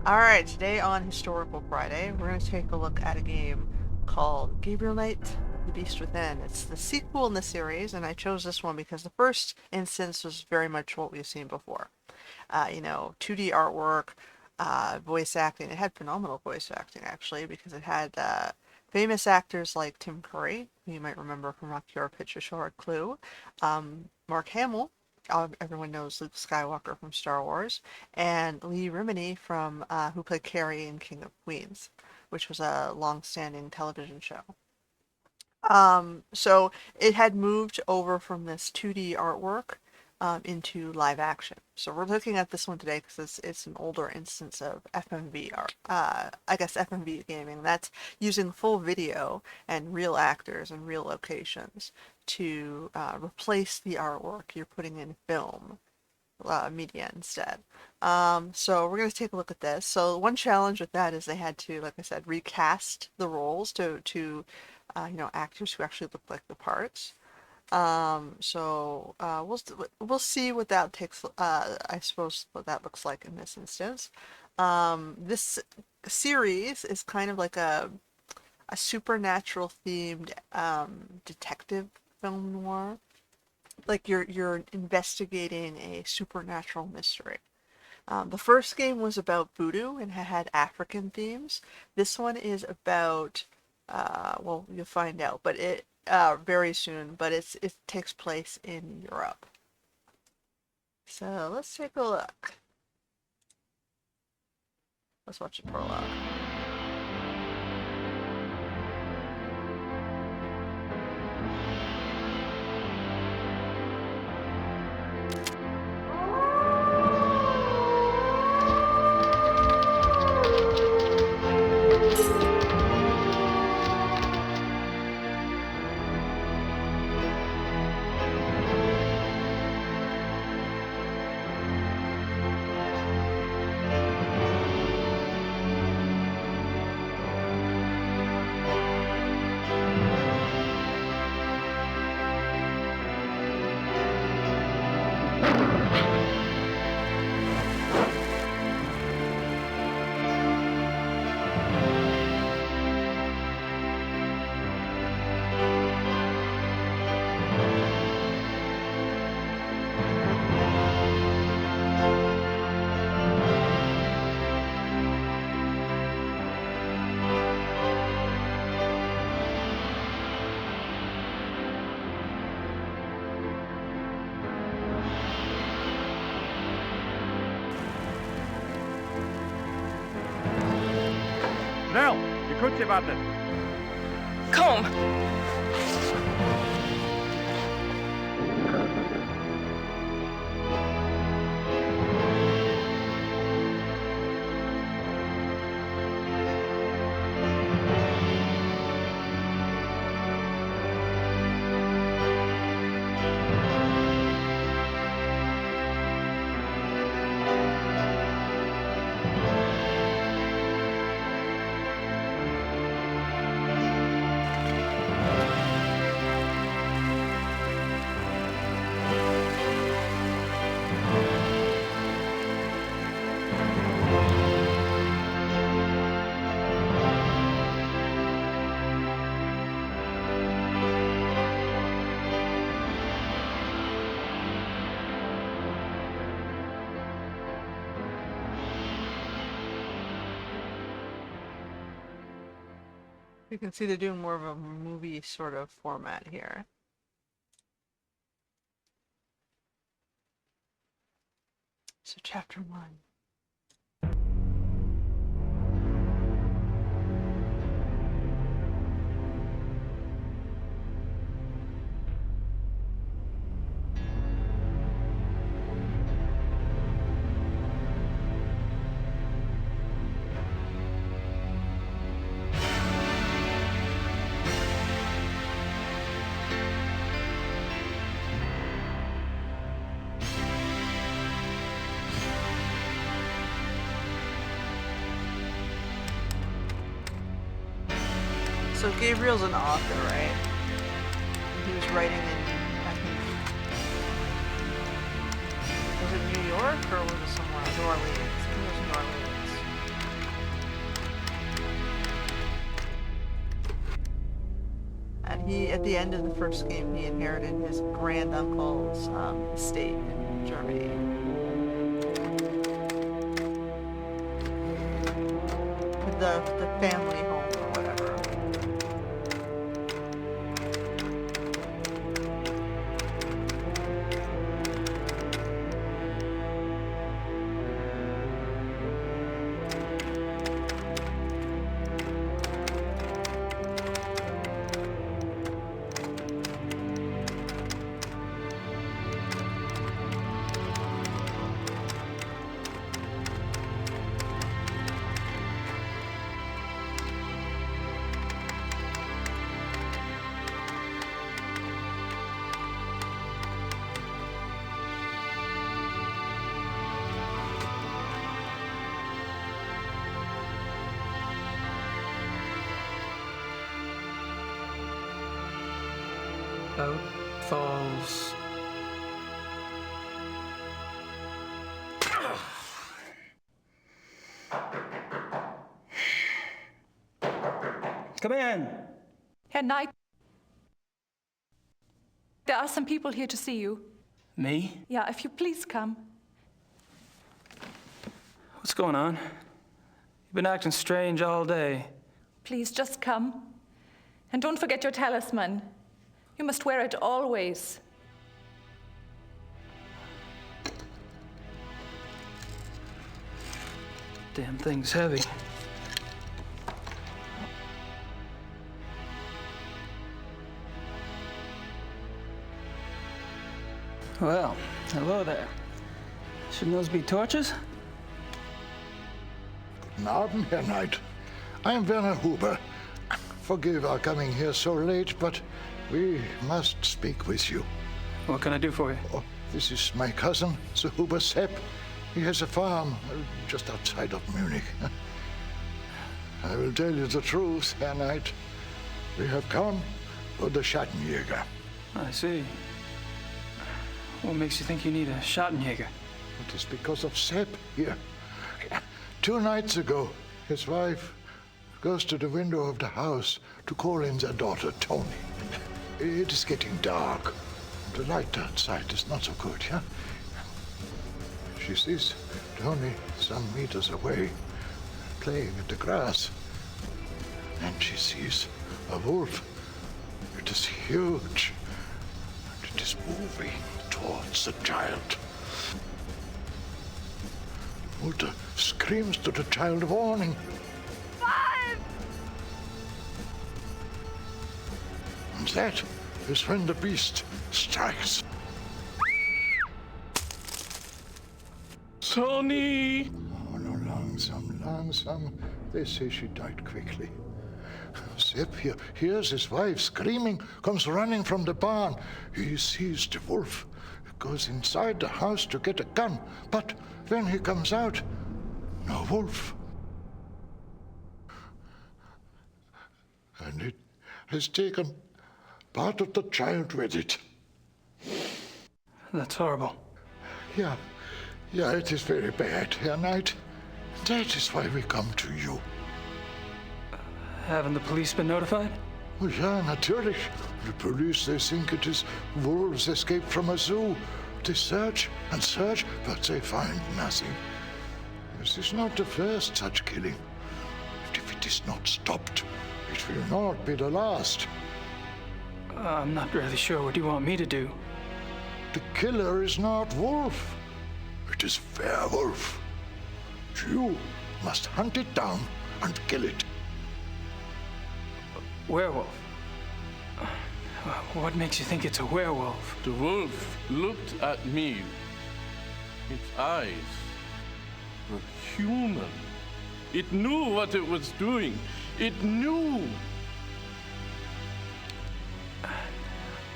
Alright, today on Historical Friday, we're going to take a look at a game called Gabriel Knight, The Beast Within. It's the sequel in the series, and I chose this one because the first instance was very much what we've seen before. 2D artwork, voice acting. It had phenomenal voice acting, actually, because it had famous actors like Tim Curry, who you might remember from Rocky Horror Picture Show or Clue, Mark Hamill, everyone knows Luke Skywalker from Star Wars, and Lee Rimini from who played Carrie in King of Queens, which was a long-standing television show. So it had moved over from this 2D artwork into live action. So we're looking at this one today because it's an older instance of FMV art. I guess FMV gaming. That's using full video and real actors and real locations to replace the artwork you're putting in film media instead. So we're going to take a look at this. So one challenge with that is they had to, like I said, recast the roles to actors who actually look like the parts. We'll see what that takes. I suppose what that looks like in this instance. This series is kind of like a supernatural themed detective film noir. Like you're investigating a supernatural mystery. The first game was about voodoo and had African themes. This one is about, well, you'll find out, but it very soon. But it takes place in Europe. So let's take a look. Let's watch the prologue. Snel, die Kutsche wartet. Komm! You can see they're doing more of a movie sort of format here. So chapter 1. So Gabriel's an author, right? He was writing in, I think, was it New York or was it somewhere else? New Orleans. I think it was New Orleans. He, at the end of the first game, he inherited his grand-uncle's estate in Germany. The family home or whatever. Out falls. Come in. Herr Knight, there are some people here to see you. Me? Yeah, if you please come. What's going on? You've been acting strange all day. Please just come. And don't forget your talisman. You must wear it always. Damn thing's heavy. Well, hello there. Shouldn't those be torches? Guten Abend, Herr Knight. I am Werner Huber. Forgive our coming here so late, but we must speak with you. What can I do for you? Oh, this is my cousin, Sir Huber Sepp. He has a farm just outside of Munich. I will tell you the truth, Herr Knight. We have come for the Schattenjäger. I see. What makes you think you need a Schattenjäger? It is because of Sepp here. 2 nights ago, his wife goes to the window of the house to call in their daughter, Tony. It is getting dark. The light outside is not so good, yeah? She sees Tony some meters away, playing at the grass. And she sees a wolf. It is huge. And it is moving towards the child. Mutter screams to the child, warning. And that is when the beast strikes. Tony! Oh, no, langsam. They say she died quickly. Sepp here hears his wife screaming, comes running from the barn. He sees the wolf, goes inside the house to get a gun. But when he comes out, no wolf. And it has taken part of the child with it. That's horrible. Yeah, it is very bad, Herr Knight. That is why we come to you. Haven't the police been notified? Oh, ja, natürlich. The police, they think it is wolves escaped from a zoo. They search and search, but they find nothing. This is not the first such killing. But if it is not stopped, it will not be the last. I'm not really sure what you want me to do. The killer is not wolf. It is werewolf. You must hunt it down and kill it. Werewolf? What makes you think it's a werewolf? The wolf looked at me. Its eyes were human. It knew what it was doing. It knew.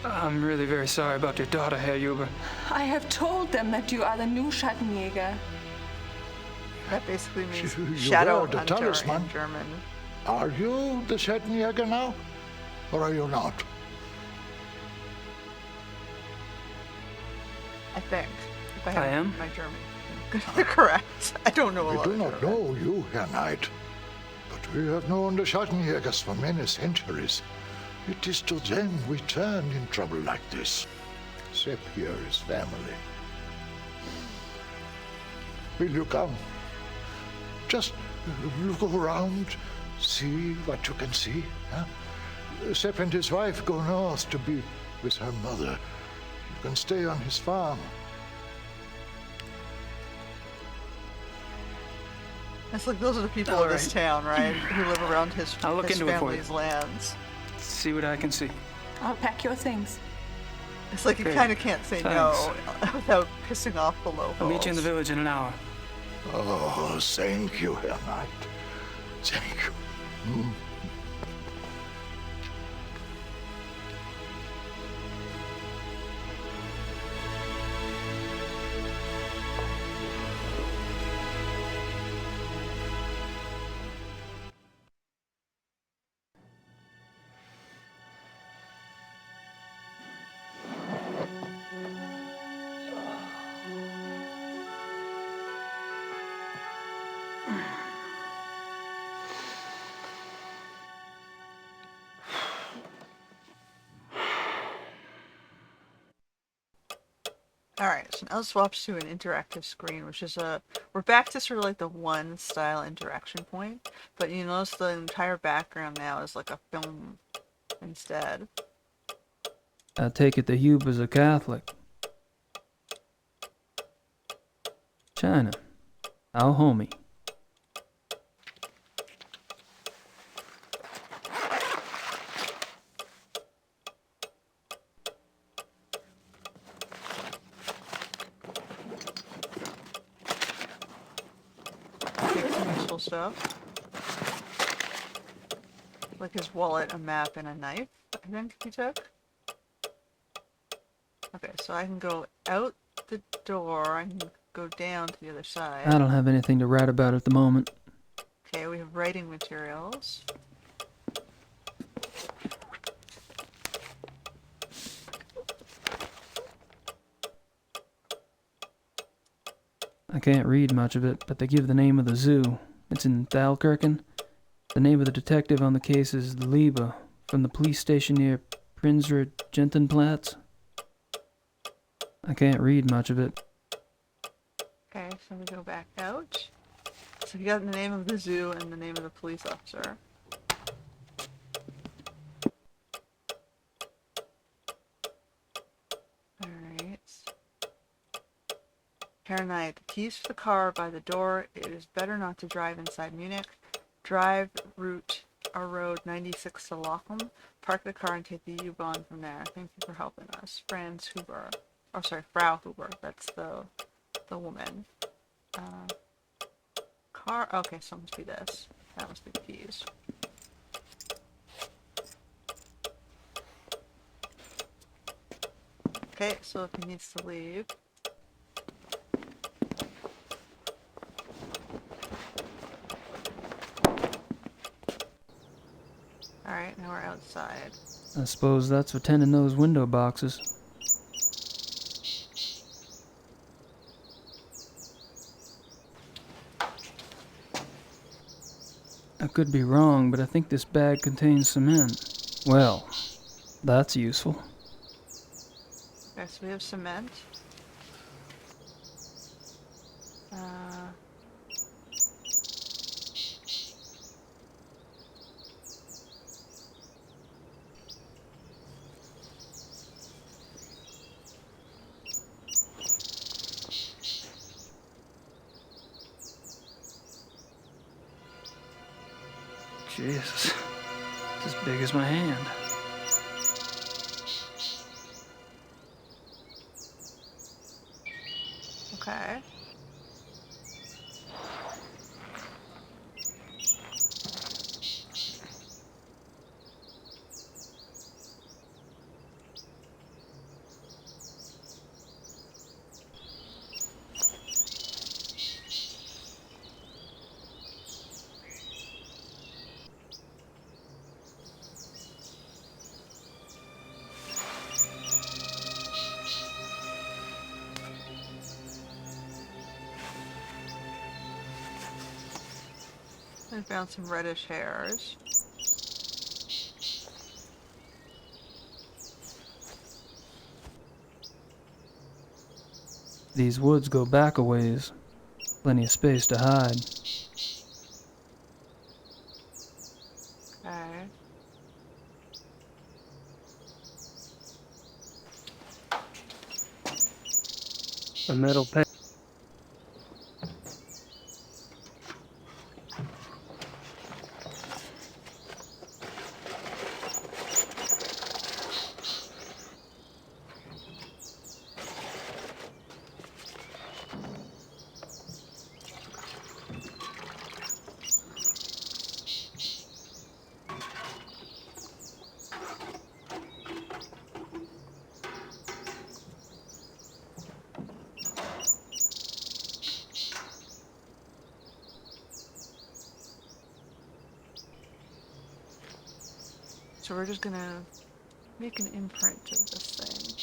I'm really very sorry about your daughter, Herr Huber. I have told them that you are the new Schattenjäger. That basically means You shadow wear the hunter talisman. in German. Are you the Schattenjäger now? Or are you not? I think. If I have am? my German correct. I don't know a We lot do of not German. know you, Herr Knight. But we have known the Schattenjägers for many centuries. It is to them we turn in trouble like this. Sepp here is family. Will you come? Just look around, see what you can see. Huh? Sepp and his wife go north to be with her mother. You can stay on his farm. It's like those are the people in this town, right? Who live around his I'll look into it for you. family's lands. See what I can see. I'll pack your things. It's like you Okay. kind of can't say no without pissing off the locals. I'll meet you in the village in an hour. Oh, thank you, Herr Knight. Thank you. Alright, so now it swaps to an interactive screen, which is we're back to sort of like the one style interaction point, but you notice the entire background now is like a film instead. I take it the Huber's a Catholic. China. Our homie. Take some useful stuff. Like his wallet, a map, and a knife, I think he took. Okay, so I can go out the door, I can go down to the other side. I don't have anything to write about at the moment. Okay, we have writing materials. I can't read much of it, but they give the name of the zoo. It's in Thalkirken. The name of the detective on the case is Liebe, from the police station near Prinsrud Gentenplatz. I can't read much of it. Okay, so we go back out. So we got the name of the zoo and the name of the police officer. Alright. Herr Knight, the keys to the car are by the door. It is better not to drive inside Munich. Drive route our road 96 to Lochem. Park the car and take the U-Bahn from there. Thank you for helping us. Franz Huber. Oh, sorry, Frau Huber. That's the woman. Car. Okay, so it must be this. That must be the keys. Okay, so if he needs to leave. Alright, now we're outside. I suppose that's for tending those window boxes. I could be wrong, but I think this bag contains cement. Well, that's useful. Okay, so we have cement. Jesus, it's as big as my hand. Okay. I found some reddish hairs. These woods go back a ways. Plenty of space to hide. Okay. A metal pen. So we're just gonna make an imprint of this thing.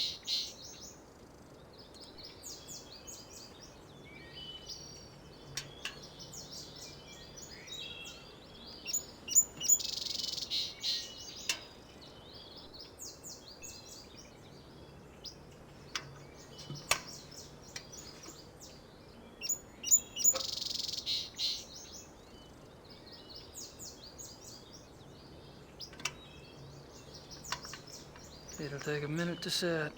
It'll take a minute to set.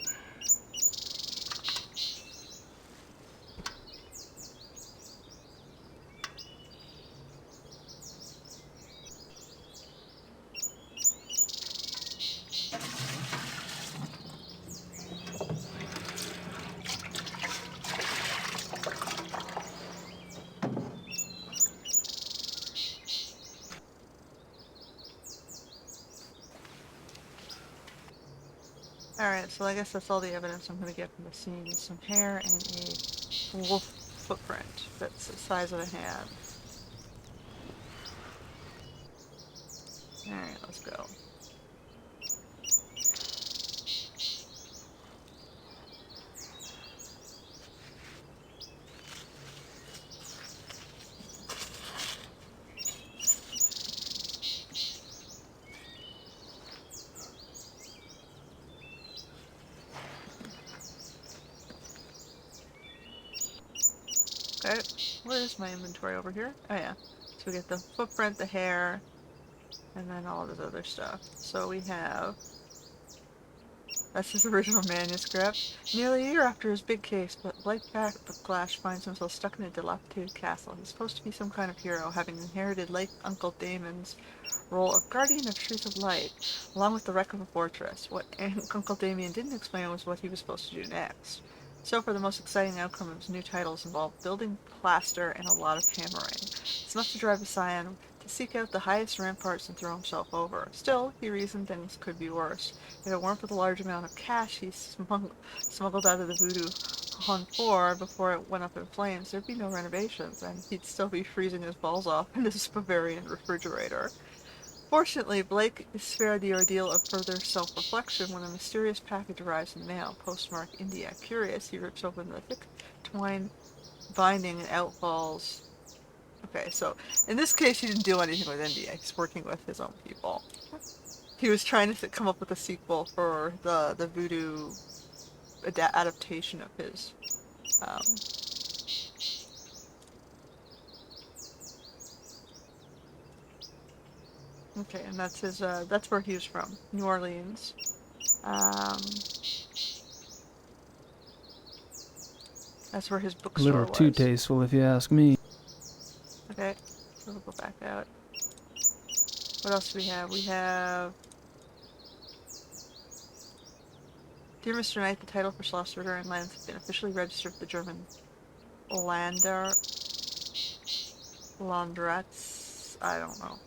Alright, so I guess that's all the evidence I'm gonna get from the scene is some hair and a wolf footprint that's the size of a hand. Alright, let's go. Okay, what is my inventory over here? Oh yeah. So we get the footprint, the hair, and then all this other stuff. So we have... That's his original manuscript. Nearly a year after his big case, but Blake Backlash finds himself stuck in a dilapidated castle. He's supposed to be some kind of hero, having inherited late Uncle Damon's role of guardian of Truth of Light, along with the wreck of a fortress. What Uncle Damien didn't explain was what he was supposed to do next. So far, the most exciting outcome of his new titles involved building plaster and a lot of hammering. It's enough to drive a scion to seek out the highest ramparts and throw himself over. Still, he reasoned things could be worse. If it weren't for the large amount of cash he smuggled out of the voodoo on 4 before it went up in flames, there'd be no renovations, and he'd still be freezing his balls off in his Bavarian refrigerator. Fortunately, Blake is spared the ordeal of further self-reflection when a mysterious package arrives in the mail, postmarked India. Curious, he rips open the thick twine binding and out falls... Okay, so in this case he didn't do anything with India, he's working with his own people. He was trying to come up with a sequel for the voodoo adaptation of his... Okay, and that's his, that's where he was from. New Orleans. That's where his A bookstore little was. too tasteful, if you ask me. Okay, so we'll go back out. What else do we have? We have... Dear Mr. Knight, the title for Schloss Ritter and lands have been officially registered with the German Landratz, I don't know,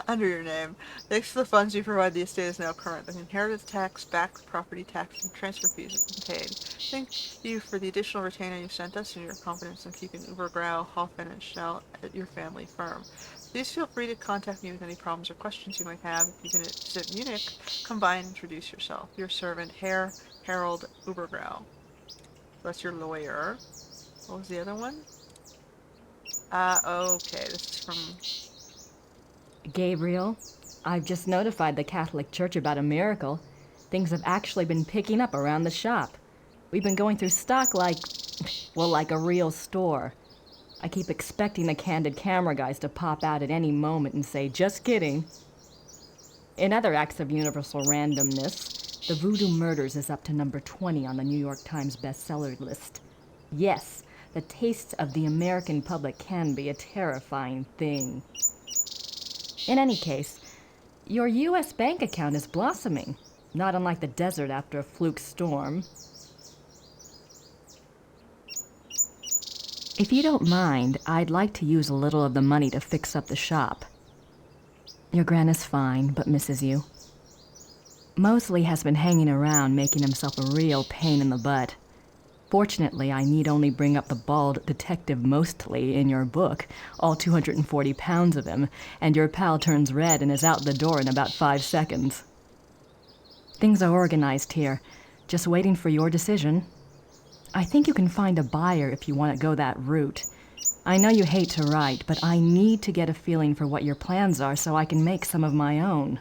under your name. Thanks to the funds you provide, the estate is now current. The inheritance tax, back property tax, and transfer fees have been paid. Thank you for the additional retainer you sent us and your confidence in keeping Ubergrau, Hoffman, and Schnell at your family firm. Please feel free to contact me with any problems or questions you might have. If you visit Munich, come by and introduce yourself. Your servant, Herr Harold Ubergrau. That's your lawyer. What was the other one? Okay, this is from... Gabriel, I've just notified the Catholic Church about a miracle. Things have actually been picking up around the shop. We've been going through stock like Well, like a real store. I keep expecting the candid camera guys to pop out at any moment and say, just kidding. In other acts of universal randomness, the Voodoo Murders is up to number 20 on the New York Times bestseller list. Yes, the tastes of the American public can be a terrifying thing. In any case, your U.S. bank account is blossoming, not unlike the desert after a fluke storm. If you don't mind, I'd like to use a little of the money to fix up the shop. Your Gran is fine, but misses you. Mosley has been hanging around, making himself a real pain in the butt. Fortunately, I need only bring up the bald detective Mostly in your book, all 240 pounds of him, and your pal turns red and is out the door in about 5 seconds. Things are organized here, just waiting for your decision. I think you can find a buyer if you want to go that route. I know you hate to write, but I need to get a feeling for what your plans are so I can make some of my own.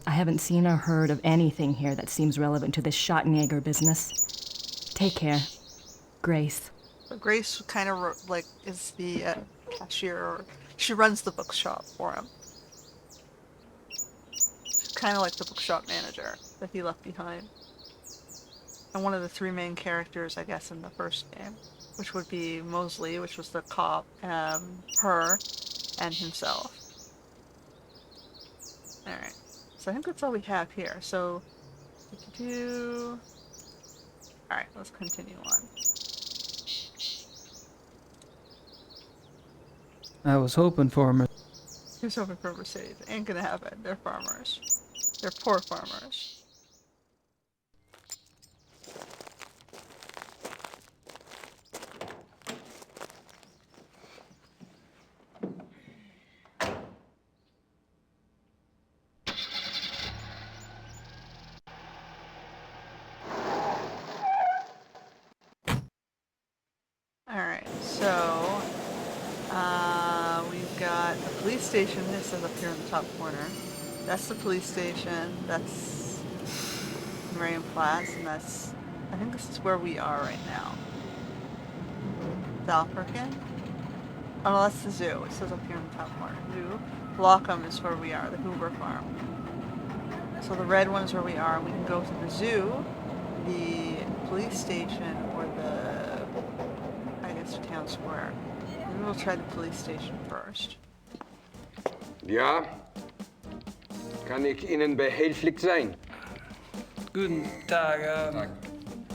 I haven't seen or heard of anything here that seems relevant to this Schottenjäger business. Take care. Grace. Grace kind of like is the cashier. Or she runs the bookshop for him. She's kind of like the bookshop manager that he left behind. And one of the 3 main characters, I guess, in the first game, which would be Mosley, which was the cop, her, and himself. Alright, so I think that's all we have here. So, alright, let's continue on. I was hoping for him. Here's hoping for Mercedes. Ain't gonna happen. They're farmers. They're poor farmers. Alright, so we've got the police station. It says up here in the top corner. That's the police station. That's Marienplatz, and that's, I think this is where we are right now. Thalkirchen? Oh no, that's the zoo. It says up here in the top corner. Zoo. Lockham is where we are, the Hoover farm. So the red one is where we are. We can go to the zoo, the police station, or the, I guess, town square. Maybe we'll try the police station first. Ja, kann ich Ihnen behilflich sein? Guten Tag.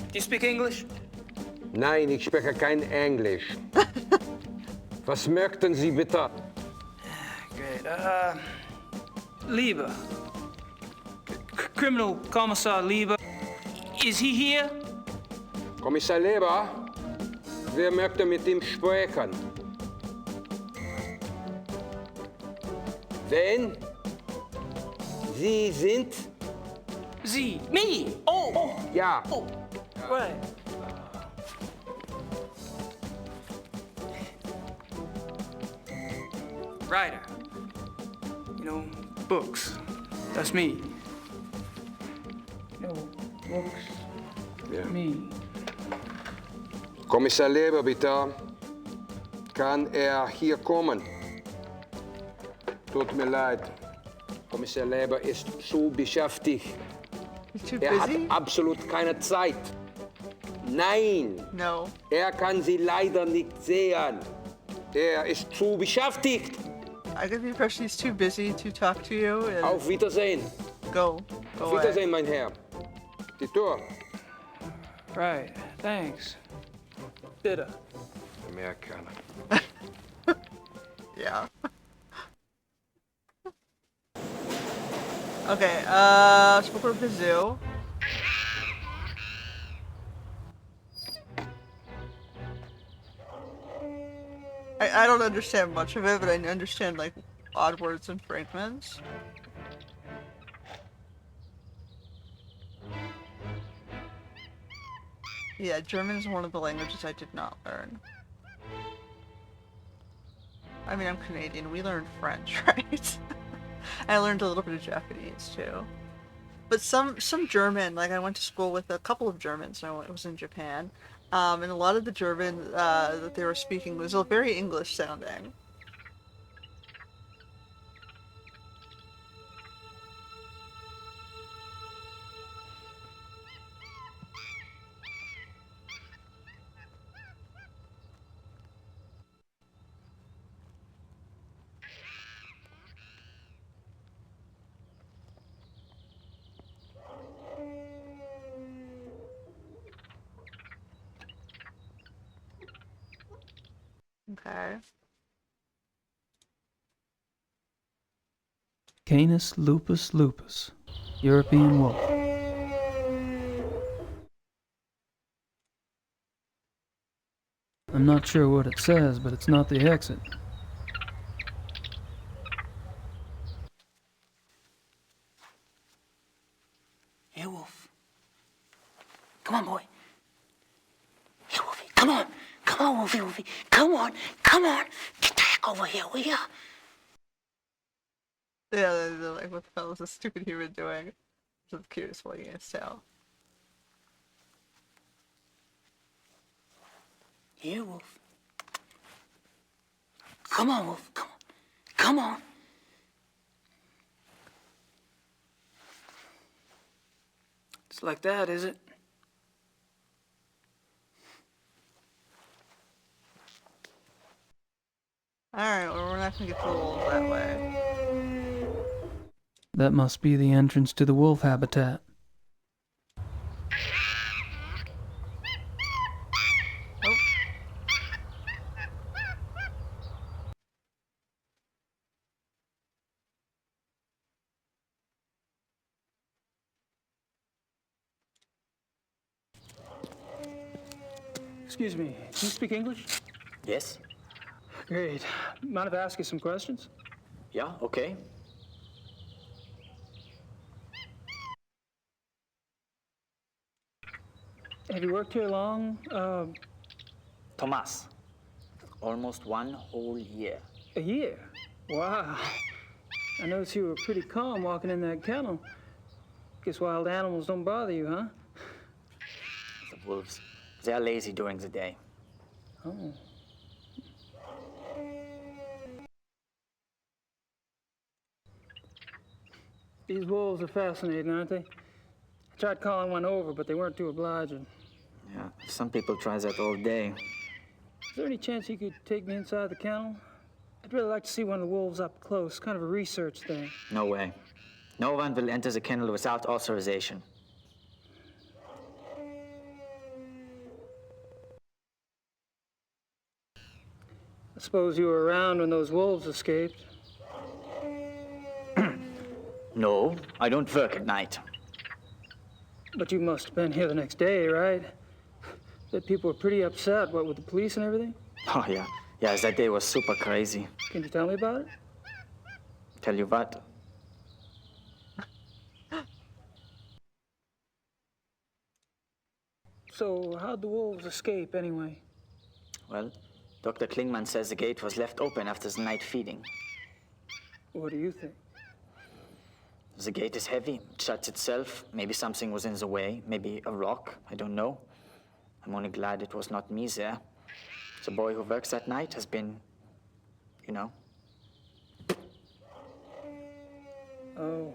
Do you speak English? Nein, ich spreche kein Englisch. Was möchten Sie bitte? Great. Lieber. Criminal Commissar Lieber. Is he here? Kommissar Leber, wer möchte mit ihm sprechen? Wen? Sie sind? Sie. Me. Oh. Ja. Oh. Right. Writer. You know, books. That's me. You know, books. Ja. Me. Kommissar Leber, bitte. Kann hier kommen? Tut mir leid. Kommissar Leber ist zu beschäftigt. He's too Hat busy? absolut keine Zeit. Nein. No. Kann Sie leider nicht sehen. Ist zu beschäftigt. I get the impression he's too busy to talk to you. And Auf Wiedersehen. Go Auf away. Wiedersehen, mein Herr. Die Tür. Right. Thanks. Bitter. Amerikaner. Yeah. Okay, let's go to the zoo. I don't understand much of it, but I understand, like, odd words and fragments. Yeah, German is one of the languages I did not learn. I mean, I'm Canadian. We learned French, right? I learned a little bit of Japanese, too. But some German, like I went to school with a couple of Germans when I was in Japan. And a lot of the German that they were speaking was all very English sounding. Okay. Canis lupus lupus, European wolf. I'm not sure what it says, but it's not the exit. Here, Wolf. Come on, boy. Here, Wolfie. Come on. Come on, Wolfie, Wolfie. Come on. Come on. Get the heck over here, will ya? Yeah, they're like, what the hell is this stupid human doing? It's the cutest one you can tell. Here, Wolf. Come on, Wolf. Come on. Come on. It's like that, is it? Alright, well, we're not gonna get to the wolves that way. That must be the entrance to the wolf habitat. Oh. Excuse me, do you speak English? Yes? Great. Mind if I ask you some questions? Yeah, okay. Have you worked here long? Thomas. Almost 1 whole year. A year? Wow. I noticed you were pretty calm walking in that kennel. Guess wild animals don't bother you, huh? The wolves, they're lazy during the day. Oh. These wolves are fascinating, aren't they? I tried calling one over, but they weren't too obliging. Yeah, some people try that all day. Is there any chance you could take me inside the kennel? I'd really like to see one of the wolves up close, kind of a research thing. No way. No one will enter the kennel without authorization. I suppose you were around when those wolves escaped. No, I don't work at night. But you must have been here the next day, right? That people were pretty upset, what, with the police and everything? Oh, yeah. Yeah, that day was super crazy. Can you tell me about it? Tell you what? So, how'd the wolves escape, anyway? Well, Dr. Klingman says the gate was left open after the night feeding. What do you think? The gate is heavy, it shuts itself. Maybe something was in the way, maybe a rock, I don't know. I'm only glad it was not me there. The boy who works that night has been, you know. Oh,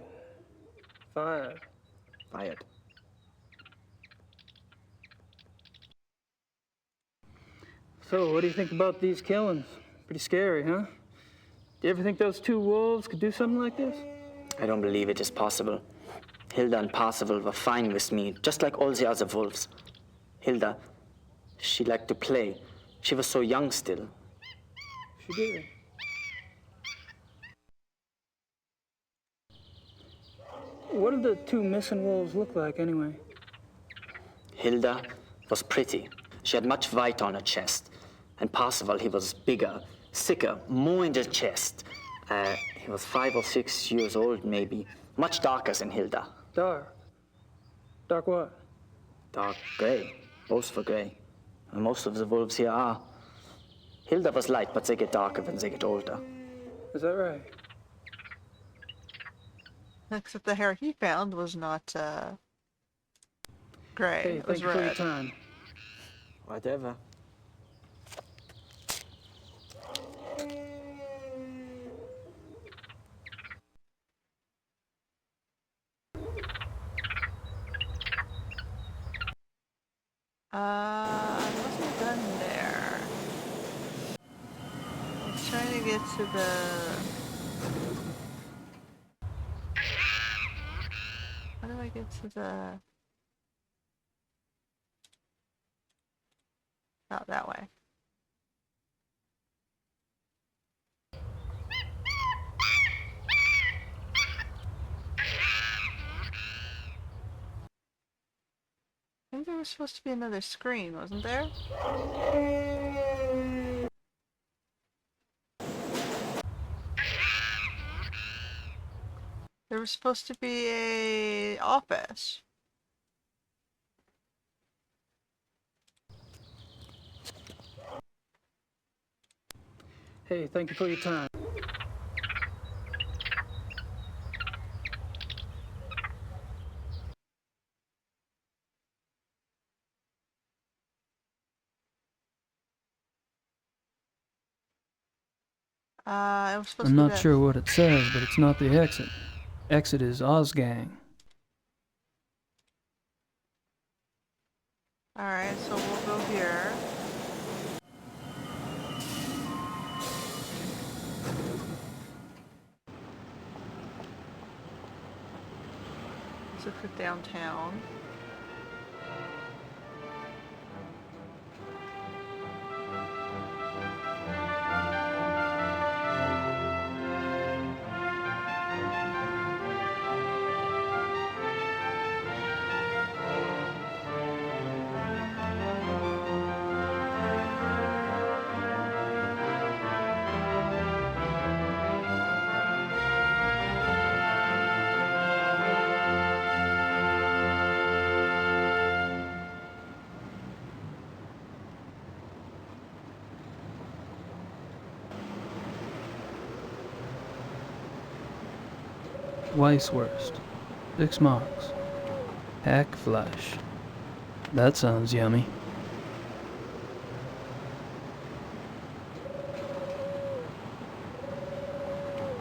fired. Fired. So, what do you think about these killings? Pretty scary, huh? Do you ever think those two wolves could do something like this? I don't believe it is possible. Hilda and Parzival were fine with me, just like all the other wolves. Hilda, she liked to play. She was so young still. She did. What did the two missing wolves look like, anyway? Hilda was pretty. She had much white on her chest. And Parzival, he was bigger, thicker, more in the chest. He was 5 or 6 years old, maybe. Much darker than Hilda. Dark? Dark what? Dark gray. Both were gray. And most of the wolves here are. Hilda was light, but they get darker when they get older. Is that right? Except the hair he found was not gray. Hey, It was thank you for your red. time. Whatever. Wasn't done there. I was trying to get to the... How do I get to the... Oh, that way. I think there was supposed to be another screen, wasn't there? There was supposed to be a office. Hey, thank you for your time. It was supposed I'm to be not this. sure what it says, but it's not the exit. Exit is Ozgang. Alright, so we'll go here. Let's look for downtown. Weisswurst. 6 marks. Hackfleisch. That sounds yummy.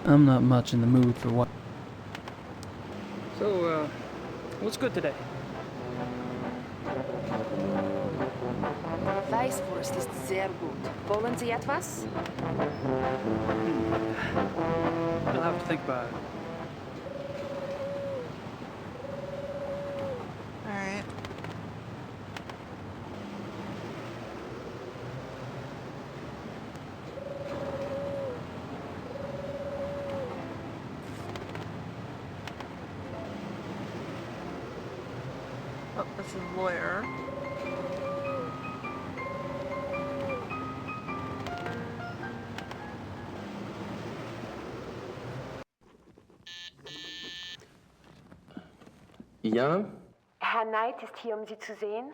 I'm not much in the mood for what. So, what's good today? Weißwurst ist sehr gut. Wollen Sie etwas? I'll have to think about it. Alright. Oh, this is lawyer. Ja? Herr Knight ist hier, um Sie zu sehen.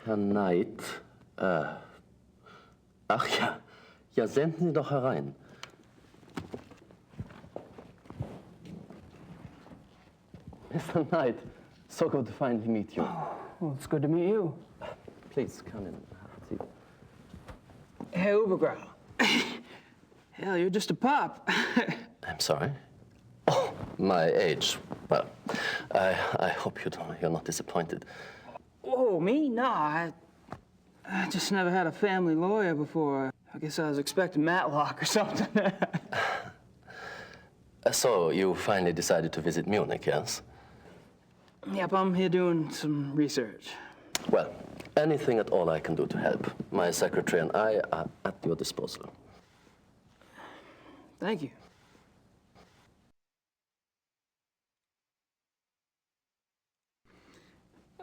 Herr Knight? Ach ja. Ja, senden Sie doch herein. Mr. Knight, so good to finally meet you. Well, it's good to meet you. Please, come in. Have a seat. Hey, Ubergrau. Hell, you're just a pup. I'm sorry? Oh, my age. Well, I hope you're not disappointed. Oh, me? No, I just never had a family lawyer before. I guess I was expecting Matlock or something. So, you finally decided to visit Munich, yes? Yep, I'm here doing some research. Well, anything at all I can do to help. My secretary and I are at your disposal. Thank you.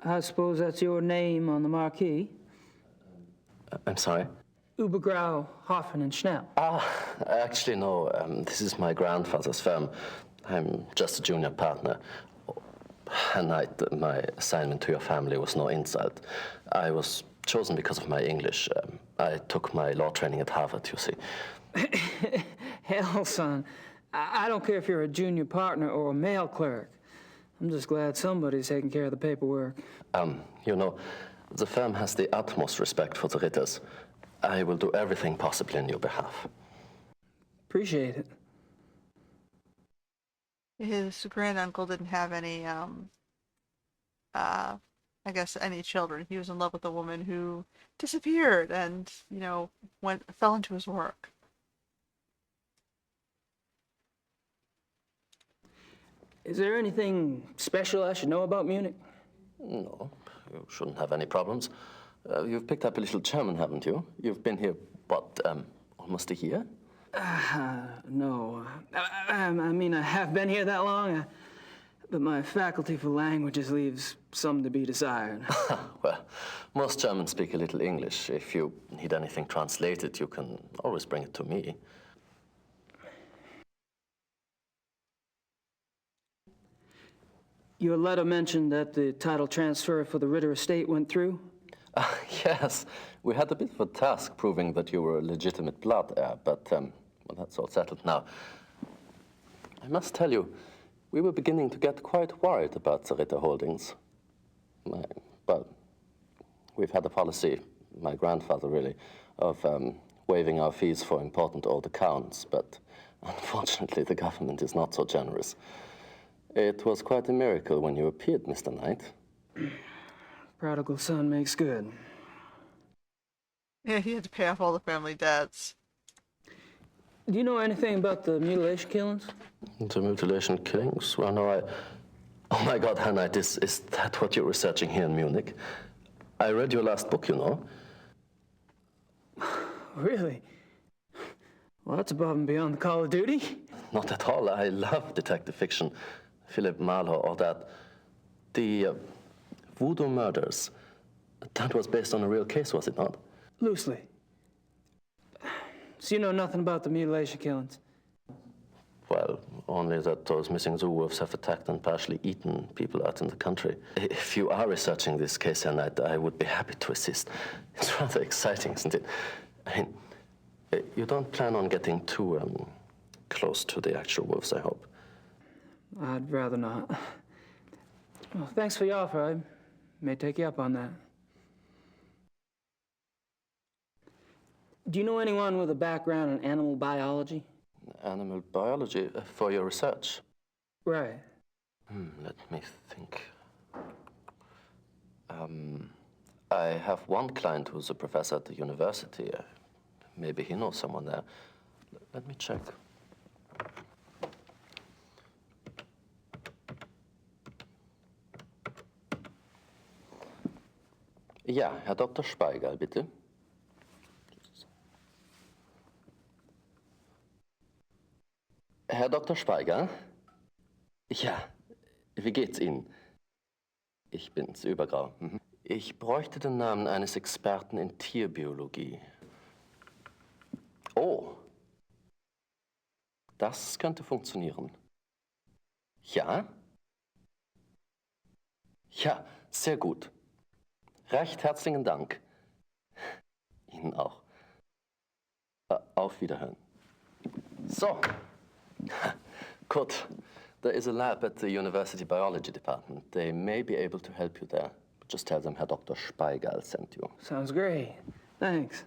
I suppose that's your name on the marquee? I'm sorry? Ubergrau, Hoffen and Schnell. Actually, no. This is my grandfather's firm. I'm just a junior partner. Herr Knight, my assignment to your family was no insult. I was chosen because of my English. I took my law training at Harvard, you see. Hell, son. I don't care if you're a junior partner or a mail clerk. I'm just glad somebody's taking care of the paperwork. You know, The firm has the utmost respect for the Ritters. I will do everything possible in your behalf. Appreciate it. His granduncle didn't have any, I guess, any children. He was in love with a woman who disappeared and, fell into his work. Is there anything special I should know about Munich? No, you shouldn't have any problems. You've picked up a little German, haven't you? You've been here, what, almost a year? No. I mean, I have been here that long, but my faculty for languages leaves some to be desired. Well, most Germans speak a little English. If you need anything translated, you can always bring it to me. Your letter mentioned that the title transfer for the Ritter estate went through? Yes, we had a bit of a task proving that you were a legitimate blood heir, but, well, that's all settled now. I must tell you, we were beginning to get quite worried about the Ritter holdings. Well, we've had a policy, my grandfather really, of waiving our fees for important old accounts, but unfortunately the government is not so generous. It was quite a miracle when you appeared, Mr. Knight. Prodigal son makes good. Yeah, he had to pay off all the family debts. Do you know anything about the mutilation killings? The mutilation killings? Well, no, Oh my God, Herr Knight, is that what you're researching here in Munich? I read your last book, you know. Really? Well, that's above and beyond the call of duty. Not at all. I love detective fiction. Philip Marlowe or that. The Voodoo Murders. That was based on a real case, was it not? Loosely. So you know nothing about the mutilation killings? Well, only that those missing zoo wolves have attacked and partially eaten people out in the country. If you are researching this case, Herr Knight, I would be happy to assist. It's rather exciting, isn't it? I mean, you don't plan on getting too close to the actual wolves, I hope. I'd rather not. Well, thanks for your offer. I may take you up on that. Do you know anyone with a background in animal biology? Animal biology for your research? Right. Let me think. I have one client who's a professor at the university. Maybe he knows someone there. Let me check. Ja, Herr Dr. Speigal, bitte. Herr Dr. Speigal? Ja, wie geht's Ihnen? Ich bin's, Übergrau. Ich bräuchte den Namen eines Experten in Tierbiologie. Oh, das könnte funktionieren. Ja? Ja, sehr gut. Recht herzlichen Dank. Ihnen auch. Auf Wiederhören. So. Good. There is a lab at the University Biology Department. They may be able to help you there. But just tell them Herr Dr. Speigal sent you. Sounds great. Thanks.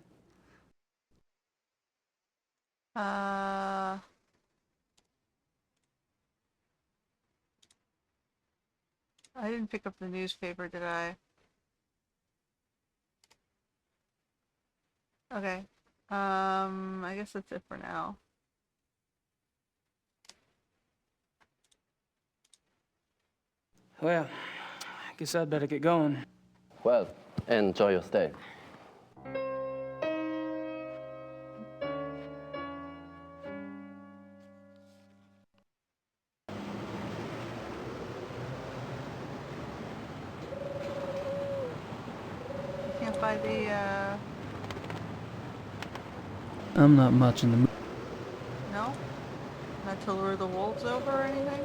I didn't pick up the newspaper, did I? Okay. I guess that's it for now. Well, I guess I'd better get going. Well, enjoy your stay. Can't buy the, I'm not much in the mood. No? Not to lure the wolves over or anything?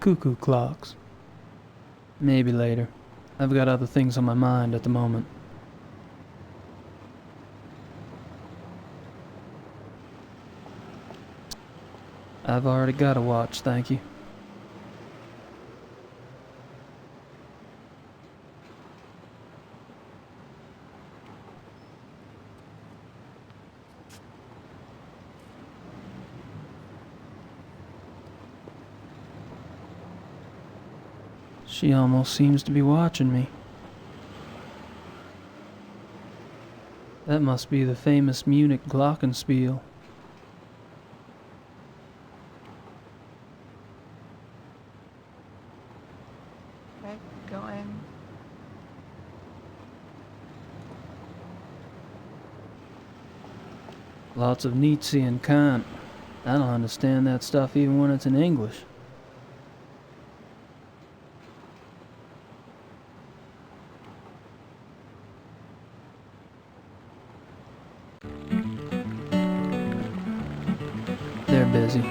Cuckoo clocks. Maybe later. I've got other things on my mind at the moment. I've already got a watch, thank you. She almost seems to be watching me. That must be the famous Munich glockenspiel. Okay, going. Lots of Nietzsche and Kant. I don't understand that stuff even when it's in English. They're busy.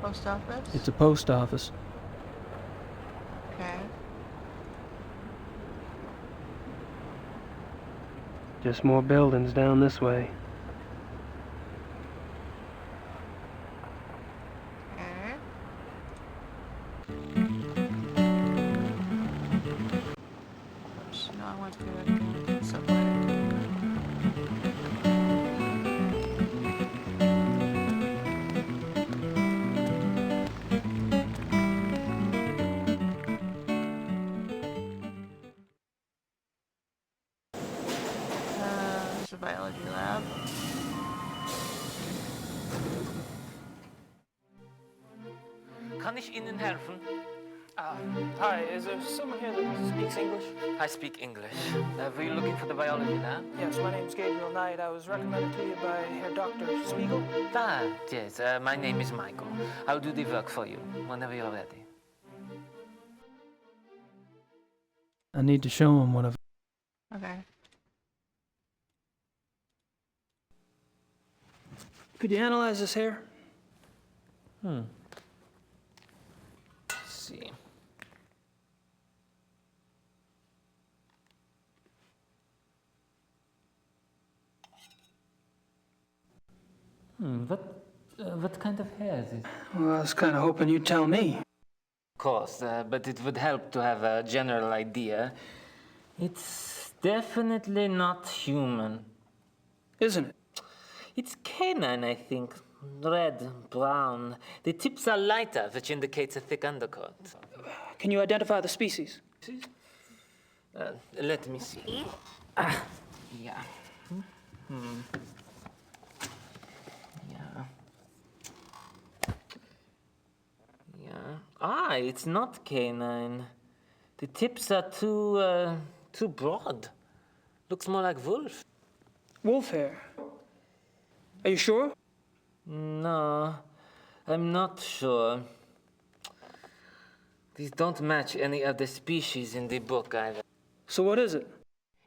Post office? It's a post office. Okay. Just more buildings down this way. Okay. Oops, no, I want to subway. There's a biology lab. Kann ich Ihnen helfen? Hi, is there someone here that speaks English? I speak English. Were you looking for the biology lab? Yes, my name's Gabriel Knight. I was recommended to you by Herr Dr. Spiegel. Ah, yes, my name is Michael. I'll do the work for you whenever you're ready. I need to show him what I've... Okay. Could you analyze this hair? Let's see. What kind of hair is it? Well, I was kind of hoping you'd tell me. Of course, but it would help to have a general idea. It's definitely not human. Isn't it? It's canine, I think. Red, brown. The tips are lighter, which indicates a thick undercoat. Can you identify the species? Let me see. Yeah. Yeah. Yeah. It's not canine. The tips are too broad. Looks more like wolf. Wolf hair. Are you sure? No, I'm not sure. These don't match any of the species in the book either. So what is it?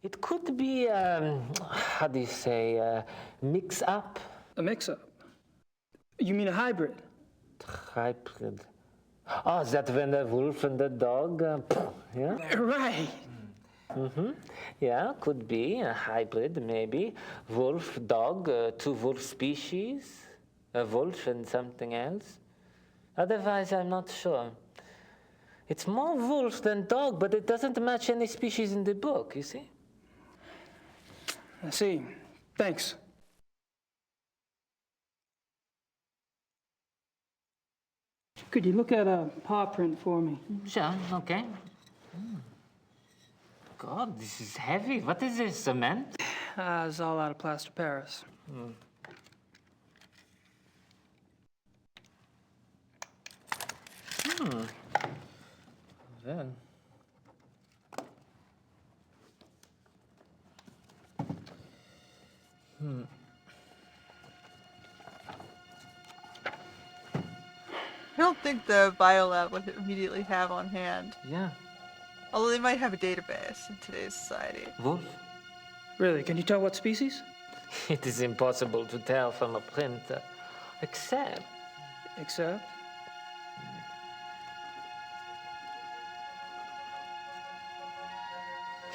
It could be, how do you say, mix-up? A mix-up? You mean a hybrid? Hybrid. Oh, is that when the wolf and the dog, yeah? Right. Yeah, could be a hybrid, maybe. Wolf, dog, two wolf species. A wolf and something else. Otherwise, I'm not sure. It's more wolf than dog, but it doesn't match any species in the book, you see? I see. Thanks. Could you look at a paw print for me? Sure, okay. God, this is heavy. What is this, cement? It's all out of plaster Paris. Then. I don't think the biolab would immediately have on hand. Yeah. Although they might have a database in today's society. Wolf? Really? Can you tell what species? It is impossible to tell from a print, except... Except?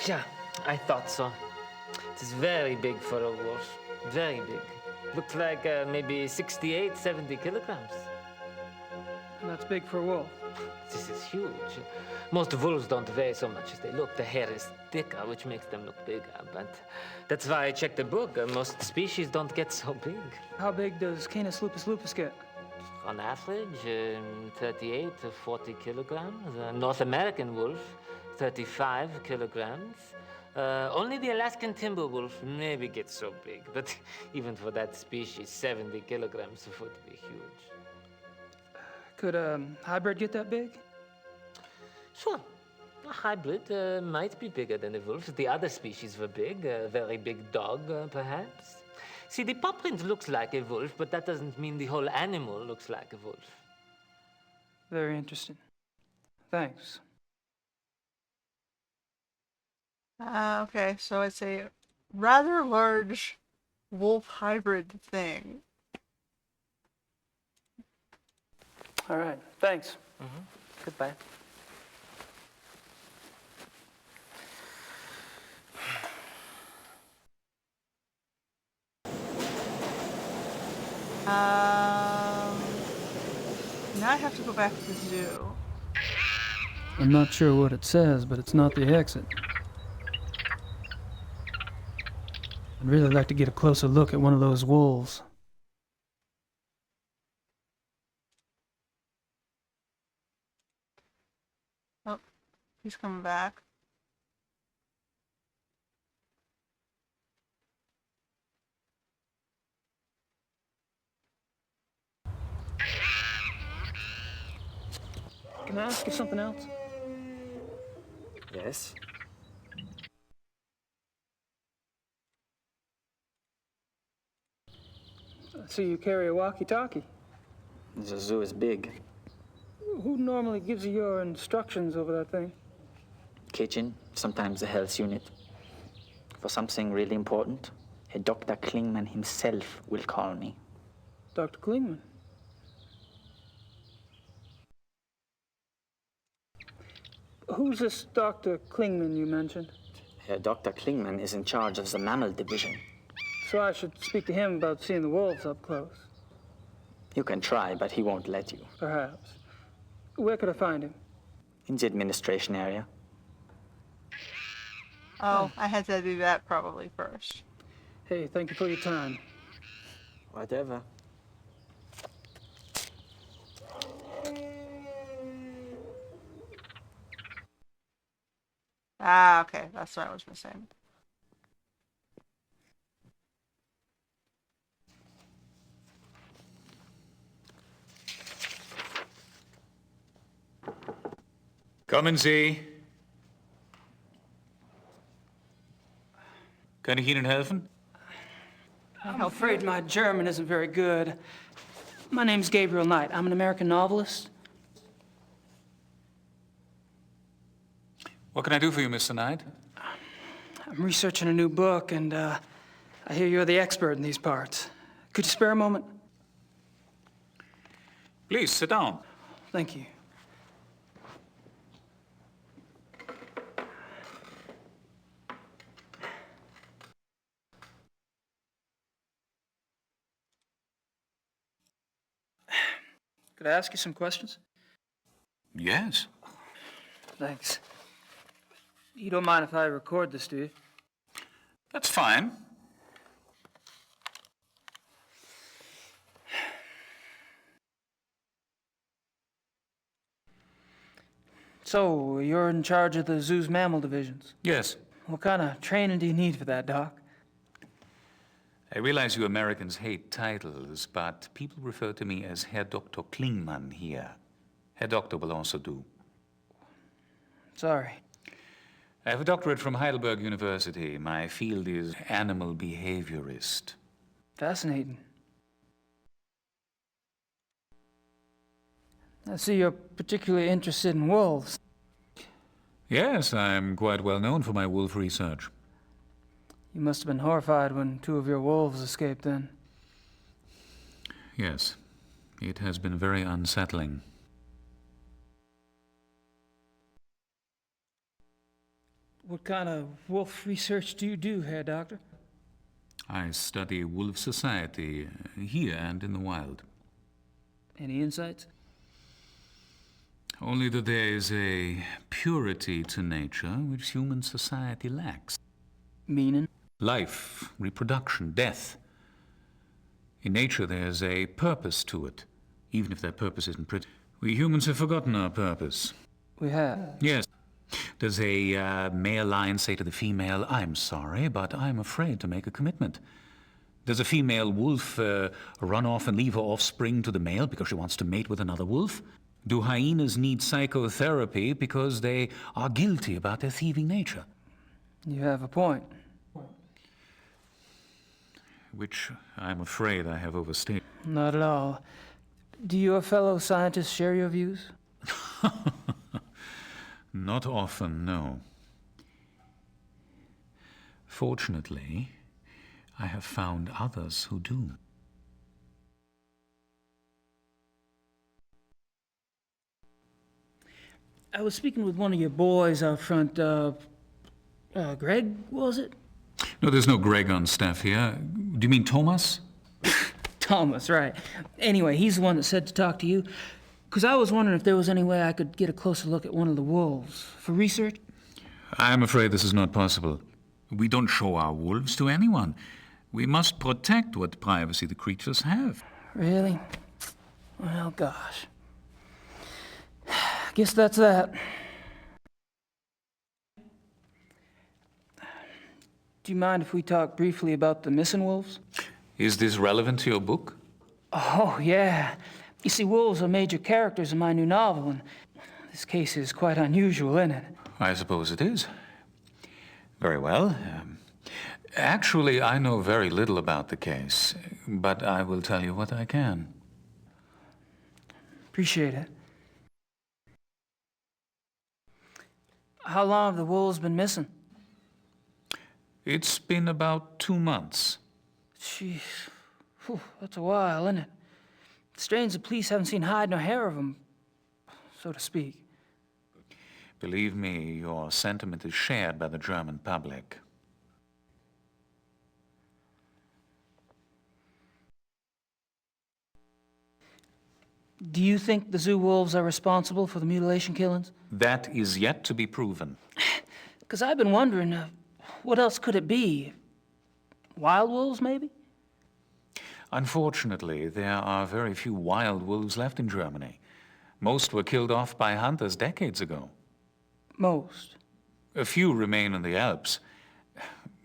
Yeah, I thought so. It is very big for a wolf. Very big. Looks like maybe 68, 70 kilograms. That's big for a wolf. This is huge. Most wolves don't weigh so much as they look. The hair is thicker, which makes them look bigger. But that's why I checked the book. Most species don't get so big. How big does Canis lupus lupus get? On average, 38 to 40 kilograms. A North American wolf, 35 kilograms. Only the Alaskan timber wolf maybe gets so big, but even for that species, 70 kilograms would be huge. Could a hybrid get that big? Sure. A hybrid might be bigger than a wolf. The other species were big. A very big dog, perhaps. See, the paw print looks like a wolf, but that doesn't mean the whole animal looks like a wolf. Very interesting. Thanks. Okay, so it's a rather large wolf hybrid thing. All right, thanks. Goodbye. Now I have to go back to the zoo. I'm not sure what it says, but it's not the exit. I'd really like to get a closer look at one of those wolves. Oh, he's coming back. Can I ask you something else? Yes? I see you carry a walkie-talkie. The zoo is big. Who normally gives you your instructions over that thing? Kitchen, sometimes the health unit. For something really important, Dr. Klingman himself will call me. Dr. Klingman? Who's this Dr. Klingman you mentioned? Dr. Klingman is in charge of the mammal division. So I should speak to him about seeing the wolves up close. You can try, but he won't let you. Perhaps. Where could I find him? In the administration area. Oh, I had to do that probably first. Hey, thank you for your time. Whatever. Ah, okay, that's what I was missing. Kommen Sie. Kann ich Ihnen helfen? I'm afraid my German isn't very good. My name's Gabriel Knight. I'm an American novelist. What can I do for you, Mr. Knight? I'm researching a new book, and I hear you're the expert in these parts. Could you spare a moment? Please, sit down. Thank you. Could I ask you some questions? Yes. Thanks. You don't mind if I record this, do you? That's fine. So, you're in charge of the zoo's mammal divisions? Yes. What kind of training do you need for that, Doc? I realize you Americans hate titles, but people refer to me as Herr Dr. Klingman here. Herr Doctor will also do. Sorry. I have a doctorate from Heidelberg University. My field is animal behaviorist. Fascinating. I see you're particularly interested in wolves. Yes, I'm quite well known for my wolf research. You must have been horrified when 2 of your wolves escaped then. Yes, it has been very unsettling. What kind of wolf research do you do, Herr Doctor? I study wolf society here and in the wild. Any insights? Only that there is a purity to nature which human society lacks. Meaning? Life, reproduction, death. In nature there's a purpose to it, even if that purpose isn't pretty. We humans have forgotten our purpose. We have? Yes. Does a male lion say to the female, "I'm sorry, but I'm afraid to make a commitment"? Does a female wolf run off and leave her offspring to the male because she wants to mate with another wolf? Do hyenas need psychotherapy because they are guilty about their thieving nature? You have a point. Which I'm afraid I have overstated. Not at all. Do your fellow scientists share your views? Not often, no. Fortunately, I have found others who do. I was speaking with one of your boys out front, Greg, was it? No, there's no Greg on staff here. Do you mean Thomas? Thomas, right. Anyway, he's the one that said to talk to you. Because I was wondering if there was any way I could get a closer look at one of the wolves for research. I'm afraid this is not possible. We don't show our wolves to anyone. We must protect what privacy the creatures have. Really? Well, gosh. Guess that's that. Do you mind if we talk briefly about the missing wolves? Is this relevant to your book? Oh, yeah. You see, wolves are major characters in my new novel, and this case is quite unusual, isn't it? I suppose it is. Very well. Actually, I know very little about the case, but I will tell you what I can. Appreciate it. How long have the wolves been missing? It's been about 2 months. Jeez. Whew, that's a while, isn't it? Strange the police haven't seen hide nor hair of them, so to speak. Believe me, your sentiment is shared by the German public. Do you think the zoo wolves are responsible for the mutilation killings? That is yet to be proven. Because I've been wondering, what else could it be? Wild wolves, maybe? Unfortunately, there are very few wild wolves left in Germany. Most were killed off by hunters decades ago. Most? A few remain in the Alps.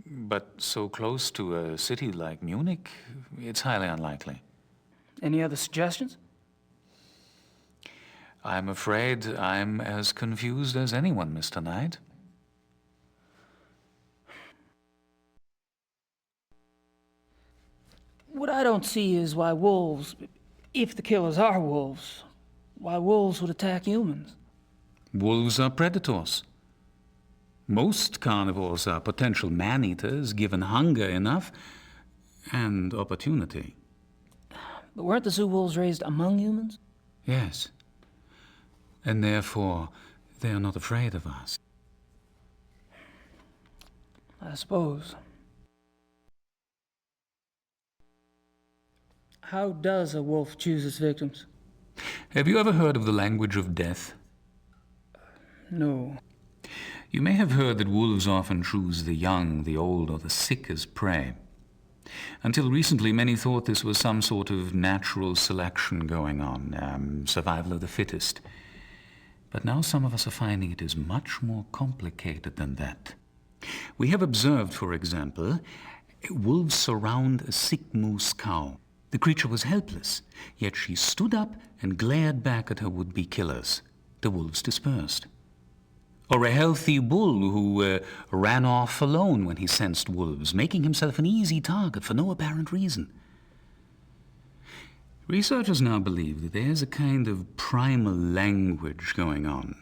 But so close to a city like Munich, it's highly unlikely. Any other suggestions? I'm afraid I'm as confused as anyone, Mr. Knight. What I don't see is why wolves, if the killers are wolves, why wolves would attack humans. Wolves are predators. Most carnivores are potential man-eaters, given hunger enough and opportunity. But weren't the zoo wolves raised among humans? Yes. And therefore, they are not afraid of us. I suppose. How does a wolf choose its victims? Have you ever heard of the language of death? No. You may have heard that wolves often choose the young, the old, or the sick as prey. Until recently, many thought this was some sort of natural selection going on, survival of the fittest. But now some of us are finding it is much more complicated than that. We have observed, for example, wolves surround a sick moose cow. The creature was helpless, yet she stood up and glared back at her would-be killers. The wolves dispersed. Or a healthy bull who ran off alone when he sensed wolves, making himself an easy target for no apparent reason. Researchers now believe that there's a kind of primal language going on.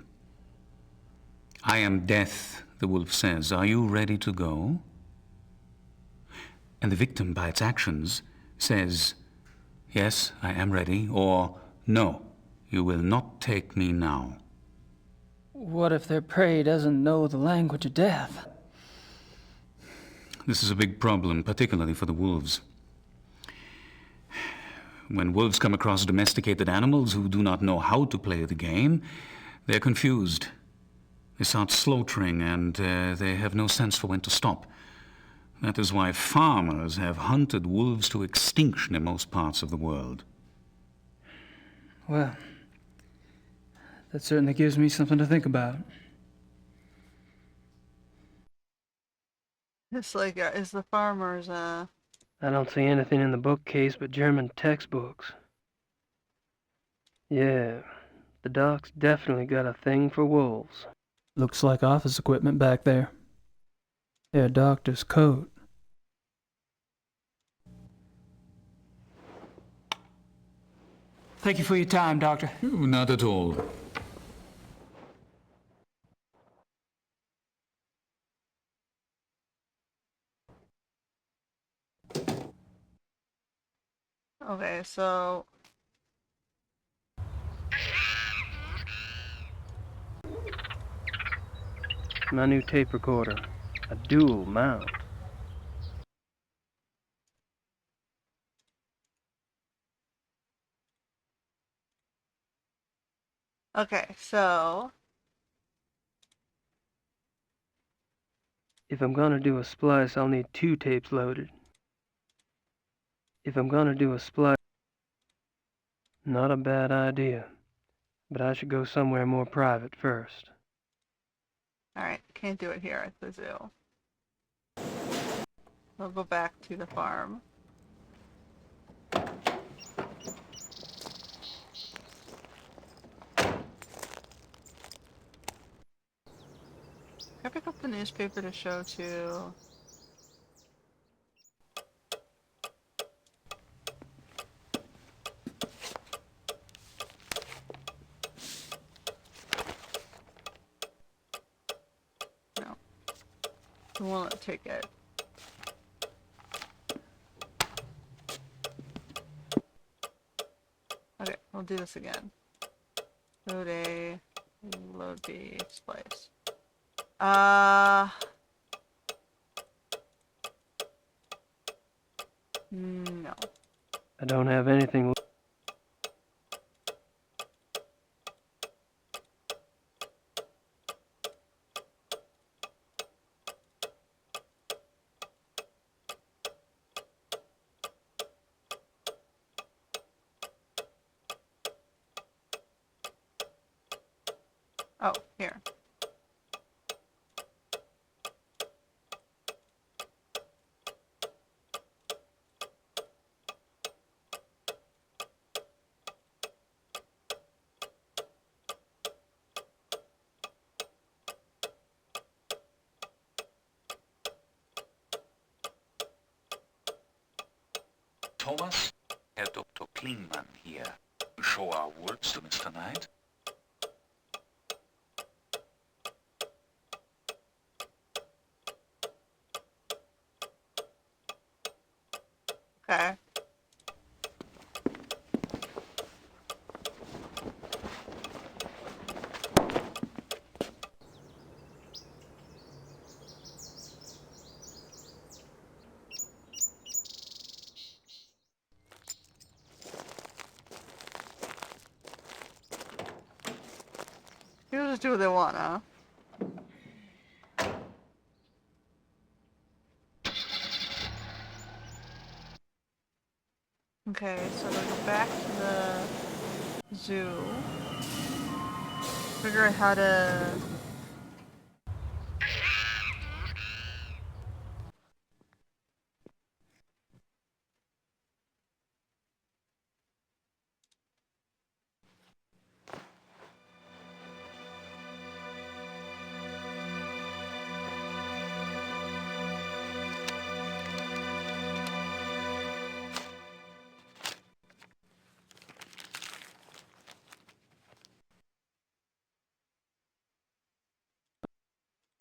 "I am death," the wolf says. "Are you ready to go?" And the victim, by its actions, says, "Yes, I am ready," or "No, you will not take me now." What if their prey doesn't know the language of death? This is a big problem, particularly for the wolves. When wolves come across domesticated animals who do not know how to play the game, they're confused. They start slaughtering, and they have no sense for when to stop. That is why farmers have hunted wolves to extinction in most parts of the world. Well, that certainly gives me something to think about. It's like, is the farmers, I don't see anything in the bookcase but German textbooks. Yeah, the doc's definitely got a thing for wolves. Looks like office equipment back there. Yeah, a doctor's coat. Thank you for your time, Doctor. Not at all. okay, so... My new tape recorder. A dual mount. Okay, so... If I'm gonna do a splice, I'll need 2 tapes loaded. If I'm gonna do a splice... Not a bad idea. But I should go somewhere more private first. Alright, can't do it here at the zoo. We'll go back to the farm. Can I pick up the newspaper to show to... No. It won't take it. Okay, we'll do this again. Load A, load B, splice. No. I don't have anything... Oh, here. Thomas, Herr Dr. Klingmann here. Show our wolves to Mr. Knight. Okay. People just do what they want, huh? Okay, so we go back to the zoo. Figure out how to...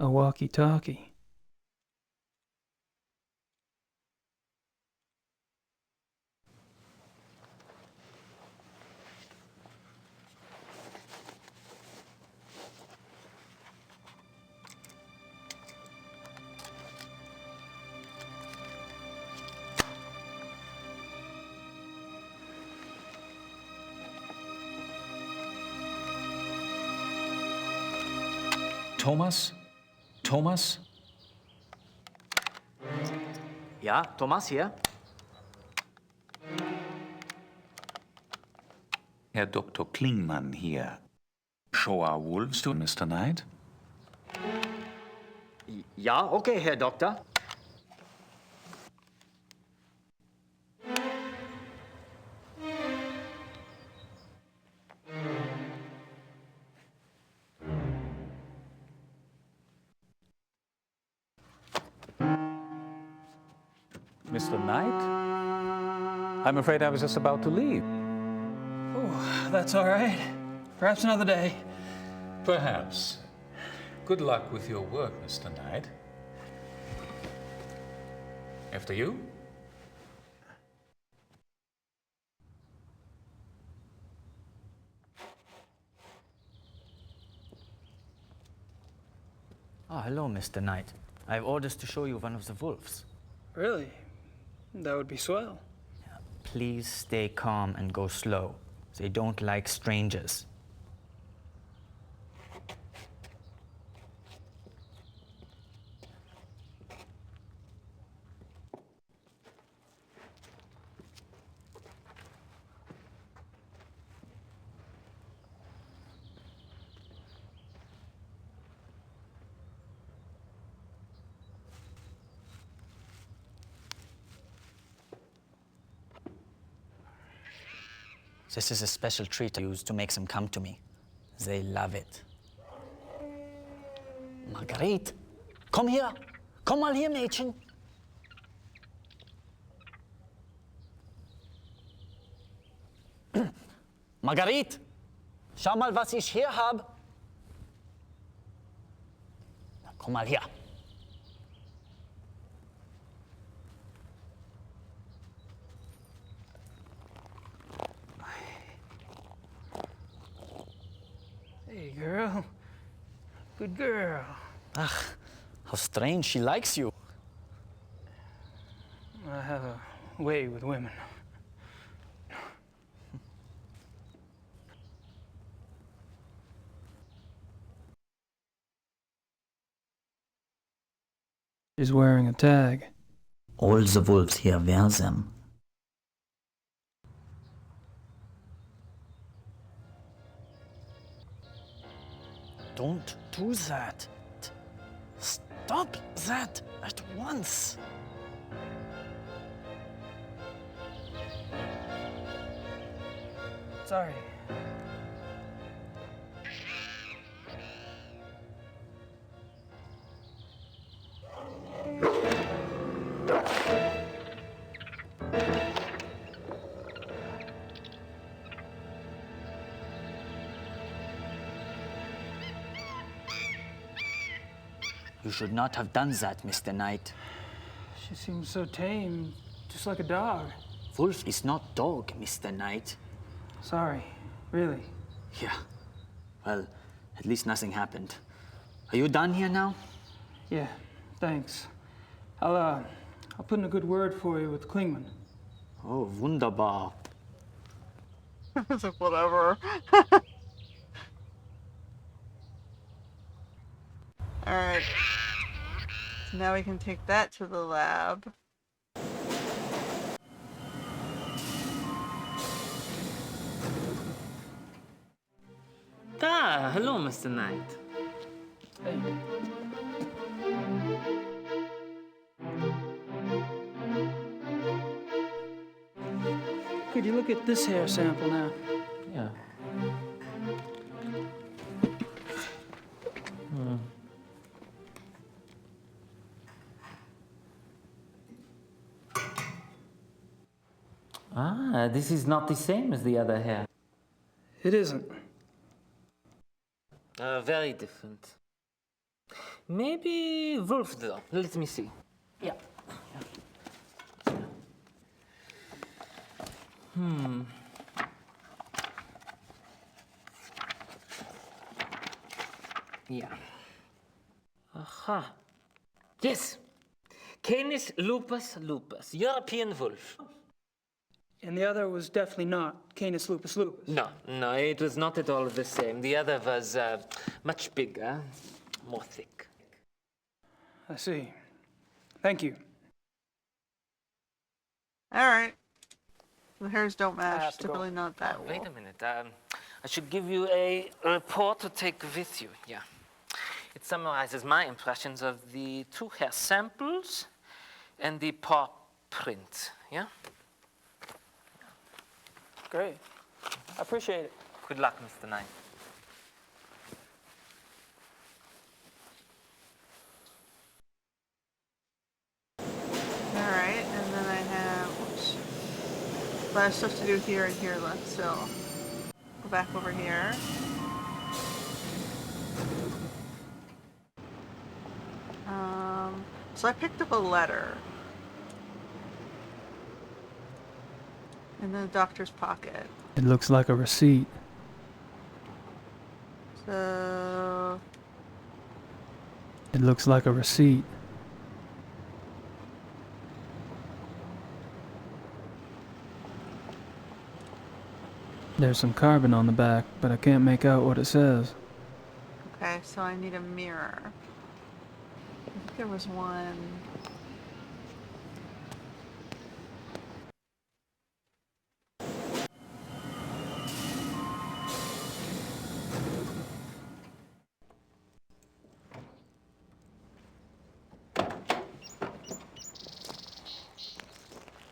A walkie-talkie. Thomas? Thomas? Ja, Thomas hier. Herr Dr. Klingmann hier. Show our wolves to Mr. Knight? Ja, okay, Herr Doktor. Mr. Knight? I'm afraid I was just about to leave. Oh, that's all right. Perhaps another day. Perhaps. Good luck with your work, Mr. Knight. After you? Oh, hello, Mr. Knight. I have orders to show you one of the wolves. Really? That would be swell. Please stay calm and go slow. They don't like strangers. This is a special treat I use to make them come to me. They love it. Marguerite, komm hier. Komm mal hier, Mädchen. Marguerite, schau mal, was ich hier habe. Komm mal her. Hey, girl. Good girl. Ach, how strange, she likes you. I have a way with women. She's wearing a tag. All the wolves here wear them. Don't do that. Stop that at once. Sorry. You should not have done that, Mr. Knight. She seems so tame, just like a dog. Wolf is not dog, Mr. Knight. Sorry, really. Yeah. Well, at least nothing happened. Are you done here now? Yeah, thanks. I'll put in a good word for you with Klingman. Oh, wunderbar. It's like, whatever. Alright. So now we can take that to the lab. Ah, hello, Mr. Knight. Hey. Could you look at this hair sample now? Yeah. Ah, this is not the same as the other hair. It isn't. Very different. Maybe wolf though. Let me see. Yeah. Yeah. Aha. Yes. Canis lupus lupus. European wolf. And the other was definitely not Canis lupus lupus. No, it was not at all the same. The other was much bigger, more thick. I see. Thank you. Alright. The hairs don't I match. have It's to go. definitely not that Oh, wait wool. a minute. I should give you a report to take with you. Yeah. It summarizes my impressions of the 2 hair samples and the paw print. Yeah? Great. I appreciate it. Good luck, Mr. Knight. Alright, and then I have a lot of stuff to do here and here left, so go back over here. So I picked up a letter in the doctor's pocket. It looks like a receipt. So It looks like a receipt. There's some carbon on the back, but I can't make out what it says. okay, so I need a mirror. I think there was one.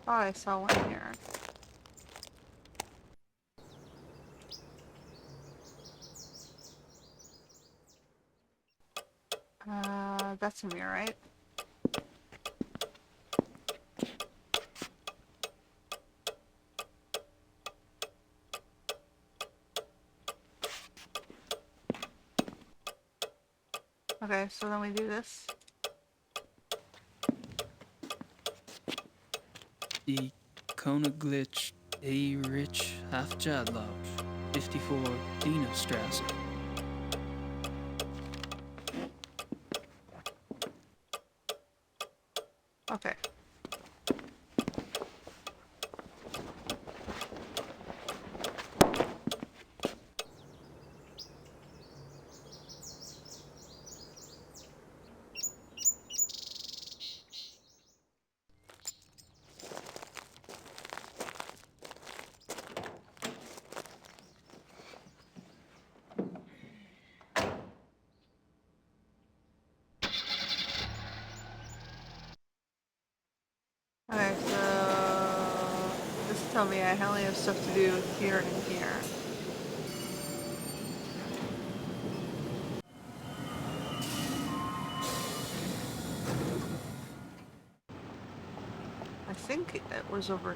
Oh, I saw one here. That's a mirror, right? Okay, so then we do this. Die Königlich Erich Hafjadlausch, 54 Dienerstrasse. Okay. Okay, so this tell me I only have stuff to do here and here. I think it was over.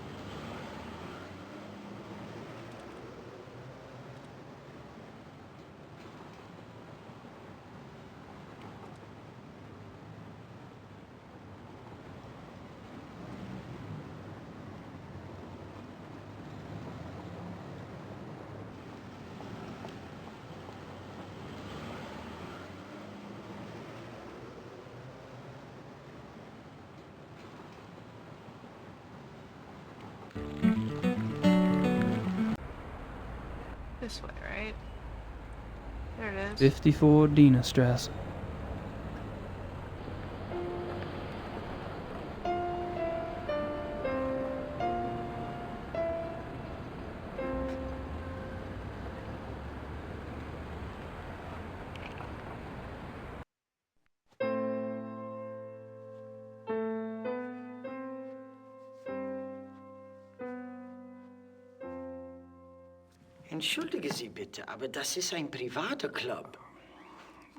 This way, right? There it is. 54 Dienerstrasse. Entschuldige Sie bitte, aber das ist ein privater Club.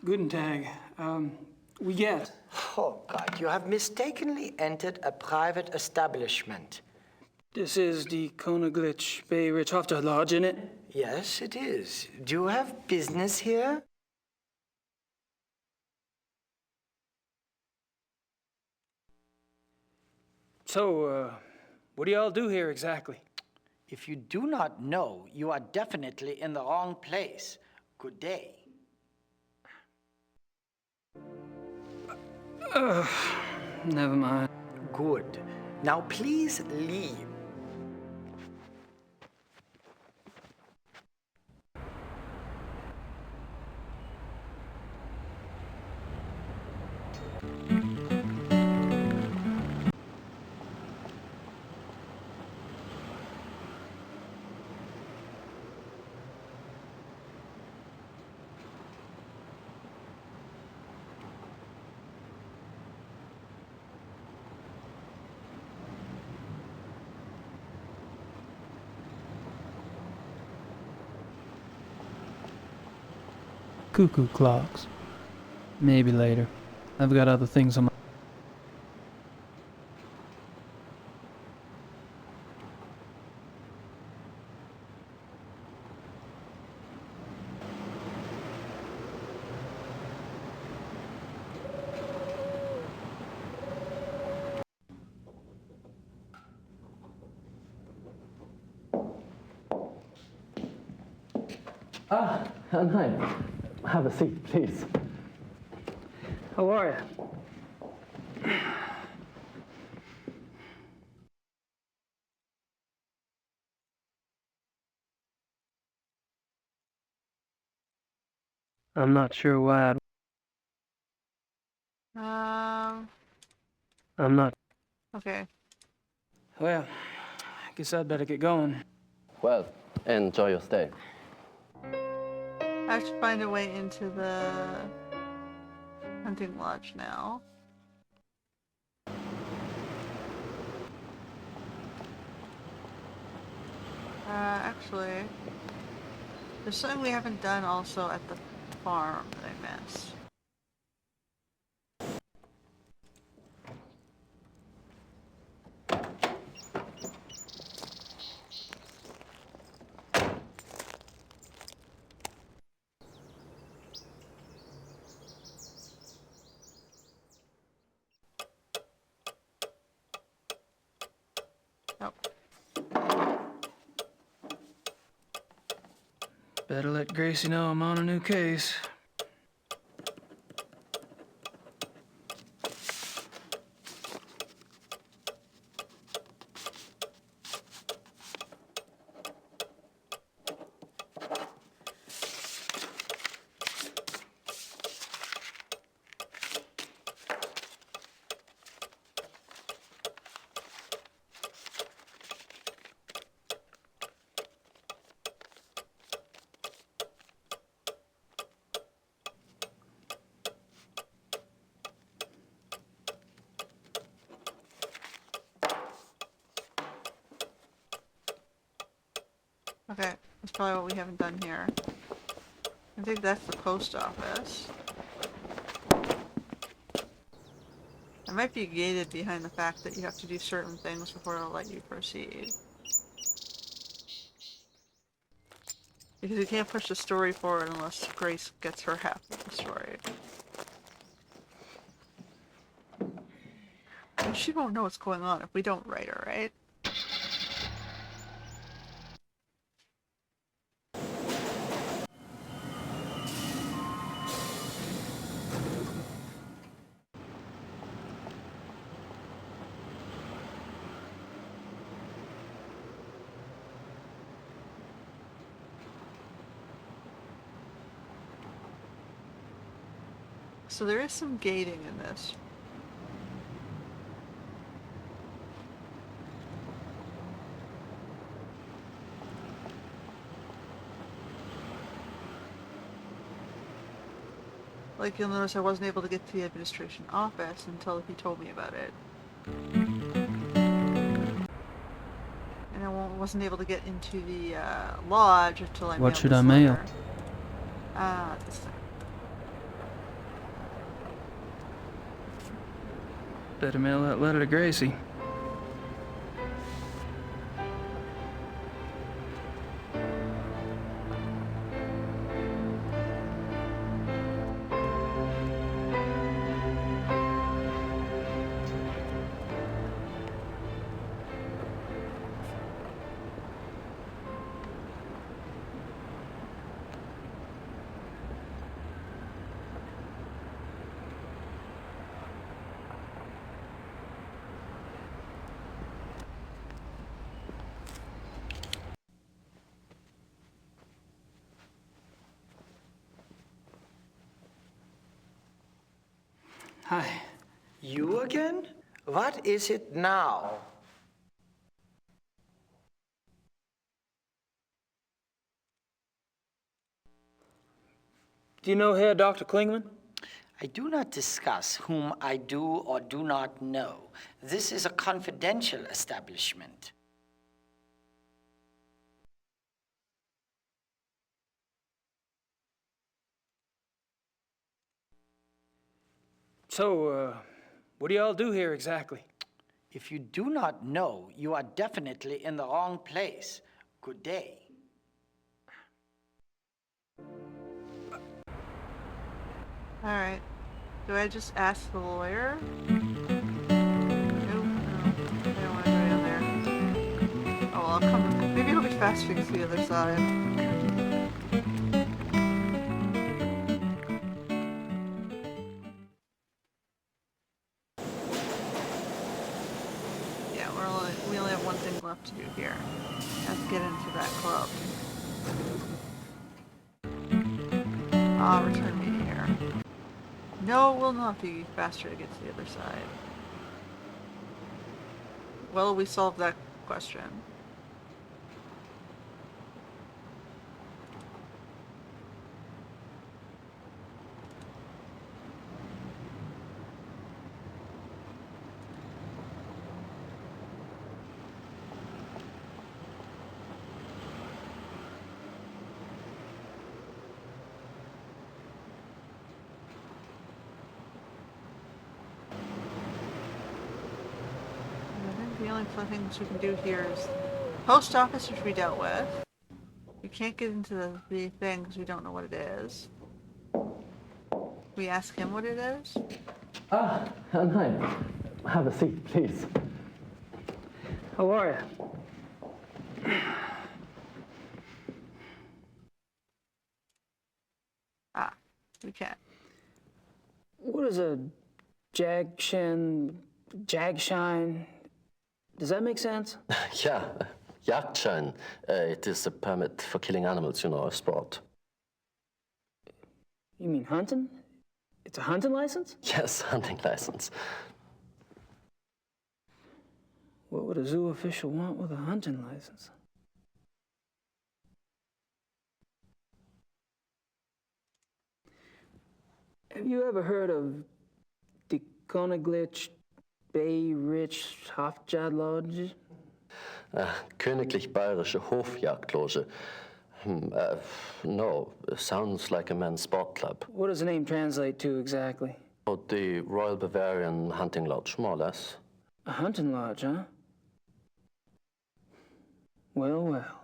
Guten Tag. We get. Oh God, you have mistakenly entered a private establishment. This is the Königlich Beirichhofter Lodge, isn't it? Yes, it is. Do you have business here? So, what do y'all do here exactly? If you do not know, you are definitely in the wrong place. Good day. Never mind. Good. Now please leave. Cuckoo clocks. Maybe later. I've got other things on my... Ah, Knight. Have a seat, please. How are you? I'm not sure why I'd... I'm not... Okay. Well, I guess I'd better get going. Well, enjoy your stay. I have to find a way into the hunting lodge now. Actually, there's something we haven't done also at the farm that I missed. Better let Gracie know I'm on a new case. Okay, that's probably what we haven't done here. I think that's the post office. It might be gated behind the fact that you have to do certain things before it'll let you proceed. Because you can't push the story forward unless Grace gets her half of the story. And she won't know what's going on if we don't write her, right? So there is some gating in this. Like, you'll notice I wasn't able to get to the administration office until he told me about it. And I wasn't able to get into the lodge until I mailed What should this I mail? letter. This thing. Better mail that letter to Gracie. Hi. You again? What is it now? Do you know Herr Dr. Klingman? I do not discuss whom I do or do not know. This is a confidential establishment. So, what do y'all do here exactly? If you do not know, you are definitely in the wrong place. Good day. Alright. Do I just ask the lawyer? Nope, no. I don't want to go down there. Oh, well, I'll come. Maybe it'll be faster to the other side. Yeah, we only have one thing left to do here. Let's get into that club. Return me here. No, it will not be faster to get to the other side. Well, we solved that question. The only fun things we can do here is post office, which we dealt with. We can't get into the thing because we don't know what it is. We ask him what it is. Ah, hi. Have a seat, please. How are you? We can't. What is a jagshine? Does that make sense? Yeah, Jagdschein. It is a permit for killing animals, you know, a sport. You mean hunting? It's a hunting license? Yes, hunting license. What would a zoo official want with a hunting license? Have you ever heard of the Königlich Bayerische Hofjagdloge? Königlich Bayerische Hofjagdloge. No, sounds like a men's sport club. What does the name translate to exactly? Oh, the Royal Bavarian Hunting Lodge, more or less. A hunting lodge, huh? Well, well.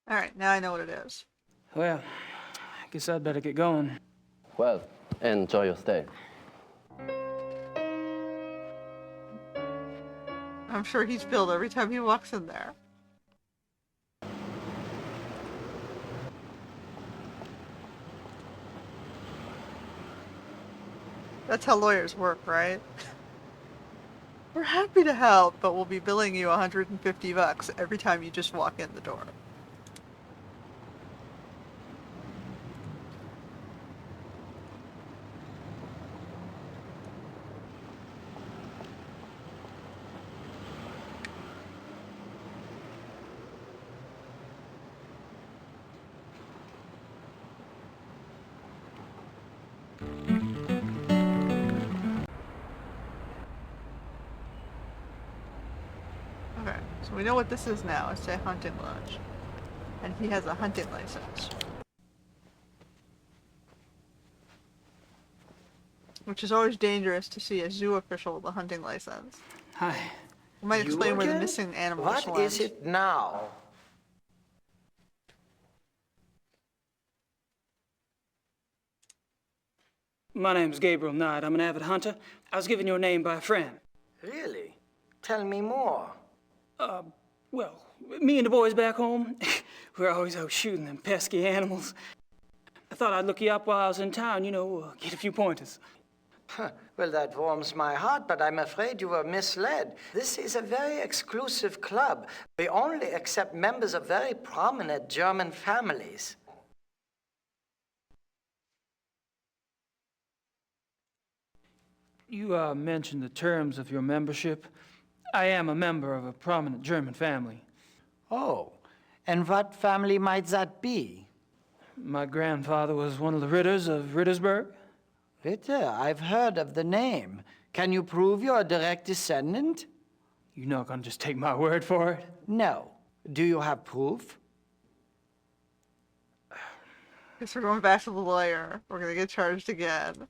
Alright, now I know what it is. Well, I guess I'd better get going. Well, enjoy your stay. I'm sure he's billed every time he walks in there. That's how lawyers work, right? We're happy to help, but we'll be billing you $150 every time you just walk in the door. Okay, so we know what this is now. It's a hunting lodge. And he has a hunting license. Which is always dangerous to see a zoo official with a hunting license. Hi. We might explain where the Jürgen? missing animal What went. is it now? My name's Gabriel Knight. I'm an avid hunter. I was given your name by a friend. Really? Tell me more. Well, me and the boys back home, we're always out shooting them pesky animals. I thought I'd look you up while I was in town, you know, get a few pointers. Well, that warms my heart, but I'm afraid you were misled. This is a very exclusive club. We only accept members of very prominent German families. You mentioned the terms of your membership. I am a member of a prominent German family. Oh, and what family might that be? My grandfather was one of the Ritters of Rittersburg. Ritter, I've heard of the name. Can you prove you're a direct descendant? You're not gonna just take my word for it? No. Do you have proof? Guess we're going back to the lawyer. We're gonna get charged again.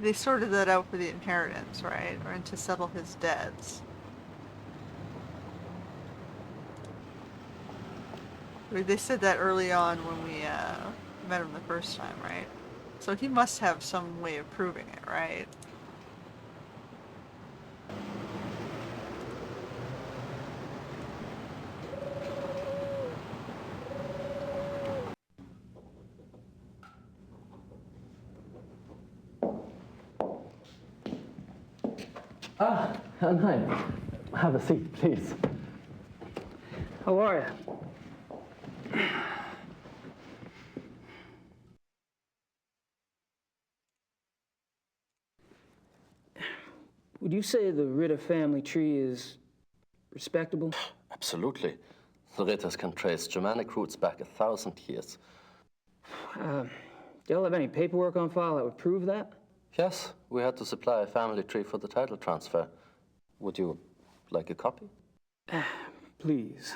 They sorted that out for the inheritance, right? Or to settle his debts. They said that early on when we met him the first time, right? So he must have some way of proving it, right? Ah, Knight. Have a seat, please. How are you? Would you say the Ritter family tree is respectable? Absolutely. The Ritters can trace Germanic roots back 1,000 years. Do y'all have any paperwork on file that would prove that? Yes, we had to supply a family tree for the title transfer. Would you like a copy? Please.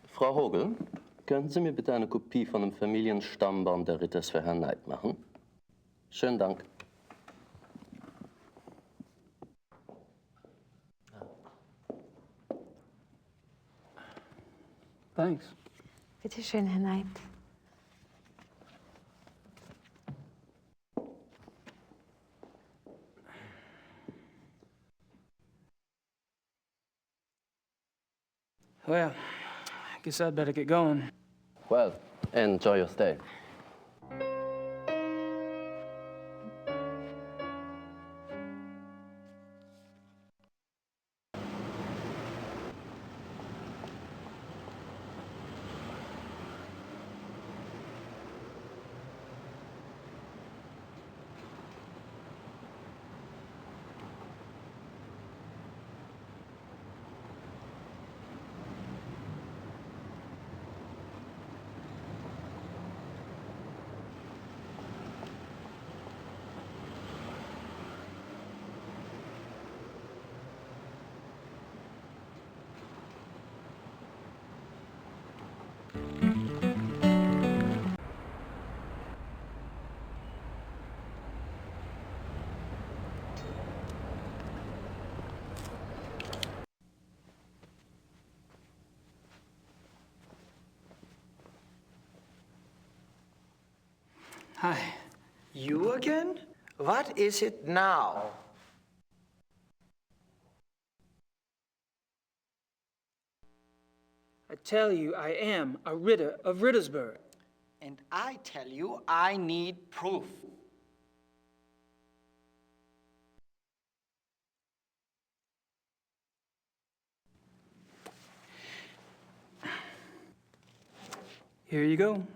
Frau Hogel, könnten Sie mir bitte eine Kopie von dem Familienstammbaum der Ritters für Herrn Knight machen? Schönen Dank. Thanks. Bitte schön, Herr Knight. Well, I guess I'd better get going. Well, enjoy your stay. Hi. You again? What is it now? I tell you, I am a Ritter of Rittersburg. And I tell you, I need proof. Here you go.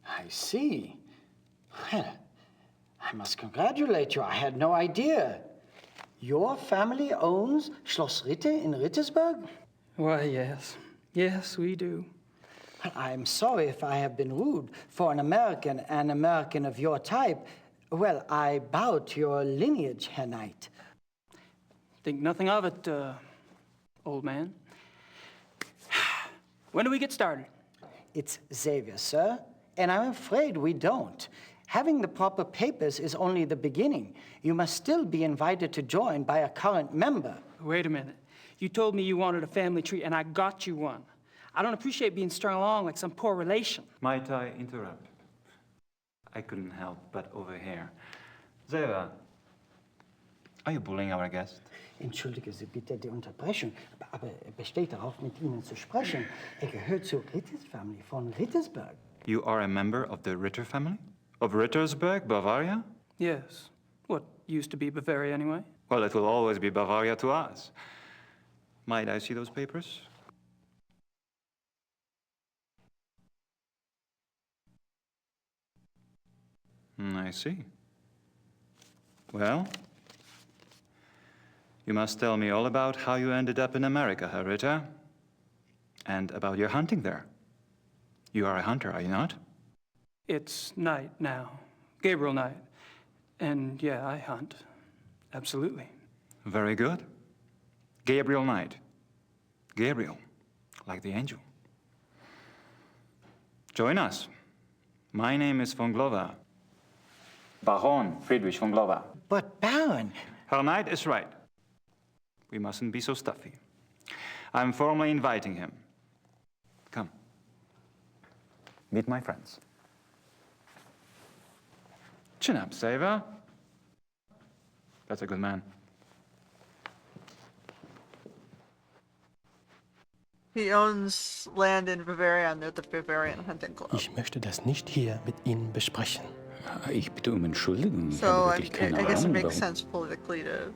I see. Well, I must congratulate you. I had no idea. Your family owns Schloss Ritter in Rittersburg? Why, yes. Yes, we do. Well, I'm sorry if I have been rude. For an American of your type, well, I bow to your lineage, Herr Knight. Think nothing of it, old man. When do we get started? It's Xavier, sir, and I'm afraid we don't. Having the proper papers is only the beginning. You must still be invited to join by a current member. Wait a minute. You told me you wanted a family tree, and I got you one. I don't appreciate being strung along like some poor relation. Might I interrupt? I couldn't help but overhear. Sarah, are you bullying our guest? Entschuldige Sie bitte die Unterbrechung, aber er besteht darauf, mit Ihnen zu sprechen. Er gehört zur Ritters Family von Rittersburg. You are a member of the Ritter family? Of Rittersburg, Bavaria? Yes. What used to be Bavaria, anyway. Well, it will always be Bavaria to us. Might I see those papers? I see. Well, you must tell me all about how you ended up in America, Herr Ritter, and about your hunting there. You are a hunter, are you not? It's Knight now. Gabriel Knight. And yeah, I hunt. Absolutely. Very good. Gabriel Knight. Gabriel, like the angel. Join us. My name is von Glover. Baron Friedrich von Glover. But Baron... Herr Knight is right. We mustn't be so stuffy. I'm formally inviting him. Come. Meet my friends. Chin up, Saver. That's a good man. He owns land in Bavaria near the Bavarian Hunting Club. Ich möchte das nicht hier mit Ihnen besprechen. Ich bitte Entschuldigung. So I guess it makes sense politically to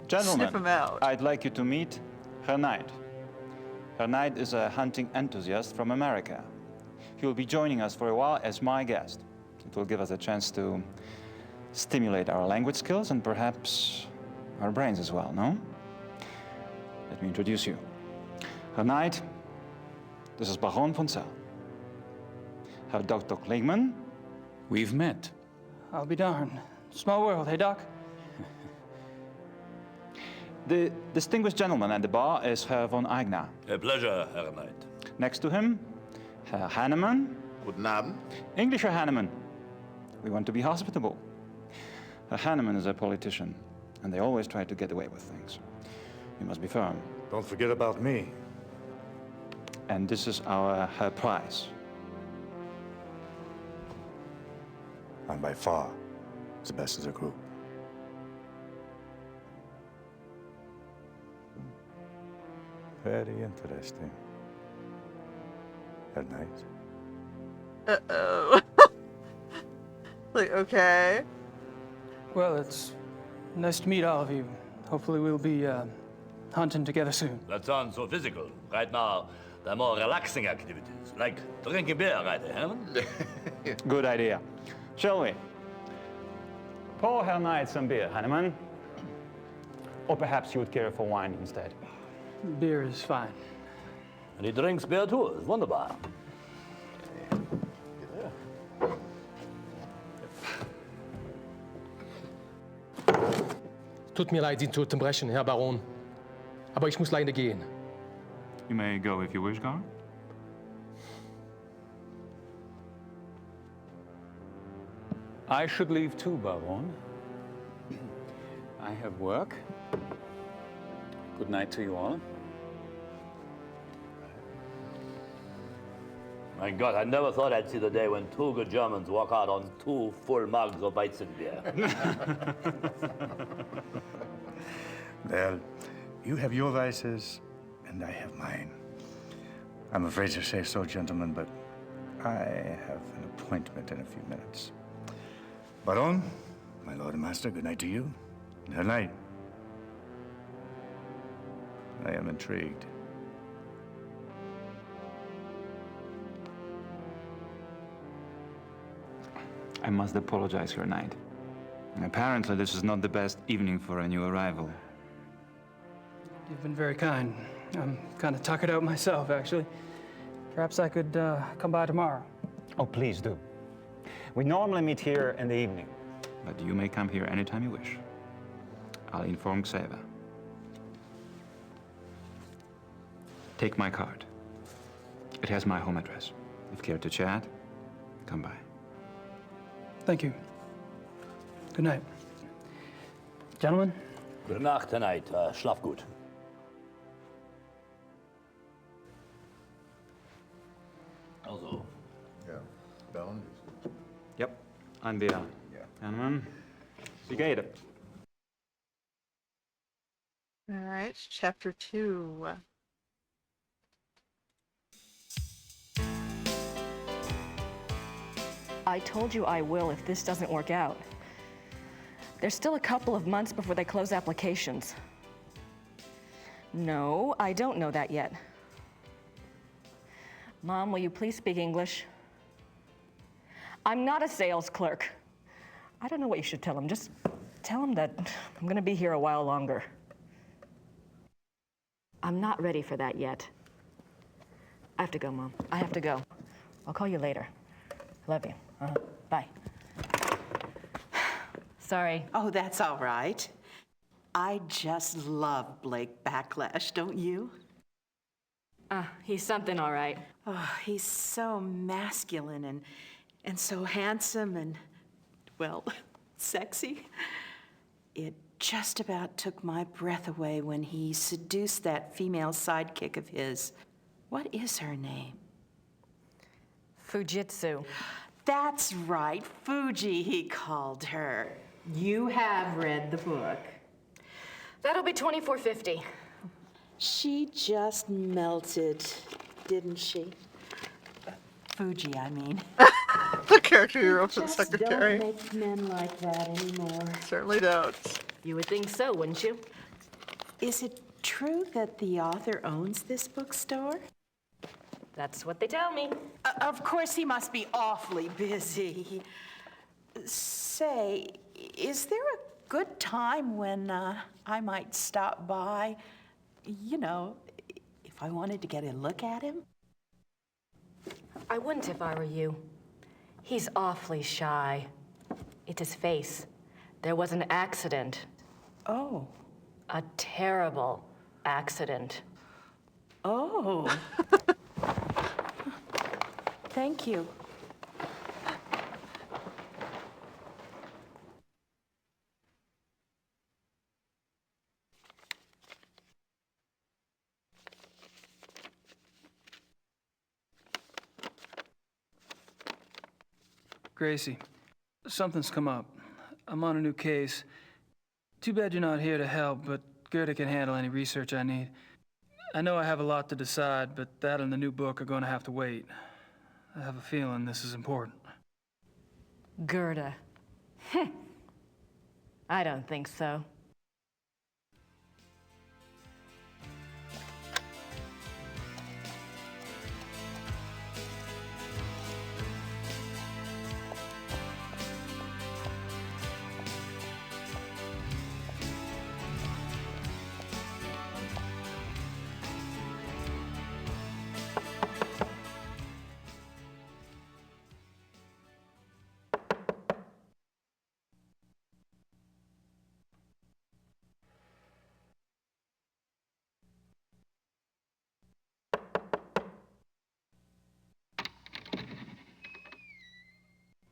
sniff him Gentlemen, out. I'd like you to meet Herr Knight. Herr Knight is a hunting enthusiast from America. He will be joining us for a while as my guest. It will give us a chance to stimulate our language skills and perhaps our brains as well, no? Let me introduce you. Herr Knight, this is Baron von Zell. Herr Dr. Kligman. We've met. I'll be darned. Small world, hey, Doc? The distinguished gentleman at the bar is Herr von Eigner. A pleasure, Herr Knight. Next to him, Herr Hannemann. Guten Abend. English Herr Hannemann. We want to be hospitable. Herr Hannemann is a politician, and they always try to get away with things. You must be firm. Don't forget about me. And this is our Herr Price. I'm by far the best of the group. Very interesting. At night. Uh-oh. Like, okay. Well, it's nice to meet all of you. Hopefully we'll be hunting together soon. That sounds so physical. Right now, there are more relaxing activities, like drinking beer, right, Herman? Good idea. Shall we? Pour Herr Knight some beer, Hannemann. Or perhaps you would care for wine instead. Beer is fine. And he drinks beer too. It's wunderbar. Tut mir leid, Sie zu unterbrechen, Herr Baron. Aber ich muss leider gehen. You may go if you wish, Gar. I should leave too, Baron. I have work. Good night to you all. My God, I never thought I'd see the day when two good Germans walk out on 2 full mugs of Weizenbier. Well, you have your vices, and I have mine. I'm afraid to say so, gentlemen, but I have an appointment in a few minutes. Baron, my lord and master, good night to you. Good night. I am intrigued. I must apologize, Herr Knight. Apparently, this is not the best evening for a new arrival. You've been very kind. I'm kind of tuckered out myself, actually. Perhaps I could come by tomorrow. Oh, please do. We normally meet here in the evening, but you may come here anytime you wish. I'll inform Xaver. Take my card. It has my home address. If you care to chat, come by. Thank you. Good night. Gentlemen? Gute Nacht, Herr Knight. Schlaf gut. Also. Ja, Baron. Yep, I'm Bea. Hannemann. Wie geht es? All right, chapter 2. I told you I will if this doesn't work out. There's still a couple of months before they close applications. No, I don't know that yet. Mom, will you please speak English? I'm not a sales clerk. I don't know what you should tell him. Just tell him that I'm gonna be here a while longer. I'm not ready for that yet. I have to go, Mom. I have to go. I'll call you later. Love you. Bye. Sorry. Oh, that's all right. I just love Blake Backlash, don't you? He's something, all right. Oh, he's so masculine and so handsome and, well, sexy. It just about took my breath away when he seduced that female sidekick of his. What is her name? Fujitsu. That's right, Fuji, he called her. You have read the book. That'll be $24.50. She just melted, didn't she? Fuji, I mean. The character you wrote for the secretary. Don't make men like that anymore. Certainly don't. You would think so, wouldn't you? Is it true that the author owns this bookstore? That's what they tell me. Of course, he must be awfully busy. Say, is there a good time when I might stop by? You know, if I wanted to get a look at him? I wouldn't if I were you. He's awfully shy. It's his face. There was an accident. Oh. A terrible accident. Oh. Thank you. Gracie, something's come up. I'm on a new case. Too bad you're not here to help, but Gerda can handle any research I need. I know I have a lot to decide, but that and the new book are going to have to wait. I have a feeling this is important. Gerda. I don't think so.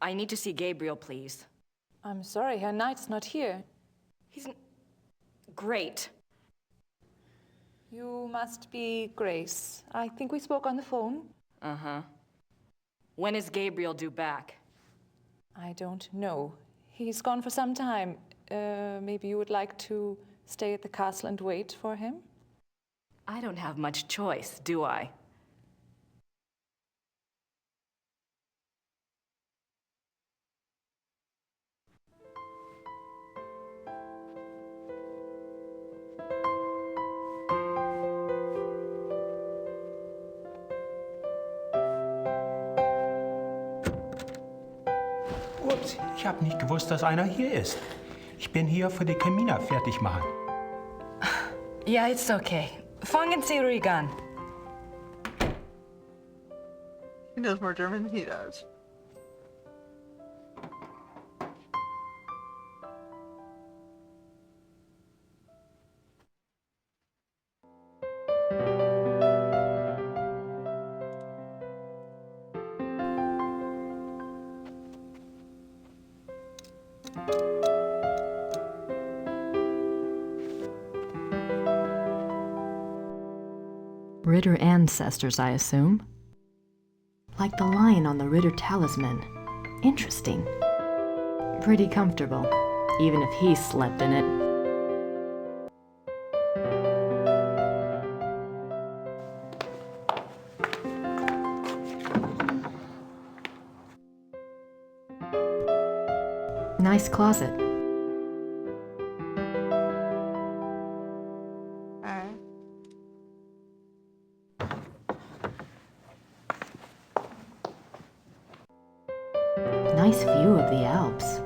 I need to see Gabriel, please. I'm sorry, Herr Knight's not here. He's great. You must be Grace. I think we spoke on the phone. Uh-huh. When is Gabriel due back? I don't know. He's gone for some time. Maybe you would like to stay at the castle and wait for him? I don't have much choice, do I? Ups, ich habe nicht gewusst, dass einer hier ist. Ich bin hier für die Kamina fertig machen. Yeah, it's okay. Fangen Sie ruhig an. He knows more German than he does. Ritter ancestors, I assume. Like the lion on the Ritter talisman. Interesting. Pretty comfortable, even if he slept in it. Nice closet. Nice view of the Alps.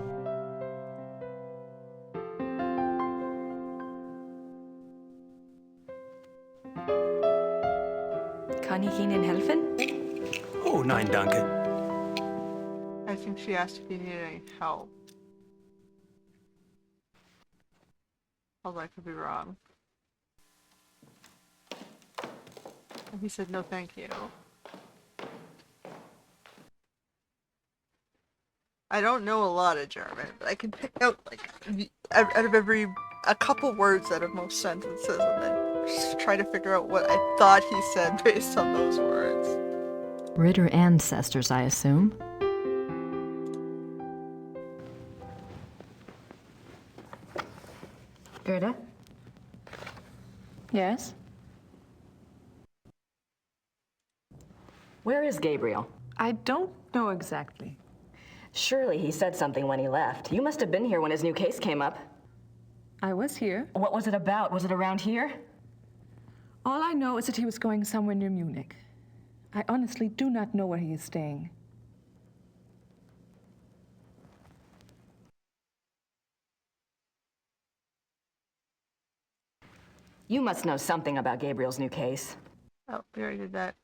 Kann ich Ihnen helfen? Oh, nein, danke. I think she asked if he needed any help. Although I could be wrong. And he said no thank you. I don't know a lot of German, but I can pick out like out of a couple words out of most sentences and then just try to figure out what I thought he said based on those words. Ritter ancestors, I assume. Gerda? Yes? Where is Gabriel? I don't know exactly. Surely he said something when he left. You must have been here when his new case came up. I was here. What was it about? Was it around here? All I know is that he was going somewhere near Munich. I honestly do not know where he is staying. You must know something about Gabriel's new case. Oh, we already did that.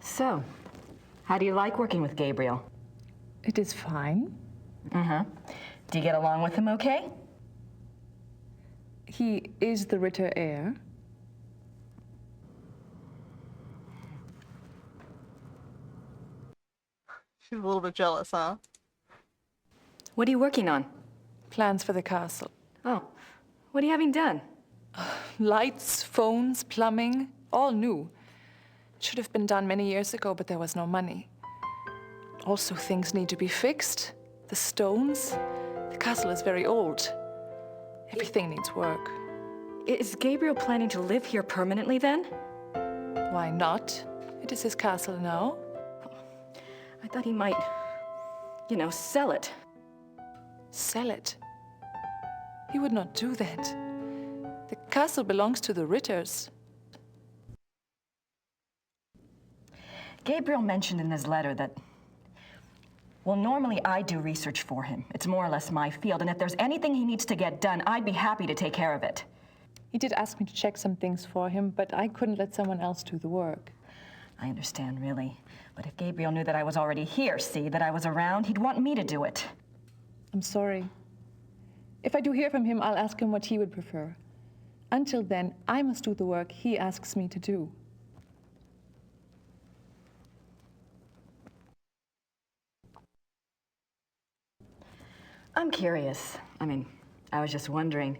So, how do you like working with Gabriel? It is fine. Uh-huh. Do you get along with him okay? He is the Ritter heir. She's a little bit jealous, huh? What are you working on? Plans for the castle. Oh, what are you having done? Lights, phones, plumbing, all new. It should have been done many years ago, but there was no money. Also, things need to be fixed. The stones. The castle is very old. Everything needs work. Is Gabriel planning to live here permanently then? Why not? It is his castle now. I thought he might, sell it. Sell it? He would not do that. The castle belongs to the Ritters. Gabriel mentioned in his letter that, well, normally I do research for him. It's more or less my field, and if there's anything he needs to get done, I'd be happy to take care of it. He did ask me to check some things for him, but I couldn't let someone else do the work. I understand, really. But if Gabriel knew that I was already here, that I was around, he'd want me to do it. I'm sorry. If I do hear from him, I'll ask him what he would prefer. Until then, I must do the work he asks me to do. I'm curious. I was just wondering,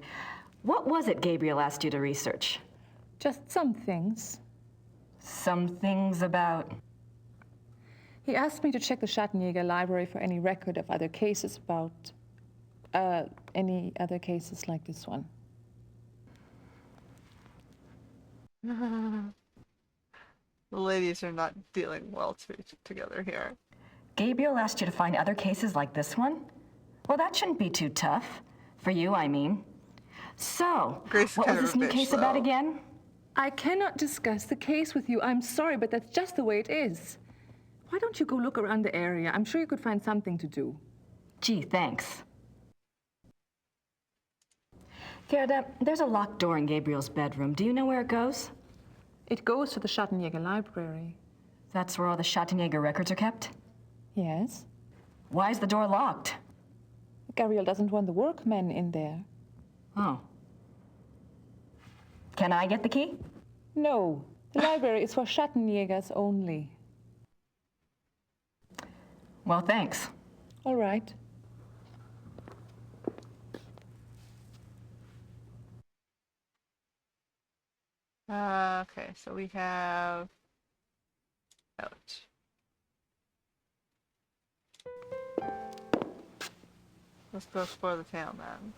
what was it Gabriel asked you to research? Just some things. Some things about? He asked me to check the Schattenjäger library for any record of other cases about, any other cases like this one. The ladies are not dealing well together here. Gabriel asked you to find other cases like this one? Well, that shouldn't be too tough. For you, I mean. So, Grace what was this new case about again? I cannot discuss the case with you. I'm sorry, but that's just the way it is. Why don't you go look around the area? I'm sure you could find something to do. Gee, thanks. Gerda, there's a locked door in Gabriel's bedroom. Do you know where it goes? It goes to the Schattenjäger library. That's where all the Schattenjäger records are kept? Yes. Why is the door locked? Gabriel doesn't want the workmen in there. Oh. Can I get the key? No. The library is for Schattenjägers only. Well, thanks. All right. Okay, so we have out. Let's go explore the town then.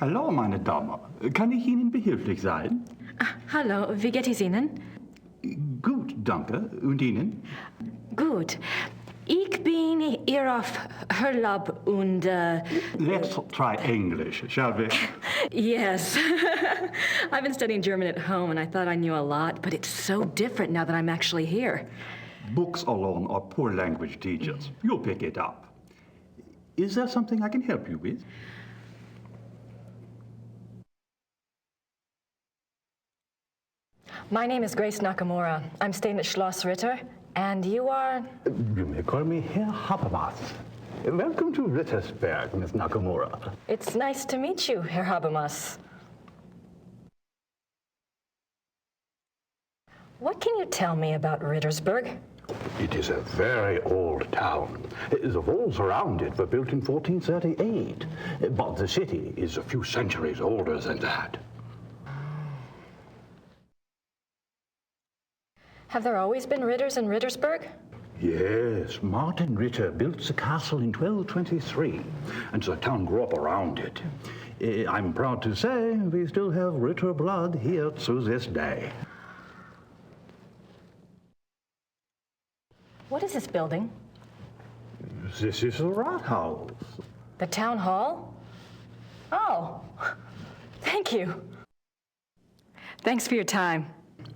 Hallo, meine Dame. Kann ich Ihnen behilflich sein? Hallo, wie geht es Ihnen? Gut, danke. Und Ihnen? Gut. Ich bin hier auf Urlaub und... Let's try English, shall we? Yes. I've been studying German at home and I thought I knew a lot, but it's so different now that I'm actually here. Books alone are poor language teachers. You'll pick it up. Is there something I can help you with? My name is Grace Nakamura. I'm staying at Schloss Ritter, and you are... You may call me Herr Habermas. Welcome to Rittersburg, Miss Nakamura. It's nice to meet you, Herr Habermas. What can you tell me about Rittersburg? It is a very old town. The walls around it were built in 1438, but the city is a few centuries older than that. Have there always been Ritters in Rittersburg? Yes, Martin Ritter built the castle in 1223, and the town grew up around it. I'm proud to say we still have Ritter blood here to this day. What is this building? This is the Rathaus. The town hall? Oh, thank you. Thanks for your time.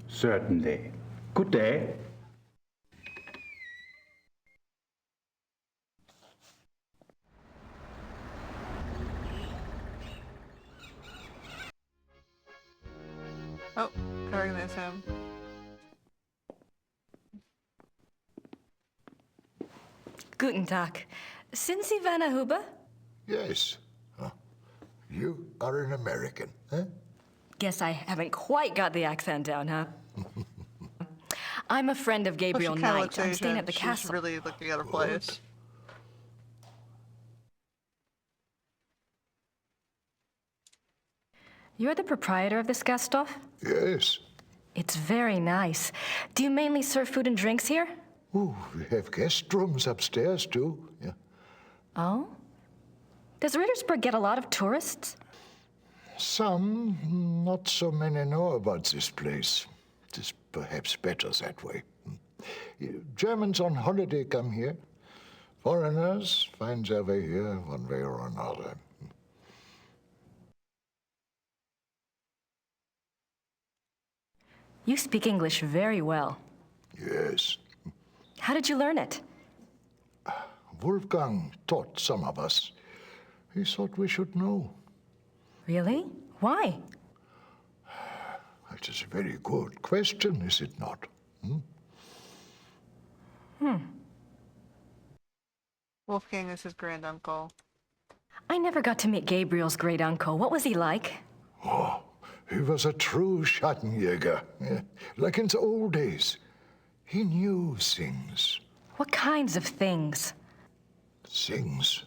Certainly. Good day. Oh, I recognize him. Guten Tag. Sind Sie Werner Huber? Yes. You are an American, huh? Guess I haven't quite got the accent down, huh? I'm a friend of Gabriel Knight. I'm staying at the castle. She's really looking at her place. You're the proprietor of this Gasthof? Yes. It's very nice. Do you mainly serve food and drinks here? Oh, we have guest rooms upstairs, too. Yeah. Oh? Does Rittersburg get a lot of tourists? Some, not so many know about this place. It is perhaps better that way. Germans on holiday come here. Foreigners find their way here one way or another. You speak English very well. Yes. How did you learn it? Wolfgang taught some of us. He thought we should know. Really? Why? That is a very good question, is it not? Wolfgang is his granduncle. I never got to meet Gabriel's great-uncle. What was he like? Oh, he was a true Schattenjäger, like in the old days. He knew things. What kinds of things? Things.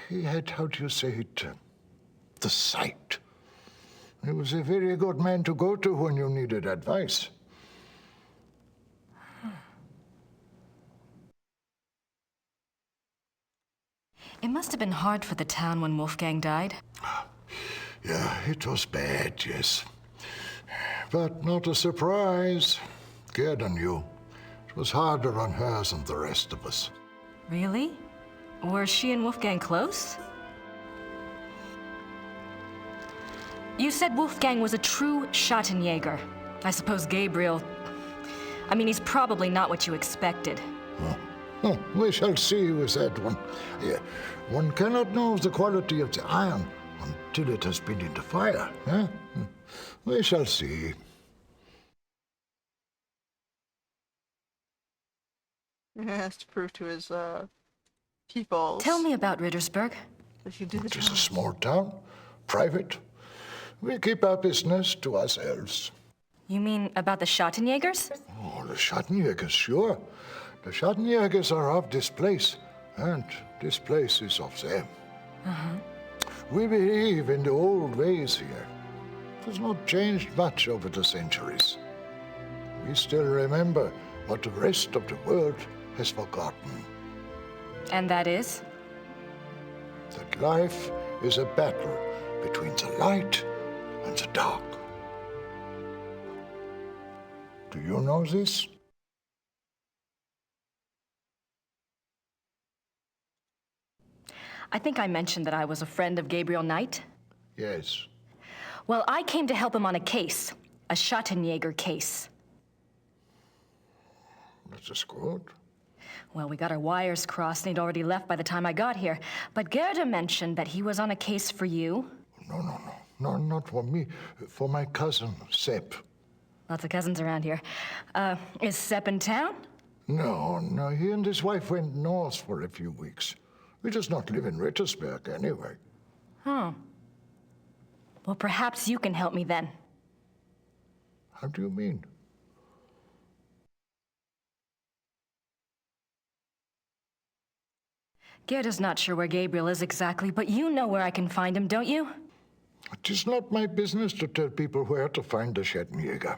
He had, how do you say it, the sight. He was a very good man to go to when you needed advice. It must have been hard for the town when Wolfgang died. Yeah, it was bad, yes. But not a surprise. Gerda knew. It was harder on her than the rest of us. Really? Were she and Wolfgang close? You said Wolfgang was a true Schattenjäger. I suppose Gabriel... I mean, he's probably not what you expected. Oh, we shall see with that one. Yeah, one cannot know the quality of the iron until it has been in the fire. Huh? We shall see. He has to prove to his people. Tell me about Rittersburg. That you do the It is job. a small town, private. We keep our business to ourselves. You mean about the Schattenjägers? Oh, the Schattenjägers, sure. The Schattenjägers are of this place, and this place is of them. Uh-huh. We believe in the old ways here. It has not changed much over the centuries. We still remember what the rest of the world has forgotten. And that is? That life is a battle between the light and the dark. Do you know this? I think I mentioned that I was a friend of Gabriel Knight. Yes. Well, I came to help him on a case, a Schattenjäger case. That is good. Well, we got our wires crossed, and he'd already left by the time I got here. But Gerda mentioned that he was on a case for you. No, not for me. For my cousin, Sepp. Lots of cousins around here. Is Sepp in town? No, he and his wife went north for a few weeks. He does not live in Rittersburg anyway. Huh. Well, perhaps you can help me then. How do you mean? Gerda's not sure where Gabriel is exactly, but you know where I can find him, don't you? It is not my business to tell people where to find the Schattenjäger.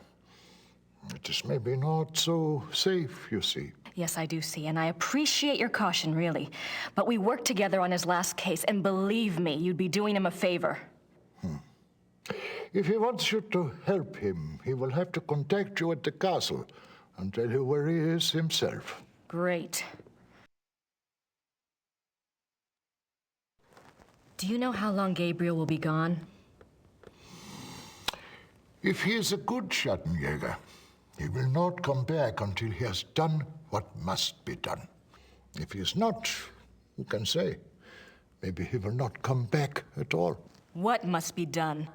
It is maybe not so safe, you see. Yes, I do see, and I appreciate your caution, really. But we worked together on his last case, and believe me, you'd be doing him a favor. If he wants you to help him, he will have to contact you at the castle and tell you where he is himself. Great. Do you know how long Gabriel will be gone? If he is a good Schattenjäger, he will not come back until he has done what must be done. If he is not, who can say? Maybe he will not come back at all. What must be done?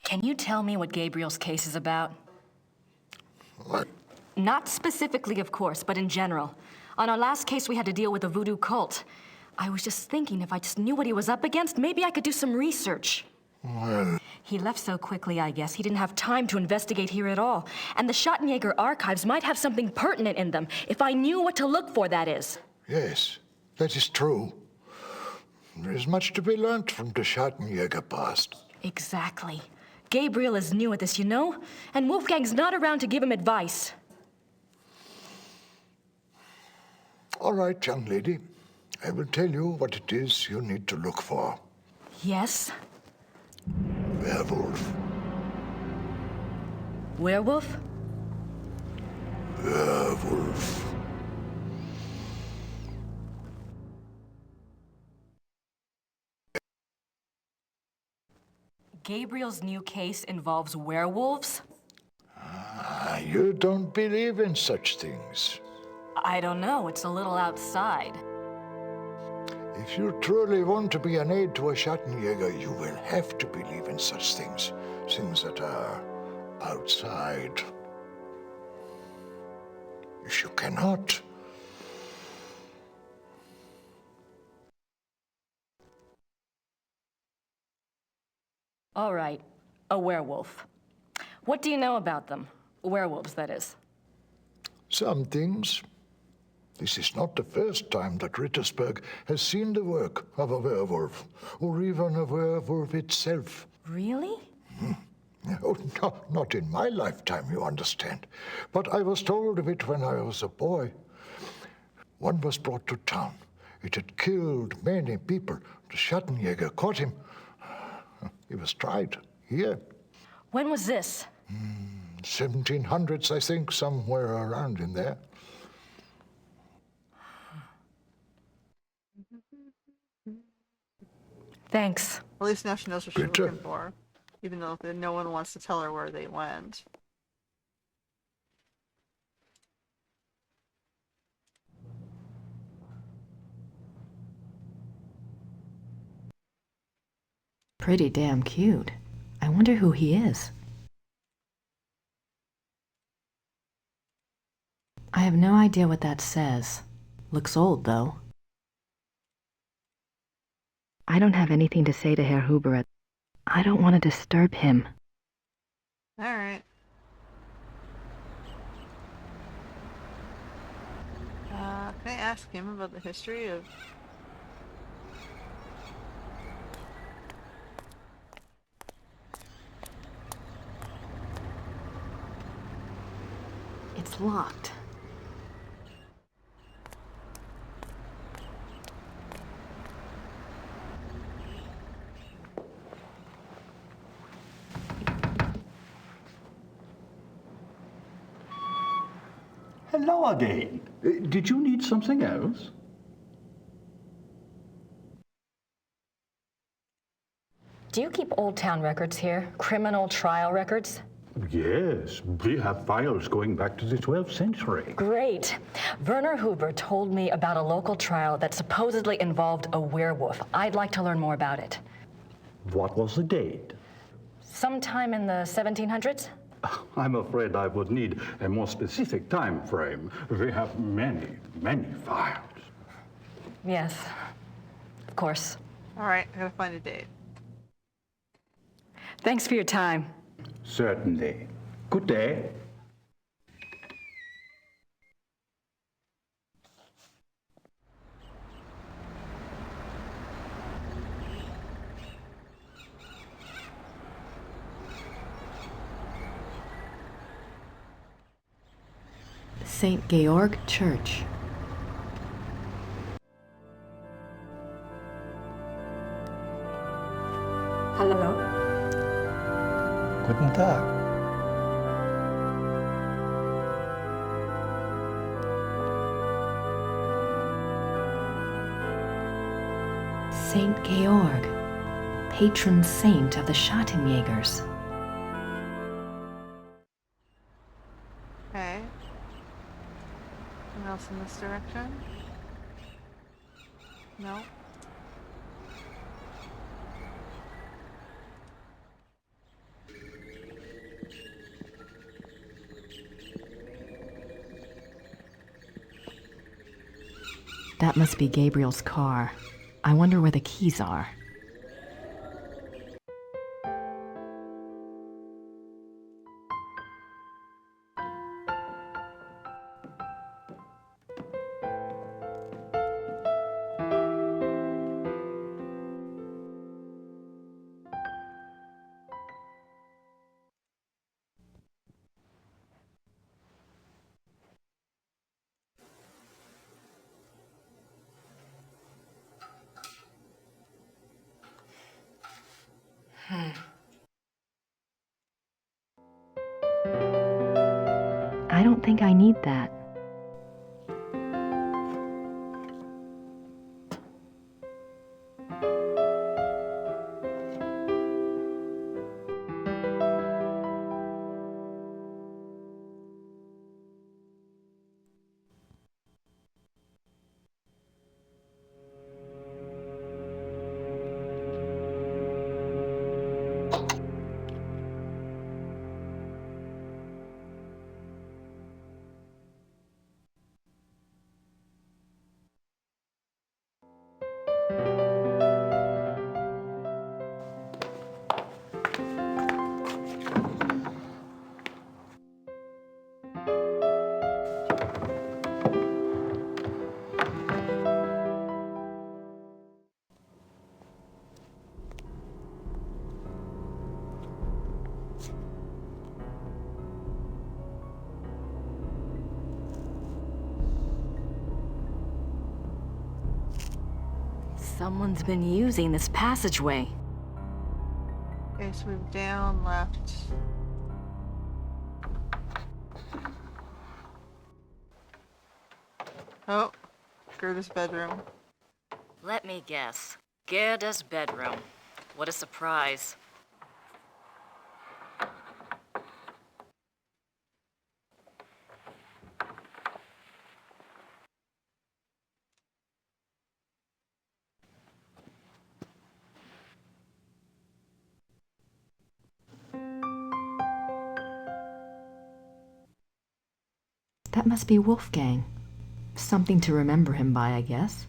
Can you tell me what Gabriel's case is about? What? Not specifically, of course, but in general. On our last case, we had to deal with a voodoo cult. I was just thinking if I just knew what he was up against, maybe I could do some research. Well, He left so quickly, I guess. He didn't have time to investigate here at all. And the Schattenjäger archives might have something pertinent in them, if I knew what to look for, that is. yes, that is true. There is much to be learned from the Schattenjäger past. Exactly. Gabriel is new at this, you know? And Wolfgang's not around to give him advice. All right, young lady. I will tell you what it is you need to look for. Yes? Werewolf. Werewolf? Werewolf. Gabriel's new case involves werewolves? You don't believe in such things. I don't know. It's a little outside. If you truly want to be an aid to a Schattenjäger, you will have to believe in such things. Things that are outside. If you cannot, All right, a werewolf. What do you know about them? Werewolves, that is. some things. This is not the first time that Rittersburg has seen the work of a werewolf, or even a werewolf itself. Really? Oh, no, not in my lifetime, you understand. But I was told of it when I was a boy. One was brought to town. It had killed many people. The Schattenjäger caught him. He was tried here. When was this? 1700s, I think, somewhere around in there. Thanks. At least now she knows what she's Bitte. looking for, even though no one wants to tell her where they went. Pretty damn cute. I wonder who he is. I have no idea what that says. Looks old, though. I don't have anything to say to Herr Huber. I don't want to disturb him. Alright. Can I ask him about the history of... It's locked. Hello again. Did you need something else? Do you keep Old Town records here? Criminal trial records? Yes, we have files going back to the 12th century. Great. Werner Huber told me about a local trial that supposedly involved a werewolf. I'd like to learn more about it. What was the date? Sometime in the 1700s? I'm afraid I would need a more specific time frame. We have many, many files. Yes, of course. All right, I gotta find a date. Thanks for your time. Certainly. Good day. St. Georg Church. Hallo? Guten Tag. St. Georg, patron saint of the Schattenjägers. Okay. Anything else in this direction? No. That must be Gabriel's car. I wonder where the keys are. I don't think I need that. Someone's been using this passageway. Okay, so we've down, left. Oh, Gerda's bedroom. Let me guess. Gerda's bedroom. What a surprise. That must be Wolfgang. Something to remember him by, I guess.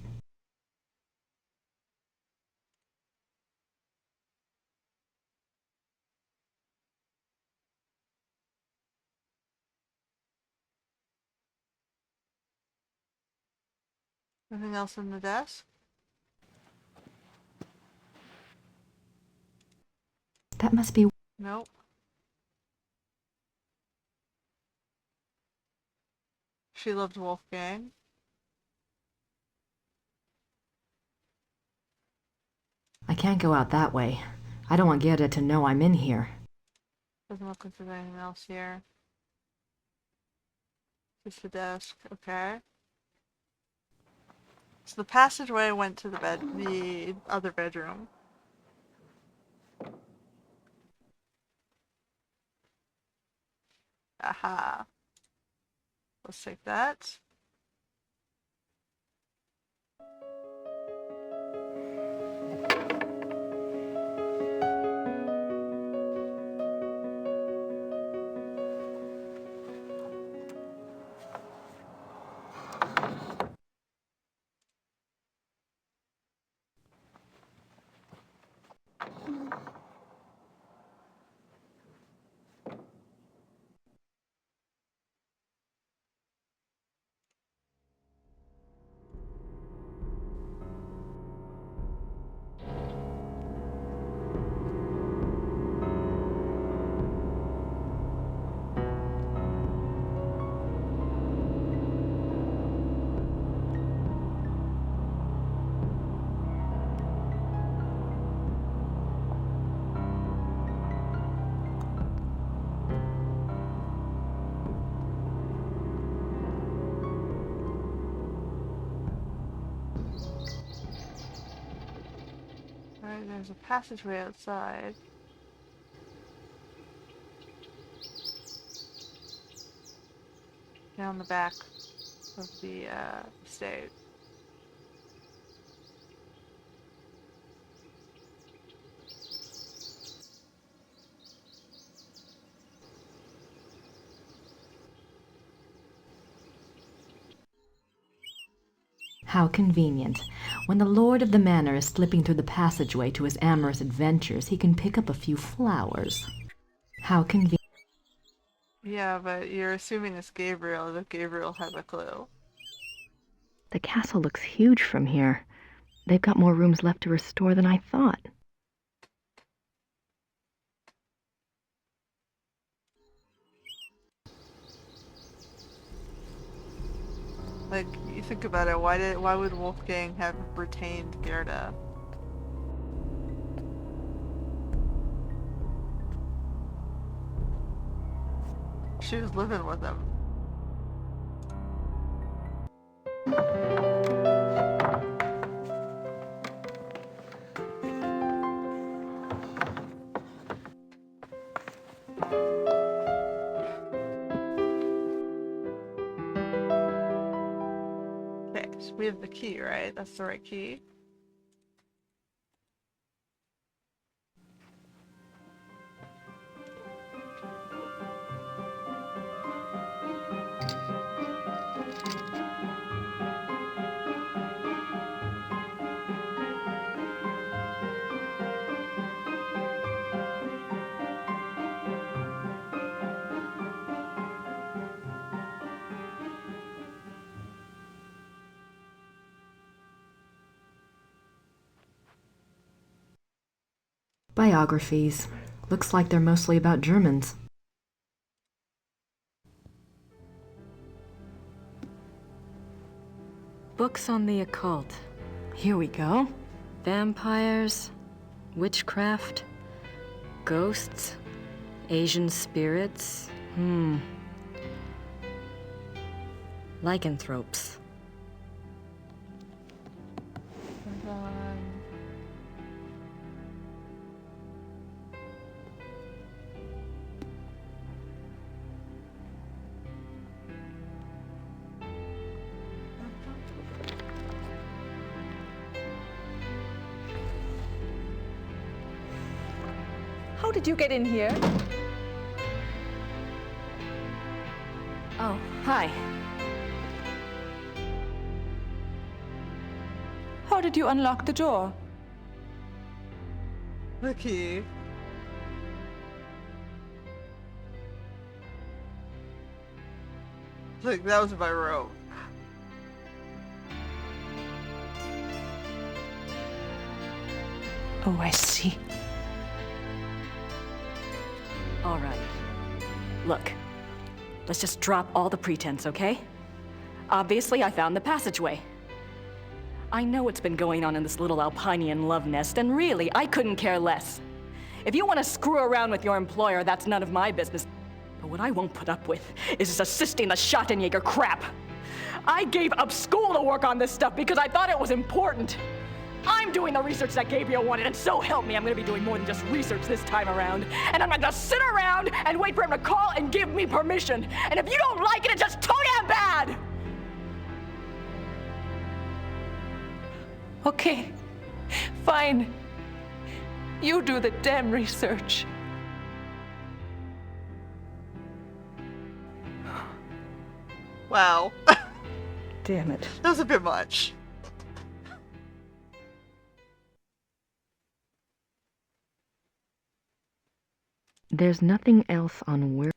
Anything else on the desk? That must be... Nope. She loved Wolfgang. I can't go out that way. I don't want Gerda to know I'm in here. Doesn't look like there's anything else here. Just the desk, okay. So the passageway went to the other bedroom. Aha. Let's take that. Alright, there's a passageway outside. Down the back of the stage. How convenient. When the lord of the manor is slipping through the passageway to his amorous adventures, he can pick up a few flowers. How convenient. Yeah, but you're assuming it's Gabriel, that Gabriel has a clue. The castle looks huge from here. They've got more rooms left to restore than I thought. Like, you think about it, why would Wolfgang have retained Gerda? She was living with him. Okay, so we have the key, right? That's the right key. Biographies. Looks like they're mostly about Germans. Books on the occult. Here we go. Vampires, witchcraft, ghosts, Asian spirits. Lycanthropes. How did you get in here? Oh, hi. How did you unlock the door? The key. Look, that was my rope. Oh, I see. All right. Look, let's just drop all the pretense, okay? Obviously, I found the passageway. I know what's been going on in this little Alpinian love nest, and really, I couldn't care less. If you want to screw around with your employer, that's none of my business. But what I won't put up with is assisting the Schottenjäger crap. I gave up school to work on this stuff because I thought it was important. I'm doing the research that Gabriel wanted, and so help me, I'm gonna be doing more than just research this time around. And I'm not gonna sit around and wait for him to call and give me permission. And if you don't like it, it's just too damn bad! Okay, fine. You do the damn research. Wow. Damn it. That was a bit much. There's nothing else on where.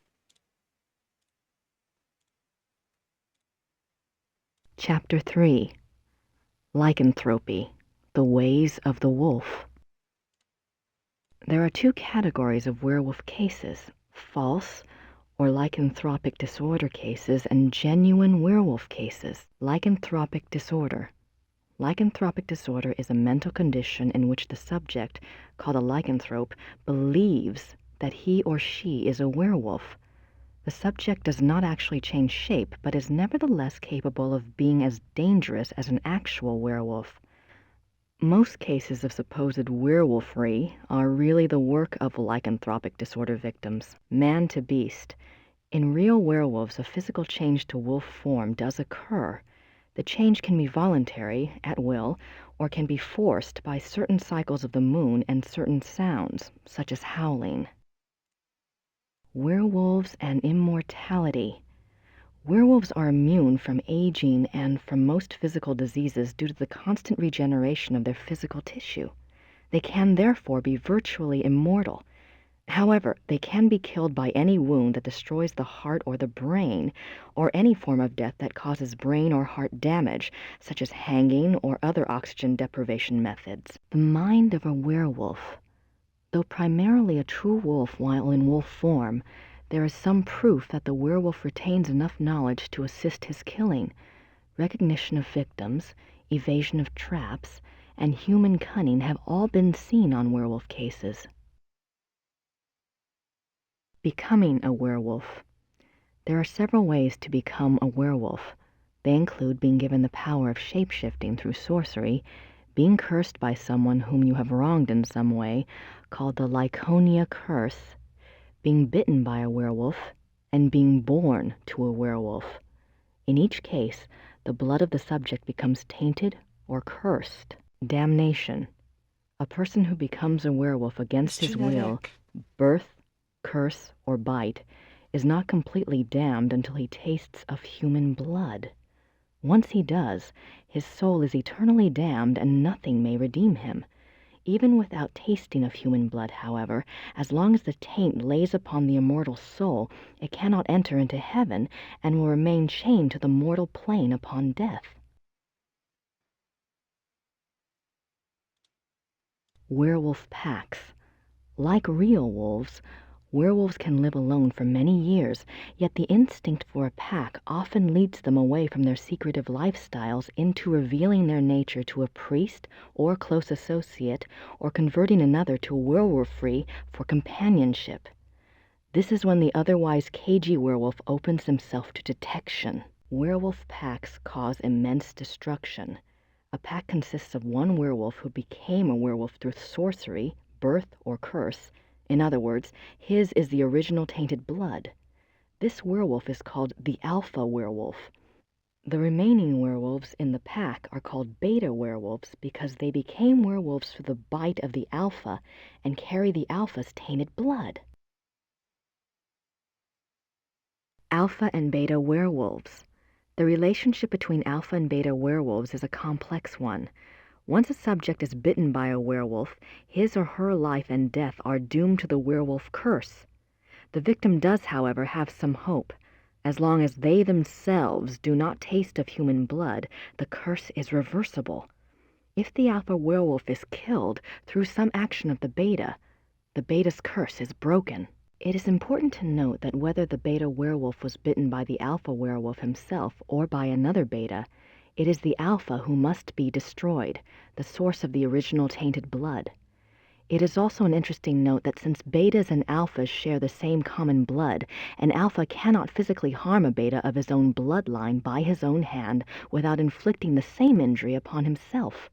Chapter 3. Lycanthropy, the Ways of the Wolf. There are two categories of werewolf cases: false or lycanthropic disorder cases and genuine werewolf cases. Lycanthropic disorder. Lycanthropic disorder is a mental condition in which the subject, called a lycanthrope, believes that he or she is a werewolf. The subject does not actually change shape, but is nevertheless capable of being as dangerous as an actual werewolf. Most cases of supposed werewolfery are really the work of lycanthropic disorder victims, man to beast. In real werewolves, a physical change to wolf form does occur. The change can be voluntary, at will, or can be forced by certain cycles of the moon and certain sounds, such as howling. Werewolves and immortality. Werewolves are immune from aging and from most physical diseases due to the constant regeneration of their physical tissue. They can therefore be virtually immortal. However, they can be killed by any wound that destroys the heart or the brain, or any form of death that causes brain or heart damage, such as hanging or other oxygen deprivation methods. The mind of a werewolf. Though primarily a true wolf while in wolf form, there is some proof that the werewolf retains enough knowledge to assist his killing. Recognition of victims, evasion of traps, and human cunning have all been seen on werewolf cases. Becoming a werewolf. There are several ways to become a werewolf. They include being given the power of shape-shifting through sorcery, being cursed by someone whom you have wronged in some way, called the Lyconia curse, being bitten by a werewolf, and being born to a werewolf. In each case, the blood of the subject becomes tainted or cursed. Damnation. A person who becomes a werewolf against his will, birth, curse, or bite, is not completely damned until he tastes of human blood. Once he does, his soul is eternally damned and nothing may redeem him. Even without tasting of human blood, however, as long as the taint lays upon the immortal soul, it cannot enter into heaven and will remain chained to the mortal plane upon death. Werewolf packs. Like real wolves, werewolves can live alone for many years, yet the instinct for a pack often leads them away from their secretive lifestyles into revealing their nature to a priest or close associate, or converting another to werewolfery for companionship. This is when the otherwise cagey werewolf opens himself to detection. Werewolf packs cause immense destruction. A pack consists of one werewolf who became a werewolf through sorcery, birth, or curse. In other words, his is the original tainted blood. This werewolf is called the alpha werewolf. The remaining werewolves in the pack are called beta werewolves because they became werewolves through the bite of the alpha and carry the alpha's tainted blood. Alpha and beta werewolves. The relationship between alpha and beta werewolves is a complex one. Once a subject is bitten by a werewolf, his or her life and death are doomed to the werewolf curse. The victim does, however, have some hope. As long as they themselves do not taste of human blood, the curse is reversible. If the alpha werewolf is killed through some action of the beta's curse is broken. It is important to note that whether the beta werewolf was bitten by the alpha werewolf himself or by another beta, it is the alpha who must be destroyed, the source of the original tainted blood. It is also an interesting note that since betas and alphas share the same common blood, an alpha cannot physically harm a beta of his own bloodline by his own hand without inflicting the same injury upon himself.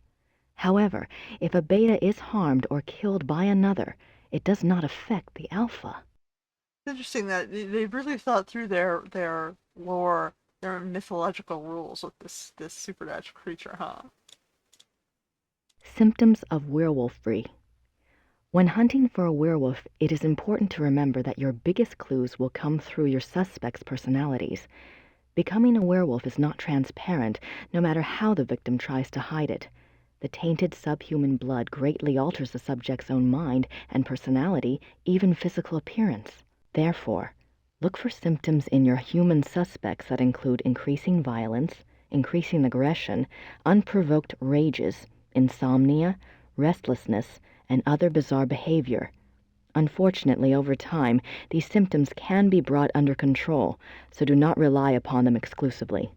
However, if a beta is harmed or killed by another, it does not affect the alpha. It's interesting that they really thought through their lore, their mythological rules with this supernatural creature, huh? Symptoms of werewolfery. When hunting for a werewolf, it is important to remember that your biggest clues will come through your suspects' personalities. Becoming a werewolf is not transparent, no matter how the victim tries to hide it. The tainted subhuman blood greatly alters the subject's own mind and personality, even physical appearance. Therefore, look for symptoms in your human suspects that include increasing violence, increasing aggression, unprovoked rages, insomnia, restlessness, and other bizarre behavior. Unfortunately, over time, these symptoms can be brought under control, so do not rely upon them exclusively.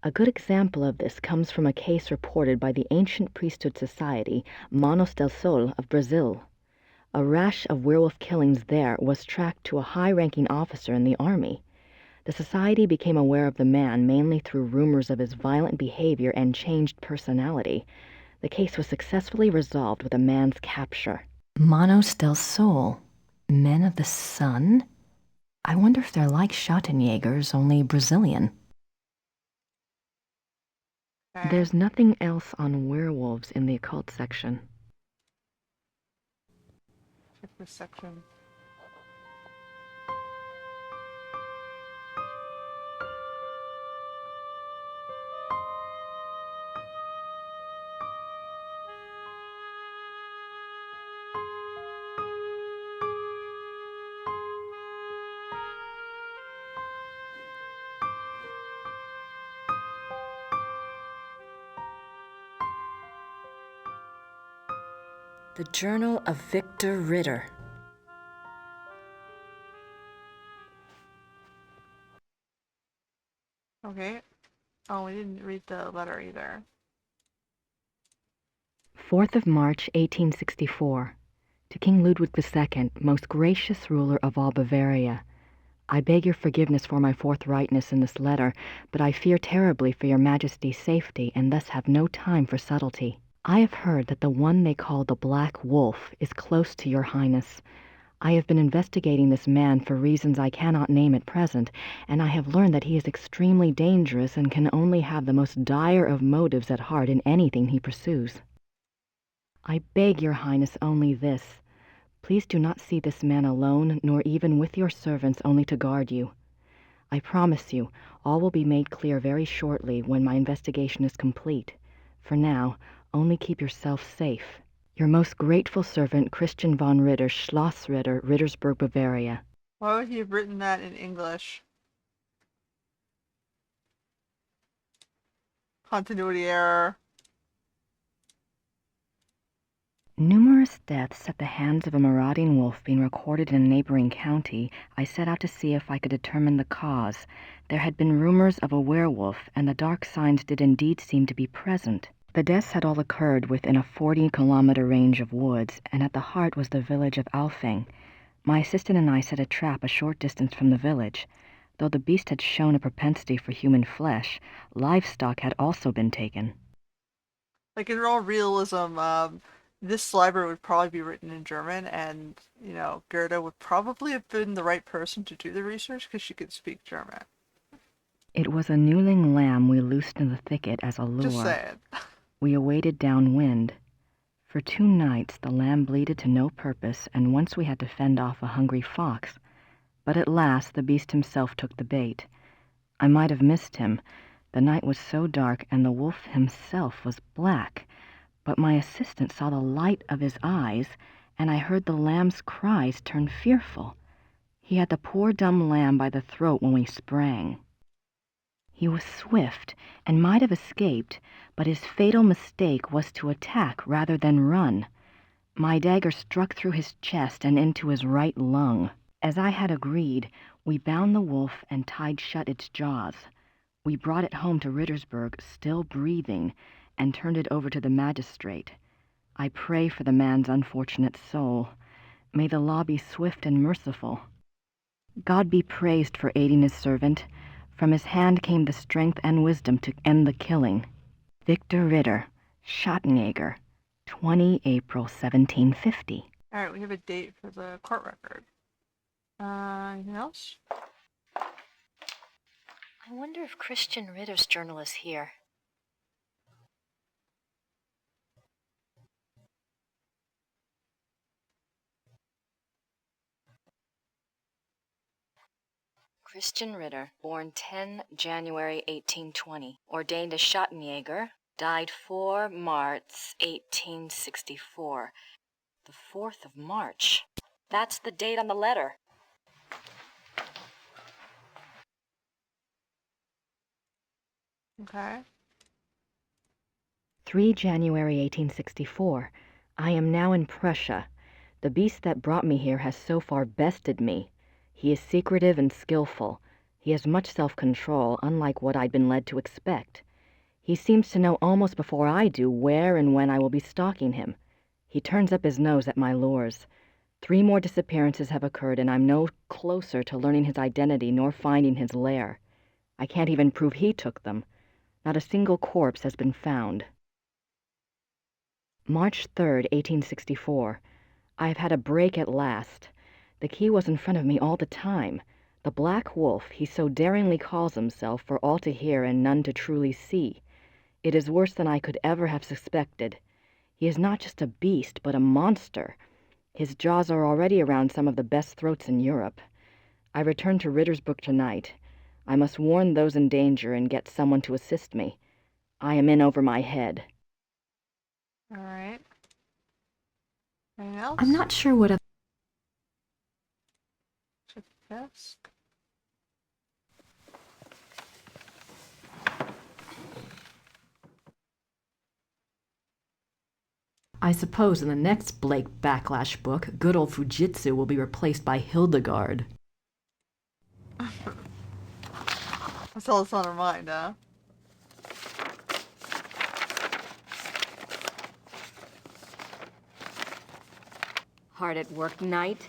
A good example of this comes from a case reported by the ancient priesthood society Manos del Sol of Brazil. A rash of werewolf killings there was tracked to a high-ranking officer in the army. The society became aware of the man mainly through rumors of his violent behavior and changed personality. The case was successfully resolved with a man's capture. Manos del Sol, men of the sun? I wonder if they're like Schottenjägers, only Brazilian. There's nothing else on werewolves in the occult section. Check this section. The Journal of Victor Ritter. Okay. Oh, we didn't read the letter either. 4th of March, 1864. To King Ludwig II, most gracious ruler of all Bavaria. I beg your forgiveness for my forthrightness in this letter, but I fear terribly for your Majesty's safety and thus have no time for subtlety. I have heard that the one they call the Black Wolf is close to your Highness. I have been investigating this man for reasons I cannot name at present, and I have learned that he is extremely dangerous and can only have the most dire of motives at heart in anything he pursues. I beg your Highness only this. Please do not see this man alone, nor even with your servants only to guard you. I promise you, all will be made clear very shortly when my investigation is complete. For now, only keep yourself safe. Your most grateful servant, Christian von Ritter, Schloss Ritter, Rittersburg, Bavaria. Why would he have written that in English? Continuity error. Numerous deaths at the hands of a marauding wolf being recorded in a neighboring county, I set out to see if I could determine the cause. There had been rumors of a werewolf, and the dark signs did indeed seem to be present. The deaths had all occurred within a 40-kilometer range of woods, and at the heart was the village of Alfing. My assistant and I set a trap a short distance from the village. Though the beast had shown a propensity for human flesh, livestock had also been taken. Like in all realism, this library would probably be written in German, and, you know, Gerda would probably have been the right person to do the research because she could speak German. It was a newling lamb we loosed in the thicket as a lure. Just saying. We awaited downwind. For 2 nights the lamb bleated to no purpose, and once we had to fend off a hungry fox. But at last the beast himself took the bait. I might have missed him. The night was so dark, and the wolf himself was black. But my assistant saw the light of his eyes, and I heard the lamb's cries turn fearful. He had the poor dumb lamb by the throat when we sprang. He was swift, and might have escaped, but his fatal mistake was to attack rather than run. My dagger struck through his chest and into his right lung. As I had agreed, we bound the wolf and tied shut its jaws. We brought it home to Rittersburg, still breathing, and turned it over to the magistrate. I pray for the man's unfortunate soul. May the law be swift and merciful. God be praised for aiding his servant. From his hand came the strength and wisdom to end the killing. Victor Ritter, Schottenjäger, 20 April 1750. All right, we have a date for the court record. Anything else? I wonder if Christian Ritter's journal is here. Christian Ritter, born 10 January 1820, ordained a Schottenjäger, died 4 March 1864. The 4th of March. That's the date on the letter. Okay. 3 January 1864. I am now in Prussia. The beast that brought me here has so far bested me. He is secretive and skillful. He has much self-control, unlike what I'd been led to expect. He seems to know almost before I do where and when I will be stalking him. He turns up his nose at my lures. 3 more disappearances have occurred, and I'm no closer to learning his identity nor finding his lair. I can't even prove he took them. Not a single corpse has been found. March 3rd, 1864. I have had a break at last. The key was in front of me all the time. The Black Wolf, he so daringly calls himself, for all to hear and none to truly see. It is worse than I could ever have suspected. He is not just a beast, but a monster. His jaws are already around some of the best throats in Europe. I return to Rittersburg tonight. I must warn those in danger and get someone to assist me. I am in over my head. All right. Anything else? I'm not sure what Check the desk. I suppose in the next Blake Backlash book, good old Fujitsu will be replaced by Hildegard. That's all that's on her mind, huh? Hard at work, Knight?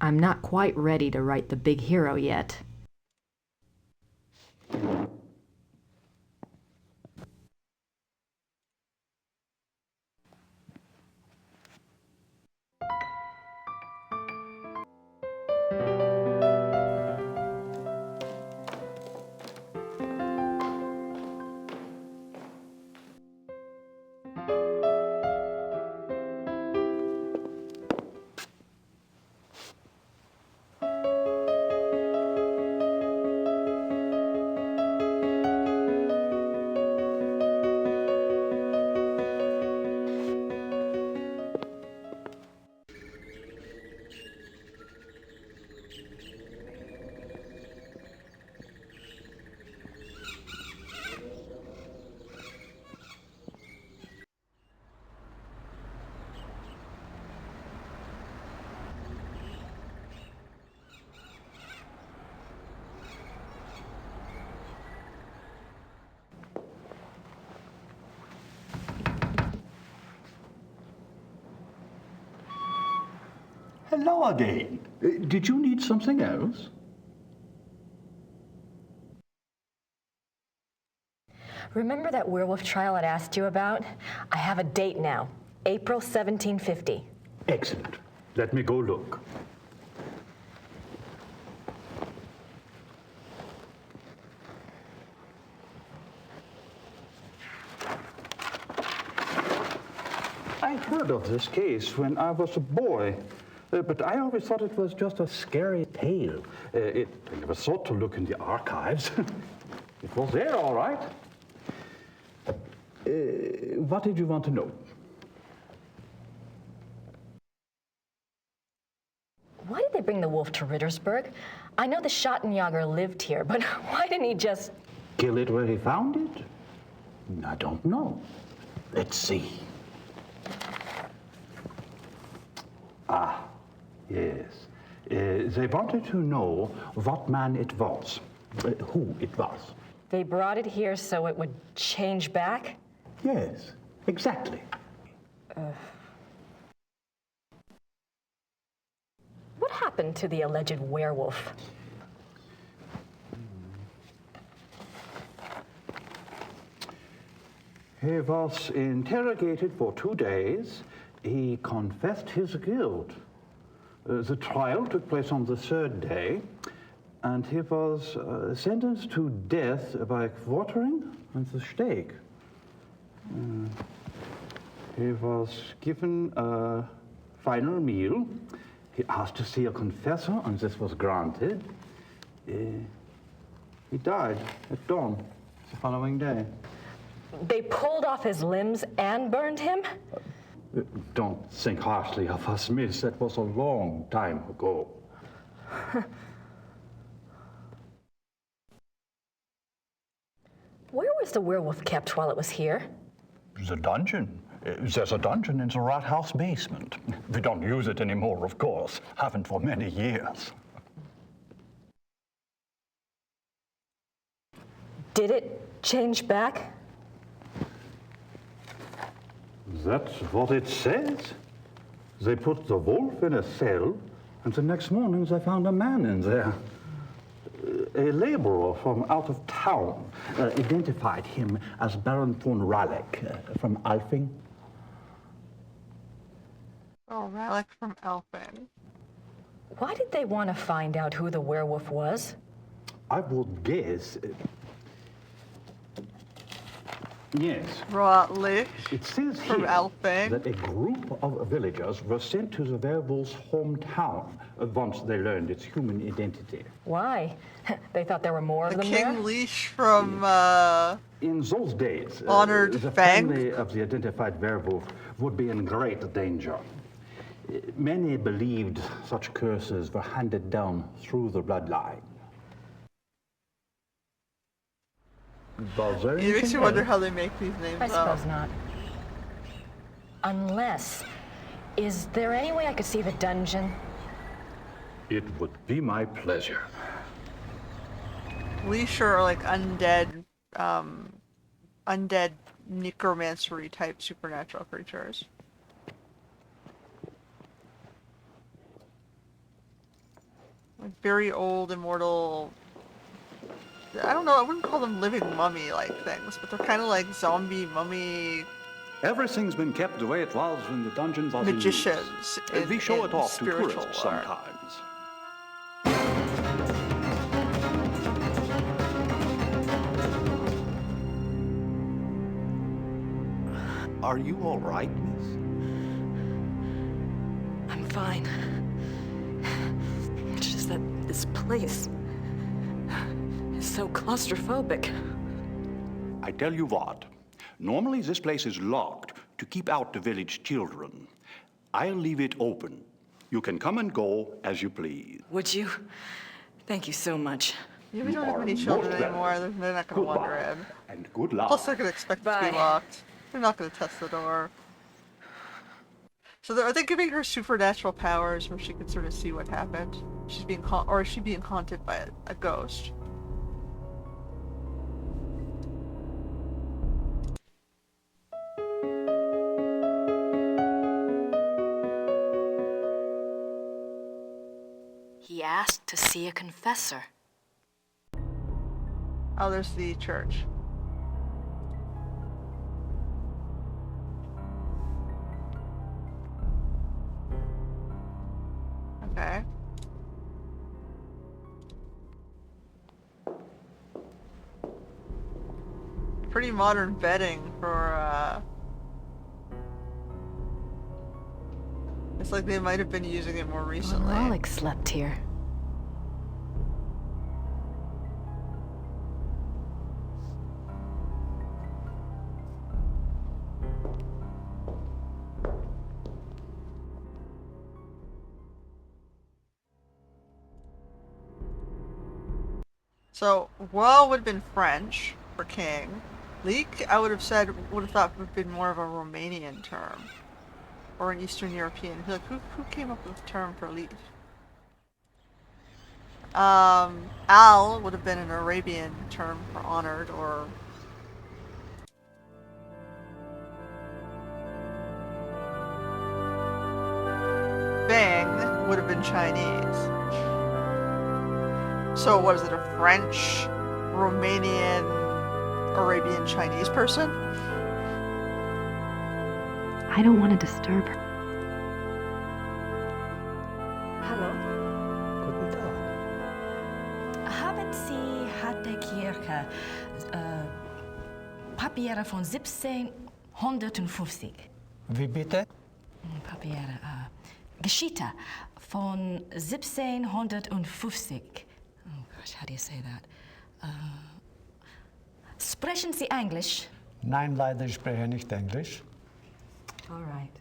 I'm not quite ready to write the big hero yet. Hello again. Did you need something else? Remember that werewolf trial I'd asked you about? I have a date now. April 1750. Excellent. Let me go look. I heard of this case when I was a boy, but I always thought it was just a scary tale. I never thought to look in the archives. It was there, all right. What did you want to know? Why did they bring the wolf to Rittersburg? I know the Schottenjäger lived here, but why didn't he just... Kill it where he found it? I don't know. Let's see. Ah, yes. They wanted to know what man it was, who it was. They brought it here so it would change back? Yes, exactly. What happened to the alleged werewolf? He was interrogated for 2 days. He confessed his guilt. The trial took place on the 3rd day, and he was sentenced to death by quartering and the stake. He was given a final meal. He asked to see a confessor, and this was granted. He died at dawn the following day. They pulled off his limbs and burned him? Don't think harshly of us, miss. That was a long time ago. Where was the werewolf kept while it was here? The dungeon. There's a dungeon in the rat house basement. We don't use it anymore, of course. Haven't for many years. Did it change back? That's what it says. They put the wolf in a cell, and the next morning they found a man in there. A laborer from out of town identified him as Baron von Raleigh from Alfing. Oh, Relic from Elfin. Why did they want to find out who the werewolf was? I would guess. Yes. Rotlich It says from here Elfing. that a group of villagers were sent to the werewolf's hometown once they learned its human identity. Why? They thought there were more of them King there? Leash from In those days, Honored the Fang? family of the identified werewolf would be in great danger. Many believed such curses were handed down through the bloodline. It makes you wonder how they make these names I up. suppose not. Unless, is there any way I could see the dungeon? It would be my pleasure. Leash are like undead, undead necromancery type supernatural creatures. Like very old, immortal. I don't know, I wouldn't call them living mummy-like things, but they're kind of like zombie mummy Everything's been kept the way it was when the dungeon was in use. magicians. We show in it off to spiritual tourists art. sometimes. Are you all right, miss? I'm fine. It's just that this place is so claustrophobic. I tell you what, normally this place is locked to keep out the village children. I'll leave it open. You can come and go as you please. Would you? Thank you so much. Yeah, we don't have any children anymore. They're not going to wander in. And good luck. Plus, they're going to expect it to be locked. They're not going to test the door. So, are they giving her supernatural powers where she can sort of see what happened? She's being or is she being haunted by a ghost? He asked to see a confessor. Oh, there's the church. Okay. Pretty modern bedding for, it's like they might have been using it more recently. Alex slept here. So, well would have been French for king. Leek, I would have thought would have been more of a Romanian term. Or an Eastern European. Like, who came up with the term for leek? Al would have been an Arabian term for honored, or... Bang would have been Chinese. So what is it, a French, Romanian, Arabian, Chinese person? I don't want to disturb her. Hallo. Guten Tag. Haben Sie hatte Kirche Papiere von 1750? Wie bitte? Papiere, Geschichte von 1750. Oh gosh, how do you say that? Sprechen Sie Englisch? Nein, leider, ich spreche nicht Englisch. All right.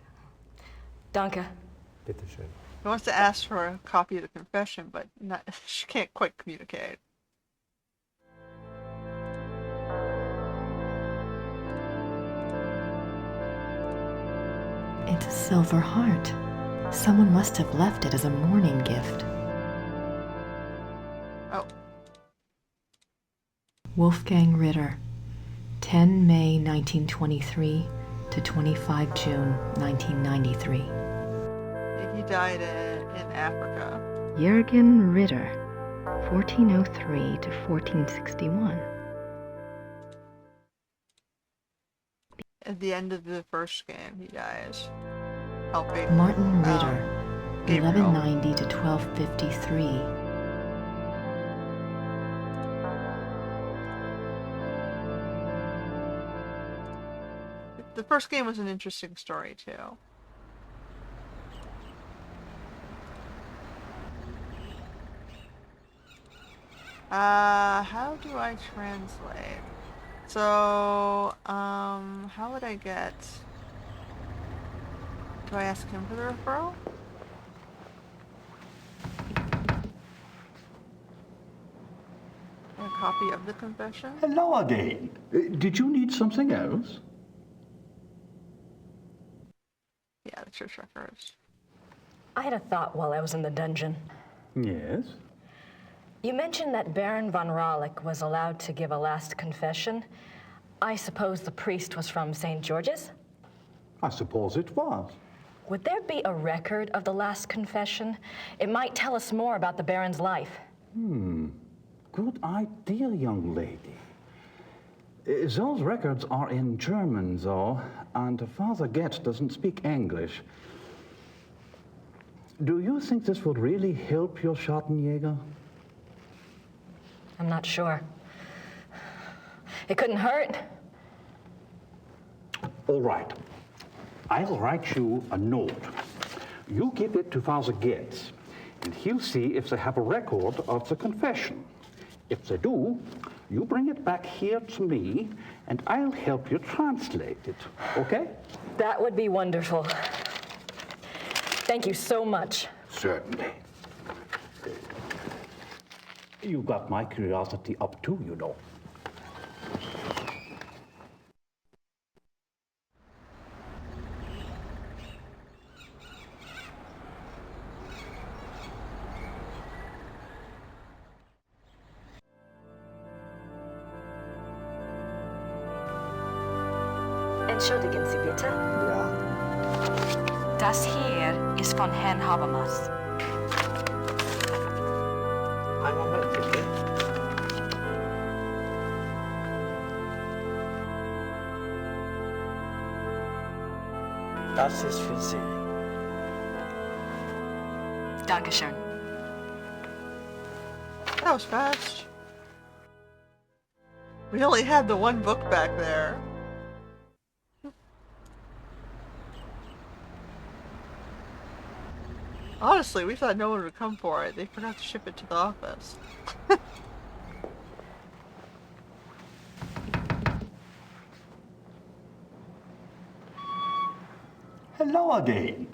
Danke. Bitte schön. He wants to ask for a copy of the confession, but she can't quite communicate. It's a silver heart. Someone must have left it as a mourning gift. Oh. Wolfgang Ritter, 10 May 1923 to 25 June 1993. He died in Africa. Jürgen Ritter, 1403 to 1461. At the end of the first game, he dies. Helping Martin Ritter, Gabriel. 1190 to 1253. The first game was an interesting story, too. How do I translate? So, how would I get... Do I ask him for the referral? A copy of the confession? Hello again. Did you need something else? Yeah, the church records. I had a thought while I was in the dungeon. Yes? You mentioned that Baron von Rawlik was allowed to give a last confession. I suppose the priest was from St. George's? I suppose it was. Would there be a record of the last confession? It might tell us more about the Baron's life. Good idea, young lady. Those records are in German, though, and Father Getz doesn't speak English. Do you think this would really help your Schattenjäger? I'm not sure. It couldn't hurt. All right. I'll write you a note. You give it to Father Getz, and he'll see if they have a record of the confession. If they do, you bring it back here to me, and I'll help you translate it, okay? That would be wonderful. Thank you so much. Certainly. You got my curiosity up too, you know. Entschuldigen Sie bitte. Ja. Das hier ist von Herrn Habermas. Einen Moment, bitte. Das ist für Sie. Dankeschön. That was fast. We only had the one book back there. Honestly, we thought no one would come for it. They forgot to ship it to the office. Hello again.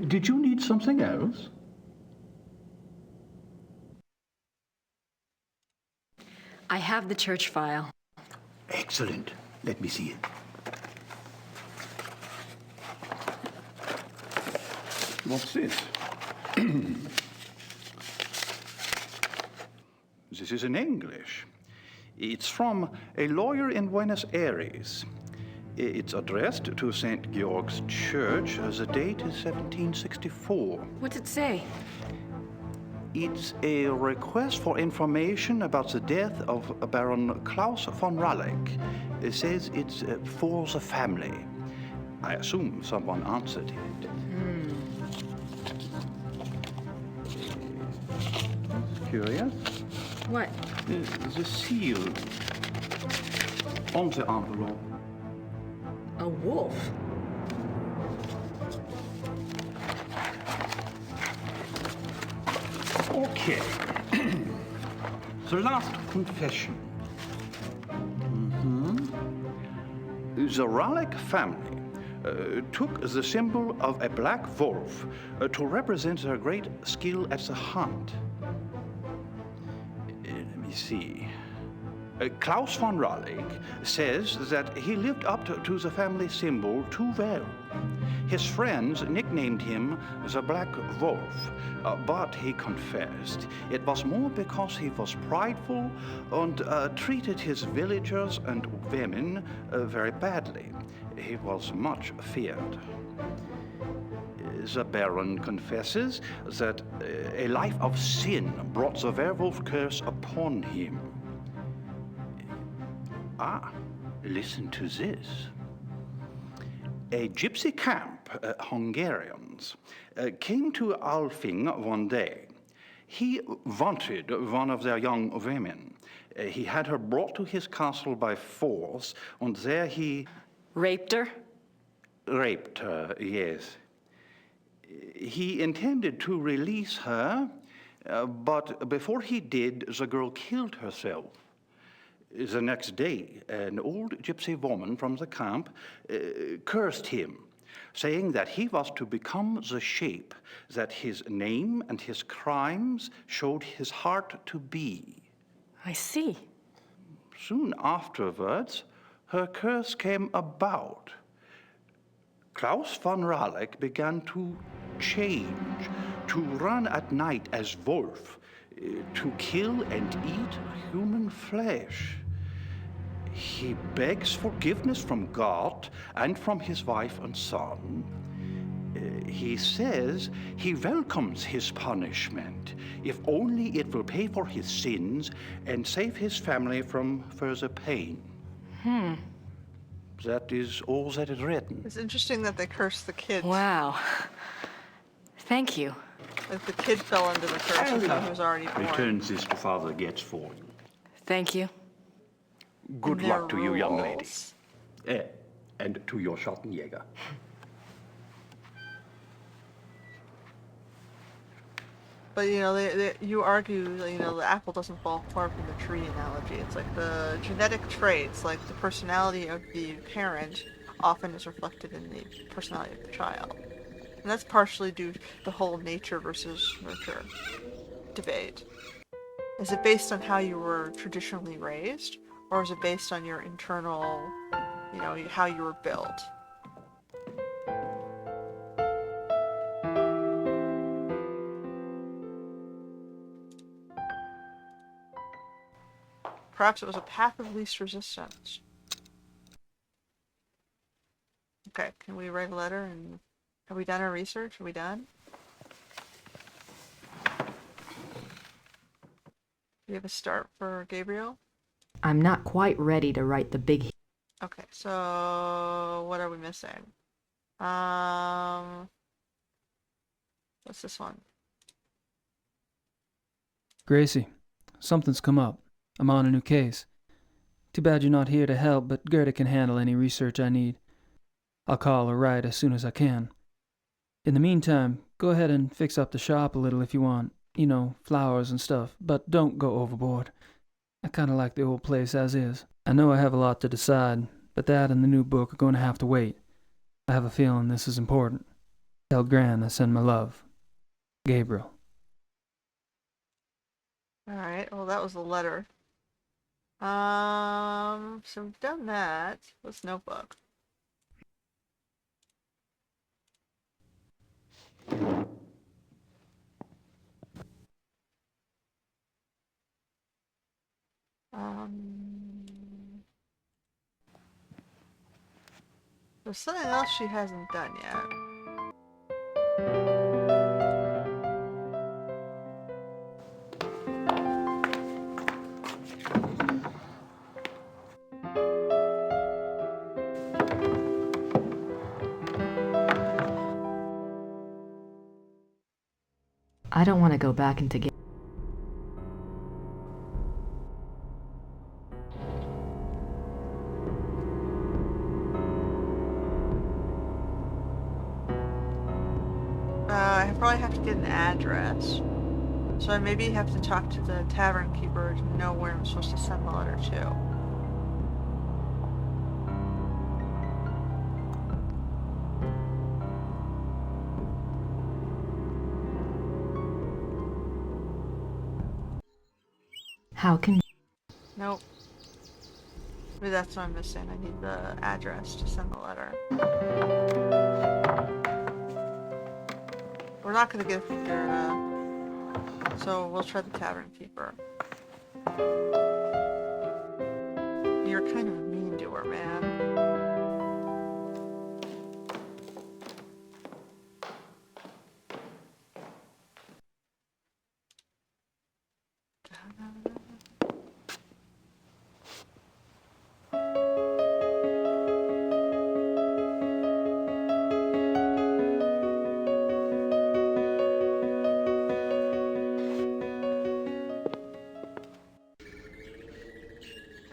Did you need something else? I have the church file. Excellent. Let me see it. What's this? This is in English. It's from a lawyer in Buenos Aires. It's addressed to St. Georg's Church. The date is 1764. What's it say? It's a request for information about the death of Baron Klaus von Raleigh. It says it's for the family. I assume someone answered it. Curious? What? The seal on the envelope. A wolf? Okay. The last confession. The Raleigh family took the symbol of a black wolf to represent their great skill at the hunt. Let me see. Klaus von Raleigh says that he lived up to the family symbol too well. His friends nicknamed him the Black Wolf, but he confessed it was more because he was prideful and treated his villagers and women very badly. He was much feared. The Baron confesses that a life of sin brought the werewolf curse upon him. Listen to this. A gypsy camp, Hungarians, came to Alfing one day. He wanted one of their young women. He had her brought to his castle by force, and there he... Raped her? Raped her, yes. He intended to release her, but before he did, the girl killed herself. The next day, an old gypsy woman from the camp cursed him, saying that he was to become the shape that his name and his crimes showed his heart to be. I see. Soon afterwards, her curse came about. Klaus von Raleigh began to change, to run at night as wolf, to kill and eat human flesh. He begs forgiveness from God and from his wife and son. He says he welcomes his punishment, if only it will pay for his sins and save his family from further pain. That is all that is written. It's interesting that they cursed the kid. Wow. Thank you. Like the kid fell under the curse when he was already born. Return this to Father Getz for you. Thank you. Good And luck their to you, young lady. rules. And to your Schottenjäger. But you argue, the apple doesn't fall far from the tree analogy. It's like the genetic traits, like the personality of the parent, often is reflected in the personality of the child. And that's partially due to the whole nature versus nurture debate. Is it based on how you were traditionally raised, or is it based on your internal, how you were built? Perhaps it was a path of least resistance. Okay, can we write a letter and have we done our research? Are we done? Do we have a start for Gabriel? I'm not quite ready to write the big... Okay, so what are we missing? What's this one? Gracie, something's come up. I'm on a new case. Too bad you're not here to help, but Gerda can handle any research I need. I'll call or write as soon as I can. In the meantime, go ahead and fix up the shop a little if you want. Flowers and stuff, but don't go overboard. I kinda like the old place as is. I know I have a lot to decide, but that and the new book are going to have to wait. I have a feeling this is important. Tell Gran I send my love. Gabriel. Alright, well that was the letter. So we've done that. What's notebook? There's something else she hasn't done yet. I don't want to go back into game. I probably have to get an address. So I maybe have to talk to the tavern keeper to know where I'm supposed to send the letter to. How can... Nope. Maybe that's what I'm missing. I need the address to send the letter. We're not gonna get it from Gerda, so we'll try the tavern keeper. You're kind of mean to her, man.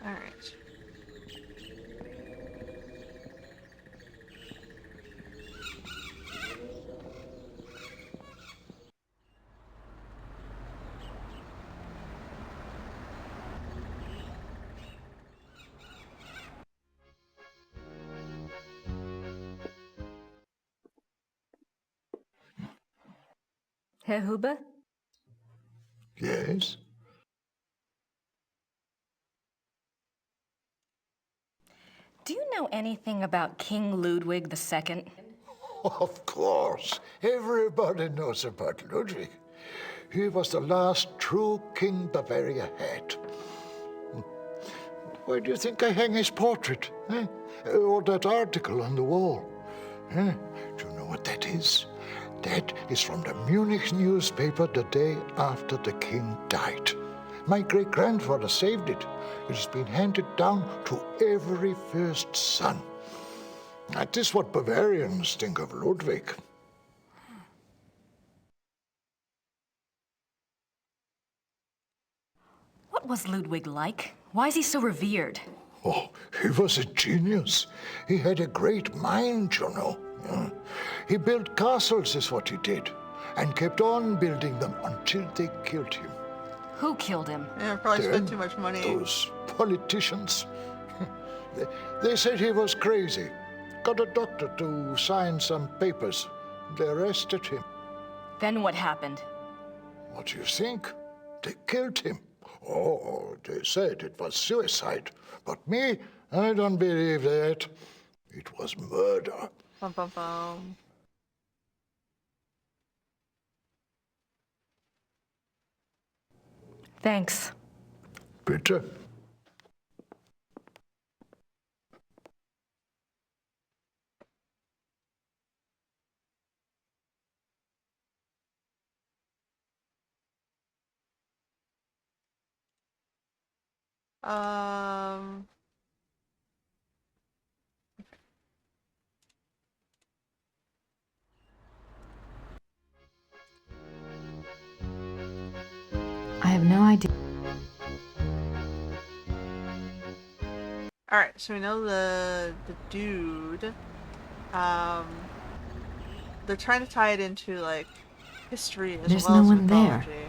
Alright. Herr Huber? Yes? Do you know anything about King Ludwig II? Of course. Everybody knows about Ludwig. He was the last true king Bavaria had. Why do you think I hang his portrait? Eh? Or that article on the wall? Eh? Do you know what that is? That is from the Munich newspaper the day after the king died. My great-grandfather saved it. It has been handed down to every first son. That is what Bavarians think of Ludwig. What was Ludwig like? Why is he so revered? Oh, he was a genius. He had a great mind, you know. He built castles, is what he did, and kept on building them until they killed him. Who killed him? Yeah, probably spent too much money. Those politicians. They said he was crazy. Got a doctor to sign some papers. They arrested him. Then what happened? What do you think? They killed him. Oh, they said it was suicide. But me, I don't believe that. It was murder. Bum, bum, bum. Thanks. Bitte. Um... I have no idea. Alright, so we know the dude. They're trying to tie it into, like, history as There's well no as one there. mythology.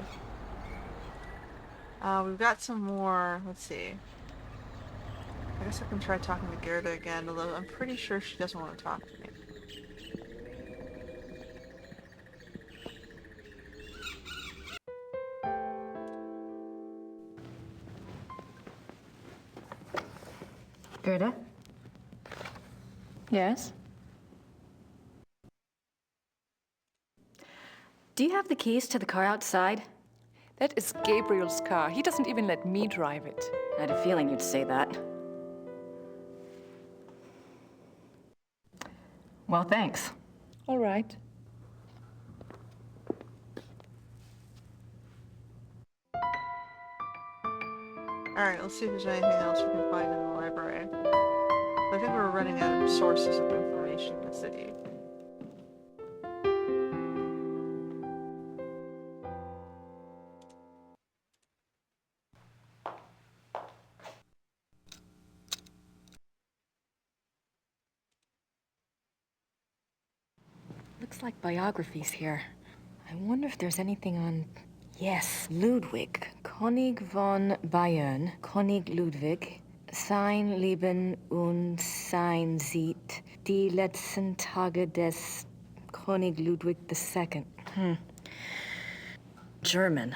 We've got some more, let's see. I guess I can try talking to Gerda again, although I'm pretty sure she doesn't want to talk to me. Gerda? Yes? Do you have the keys to the car outside? That is Gabriel's car. He doesn't even let me drive it. I had a feeling you'd say that. Well, thanks. All right. Alright, let's see if there's anything else we can find in the library. I think we're running out of sources of information in the city. Looks like biographies here. I wonder if there's anything on... Yes, Ludwig. König von Bayern. König Ludwig. Sein Leben und sein Sieg. Die letzten Tage des König Ludwig II. German.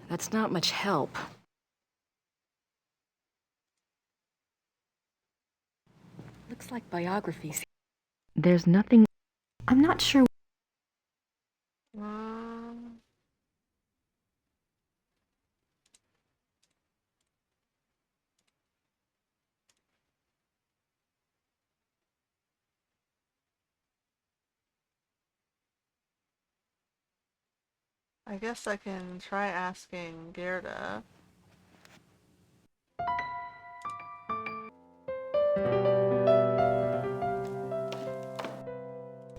That's not much help. Looks like biographies. There's nothing... I'm not sure... I guess I can try asking Gerda.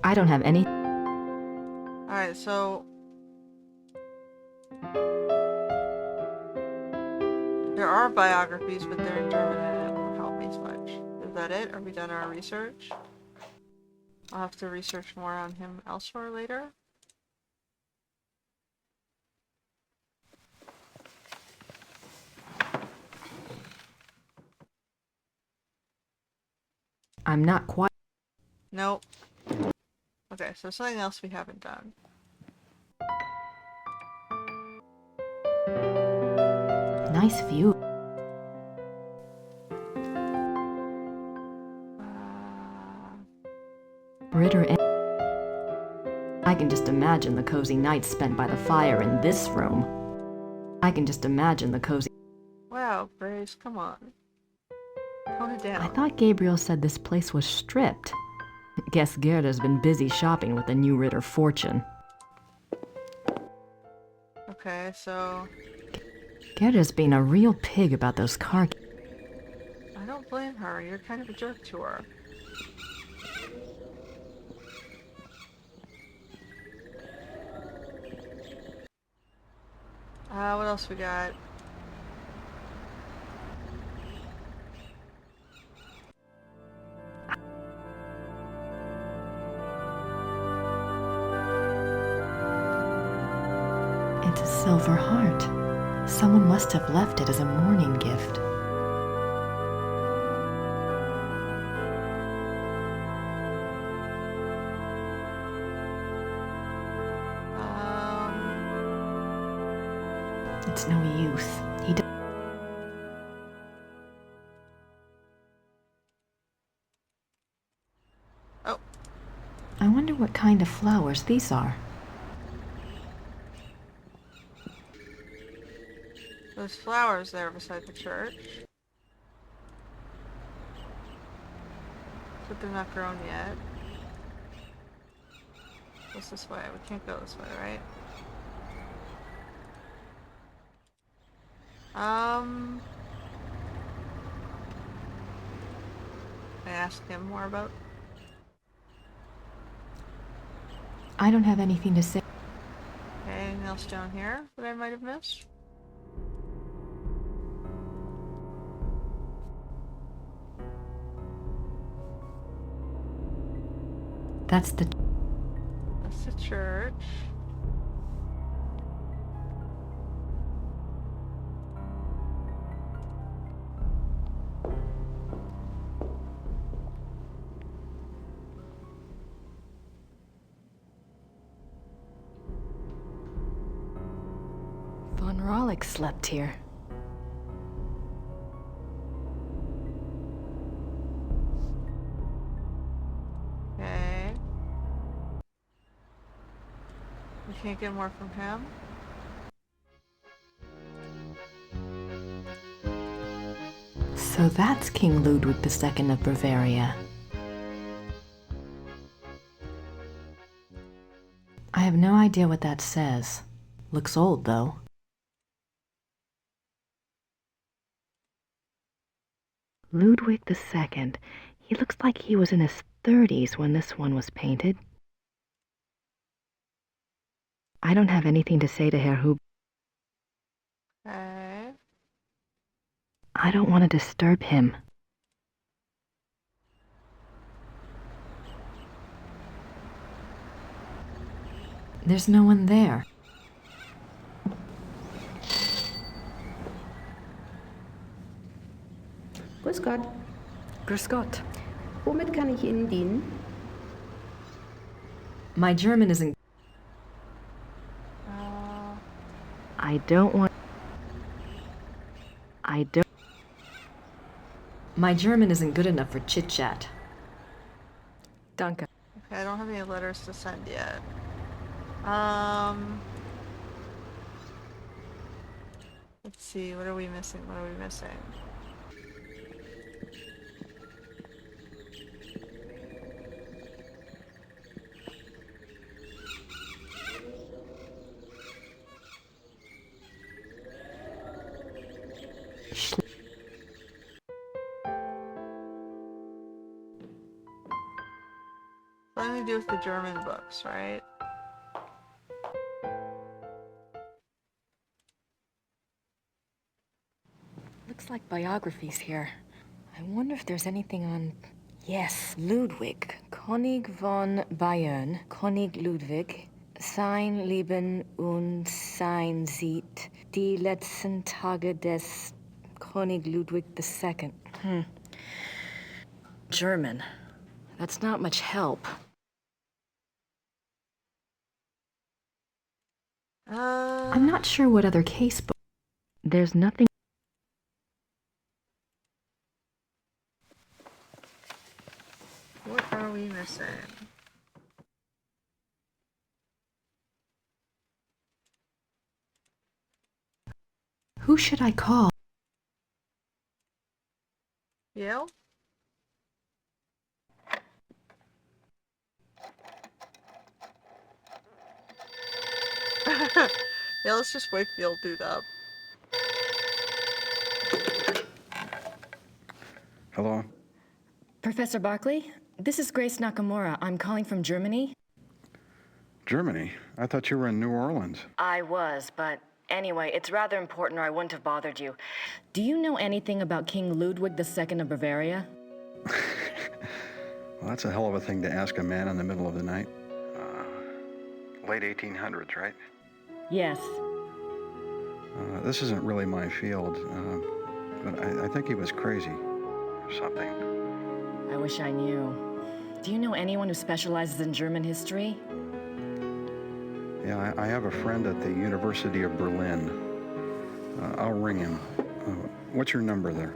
I don't have any... Alright, so... There are biographies, but they're in German and it won't help me as much. Is that it? Are we done our research? I'll have to research more on him elsewhere later. I'm not quite... Nope. Okay, so something else we haven't done. Nice view. Ritter and... I can just imagine the cozy nights spent by the fire in this room. I can just imagine the cozy... Wow, Grace, come on. Tone it down. I thought Gabriel said this place was stripped. Guess Gerda's been busy shopping with the new Ritter fortune. Okay, so... Gerda's being a real pig about those car... I don't blame her. You're kind of a jerk to her. What else we got? It's a silver heart. Someone must have left it as a mourning gift. It's no use. He d- Oh. I wonder what kind of flowers these are. There's flowers there beside the church. But they're not grown yet. What's this way? We can't go this way, right? I asked him more about... I don't have anything to say. Okay, anything else down here that I might have missed? That's the church. Von Rollick slept here. can't get more from him? So that's King Ludwig II of Bavaria. I have no idea what that says. Looks old, though. Ludwig II. He looks like he was in his 30s when this one was painted. I don't have anything to say to Herr Hub. Okay. I don't want to disturb him. There's no one there. Grüß Gott. Grüß Gott. Womit kann ich Ihnen dienen? My German isn't... I don't want... My German isn't good enough for chit-chat. Danke. Okay, I don't have any letters to send yet. Let's see, what are we missing? What are we missing? Something to do with the German books, right? Looks like biographies here. I wonder if there's anything on... Yes, Ludwig. König von Bayern. König Ludwig. Sein Leben und sein Sieg. Die letzten Tage des König Ludwig II. German. That's not much help. I'm not sure what other case book... There's nothing... What are we missing? Who should I call? Yale? Yeah, let's just wake the old dude up. Hello? Professor Barkley, this is Grace Nakamura. I'm calling from Germany. Germany? I thought you were in New Orleans. I was, but anyway, it's rather important or I wouldn't have bothered you. Do you know anything about King Ludwig II of Bavaria? Well, that's a hell of a thing to ask a man in the middle of the night. Late 1800s, right? Yes. This isn't really my field, but I think he was crazy or something. I wish I knew. Do you know anyone who specializes in German history? Yeah, I have a friend at the University of Berlin. I'll ring him. What's your number there?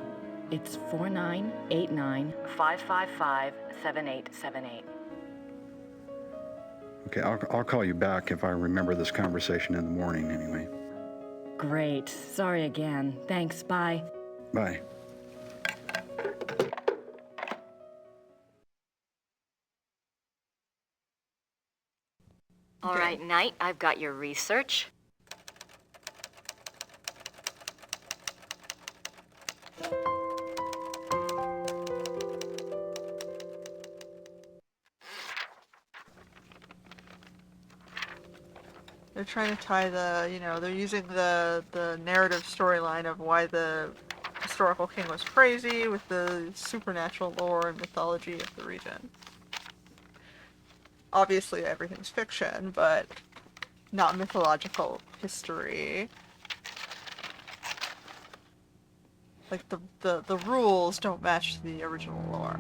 It's 4989-555-7878. Okay, I'll call you back if I remember this conversation in the morning anyway. Great. Sorry again. Thanks. Bye. Bye. All right, Knight, I've got your research. They're trying to tie the, they're using the narrative storyline of why the historical king was crazy with the supernatural lore and mythology of the region. Obviously everything's fiction, but not mythological history. Like the rules don't match the original lore.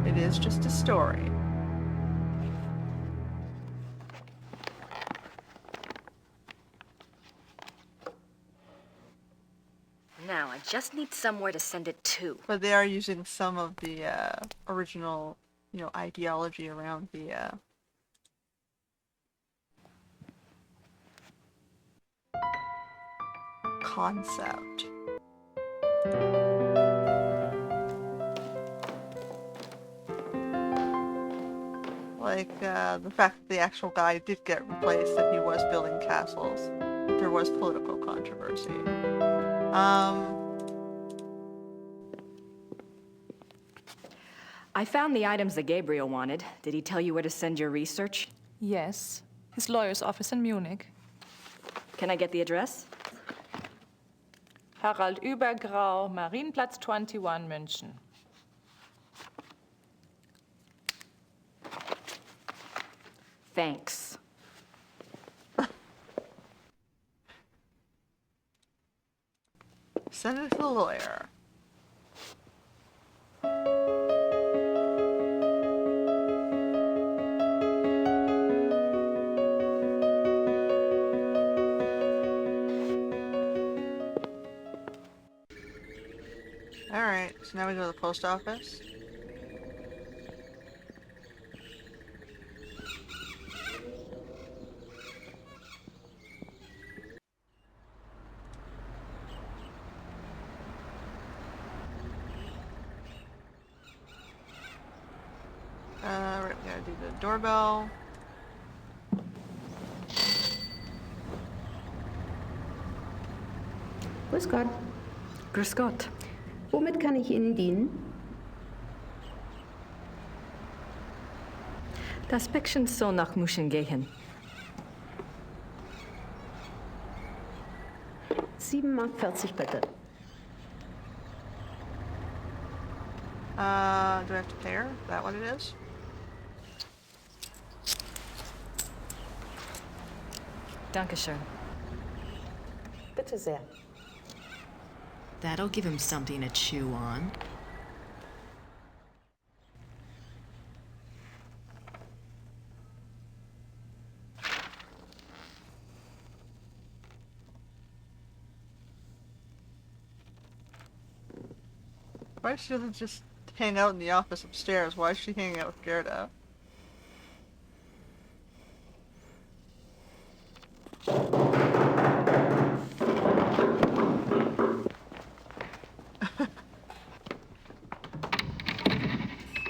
It is just a story. Now, I just need somewhere to send it to. But they are using some of the original, ideology around the concept. Like the fact that the actual guy did get replaced, that he was building castles. There was political controversy. I found the items that Gabriel wanted. Did he tell you where to send your research? Yes, his lawyer's office in Munich. Can I get the address? Harald Übergrau, Marienplatz 21, München. Thanks. Send it to the lawyer. Alright, so now we go to the post office. Right, we gotta do the doorbell. Grüß Gott. Grüß Gott. Womit kann ich Ihnen dienen? Das Päckchen soll nach München gehen. 7,40 Mark bitte. Do I have to pay her? Is that what it is? Dankeschön. Bitte sehr. That'll give him something to chew on. Why she doesn't just hang out in the office upstairs? Why is she hanging out with Gerda?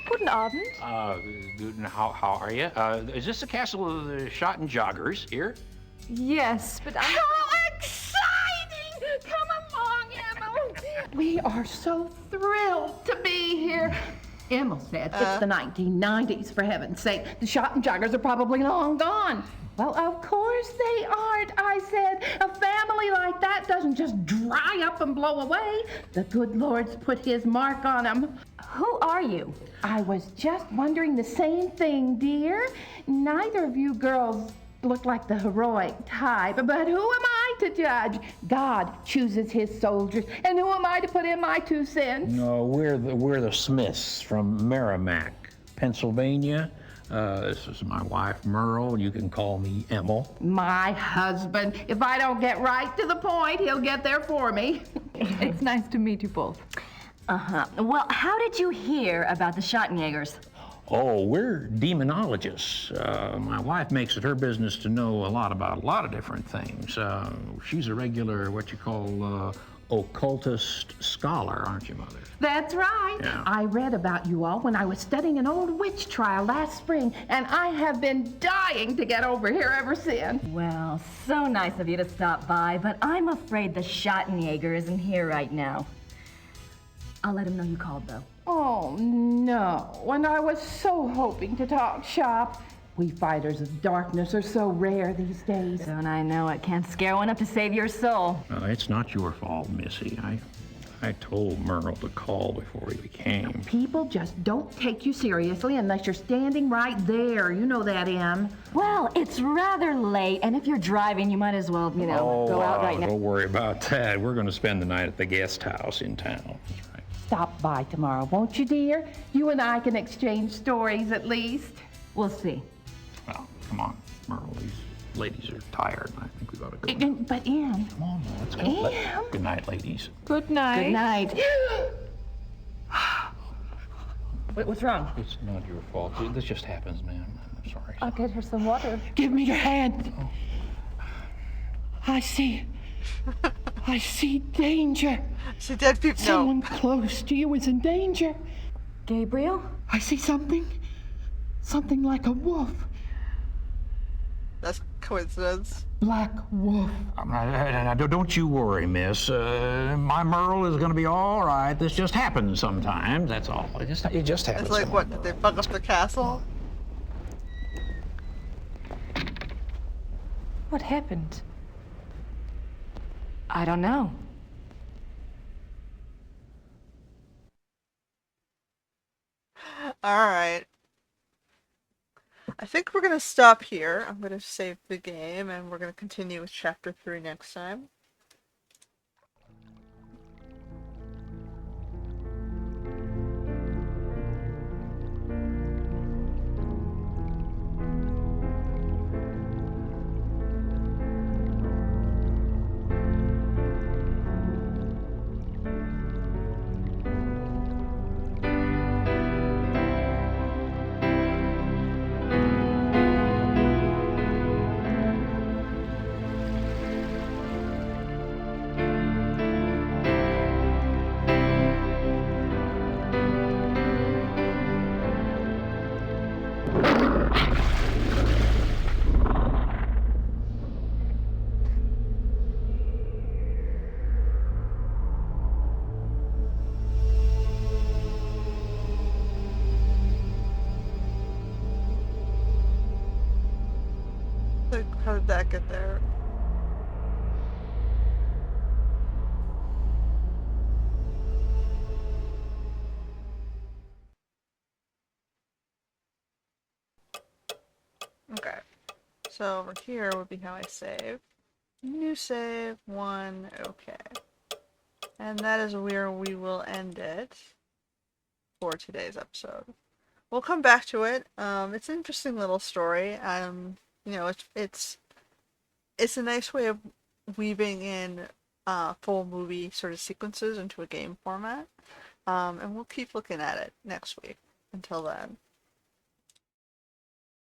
Guten Abend. How are you? Is this the castle of the shot and joggers here? Yes, but I'm... How exciting! Come along, Emma. We are so thrilled to be here. Emma said it's the 1990s, for heaven's sake. The shot and joggers are probably long gone. Well, of course they aren't, I said. A family like that doesn't just dry up and blow away. The good Lord's put his mark on them. Who are you? I was just wondering the same thing, dear. Neither of you girls look like the heroic type, but who am I to judge? God chooses his soldiers, and who am I to put in my 2 cents? No, we're the Smiths from Merrimack, Pennsylvania. This is my wife, Merle. You can call me Emil. My husband. If I don't get right to the point, he'll get there for me. It's nice to meet you both. Uh-huh. Well, how did you hear about the Schottenjägers? Oh, we're demonologists. My wife makes it her business to know a lot about a lot of different things. She's a regular, what you call, occultist scholar, aren't you, Mother? That's right. Yeah. I read about you all when I was studying an old witch trial last spring, and I have been dying to get over here ever since. Well, so nice of you to stop by, but I'm afraid the Schottenjäger isn't here right now. I'll let him know you called, though. Oh, no. And I was so hoping to talk shop. We fighters of darkness are so rare these days. Don't I know it? Can't scare one up to save your soul. It's not your fault, Missy. I told Merle to call before he came. People just don't take you seriously unless you're standing right there. You know that, Em. Well, it's rather late, and if you're driving, you might as well, go out right now. Don't worry about that. We're going to spend the night at the guest house in town. Stop by tomorrow, won't you, dear? You and I can exchange stories at least. We'll see. Well, come on, Merle. These ladies are tired, and I think we ought to go. But, Em. Come on, let's go. Em. Good night, ladies. Good night. Good night. What's wrong? It's not your fault. This just happens, man. I'm sorry. I'll get her some water. Give me your hand. I see I see danger. See dead people. Someone close to you is in danger. Gabriel? I see something. Something like a wolf. That's coincidence. Black wolf. Now, don't you worry, miss. My Merle is going to be all right. This just happens sometimes, that's all. It just happens. It's like, what, did they fuck up the castle? What happened? I don't know. Alright. I think we're going to stop here. I'm going to save the game, and we're going to continue with Chapter 3 next time. How did that get there? Okay. So over here would be how I save. New save, 1, okay. And that is where we will end it for today's episode. We'll come back to it. It's an interesting little story. You know, it's a nice way of weaving in full movie sort of sequences into a game format. And we'll keep looking at it next week. Until then.